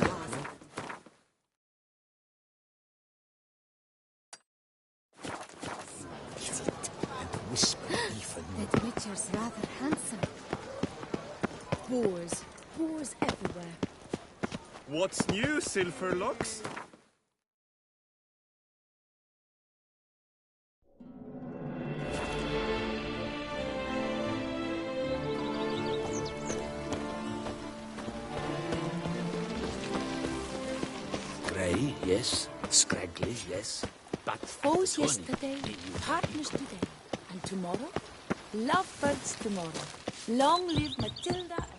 That witcher's rather handsome. Boars everywhere. What's new, Silverlocks? Grey, yes. Scraggly, yes. But Foes Tony, yesterday, did you partners today. And tomorrow, lovebirds tomorrow. Long live Matilda and...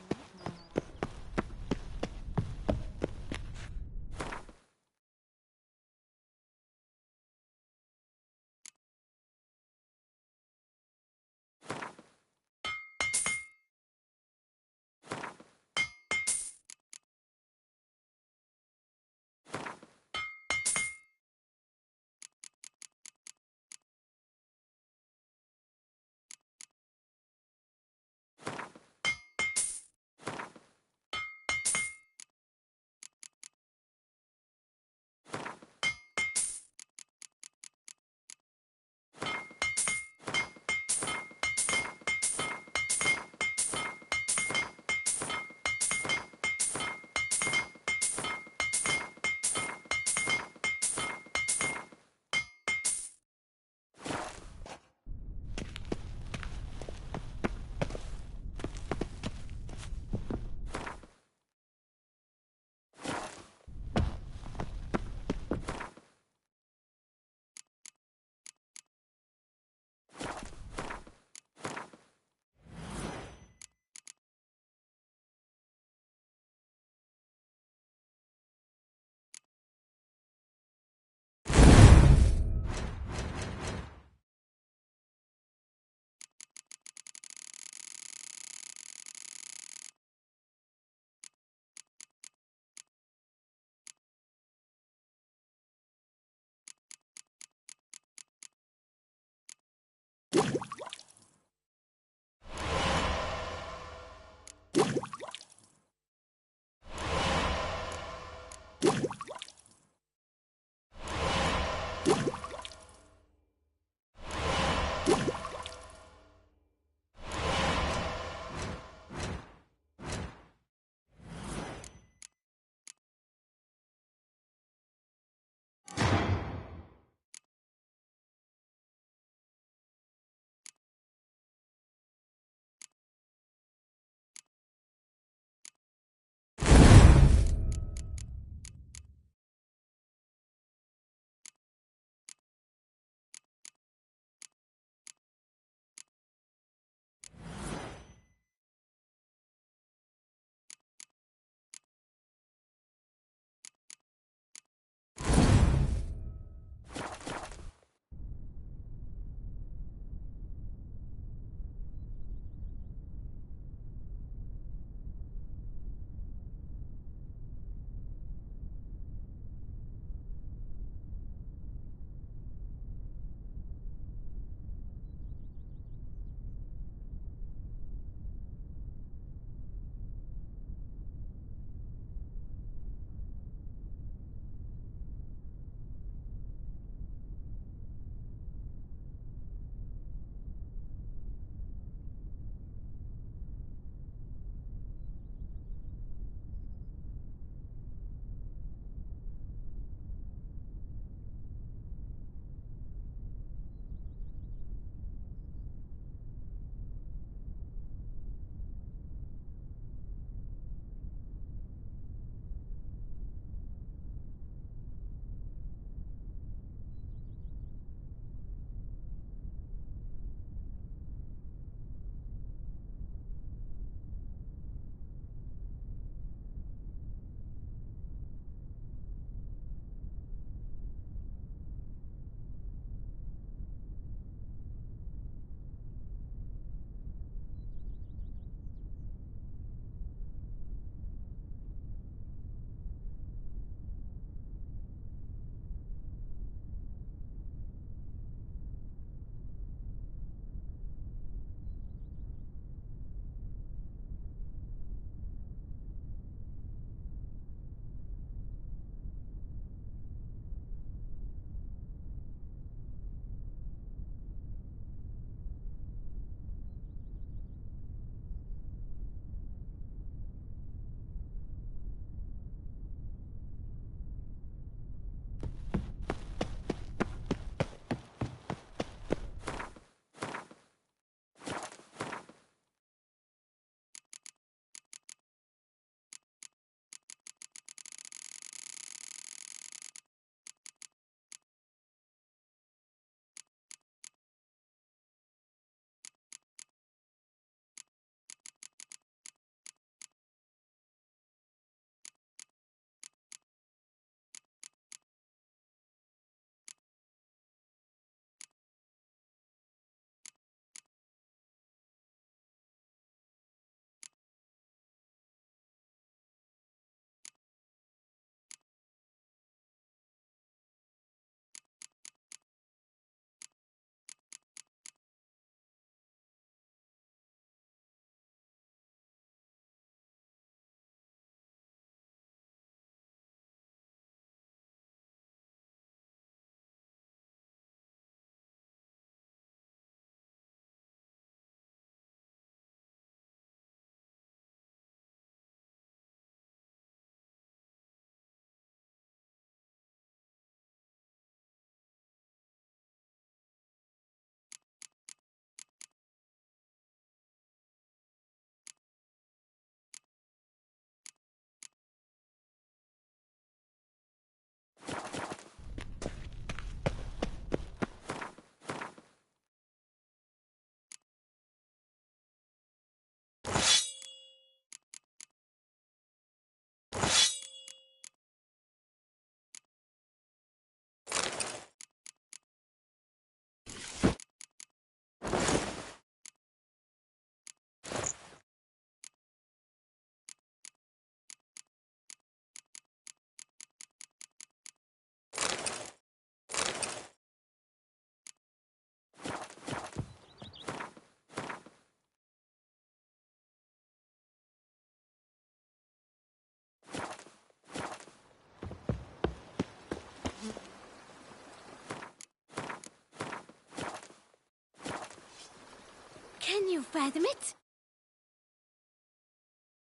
Wait a minute.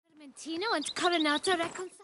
Vermentino and Coronata reconciled?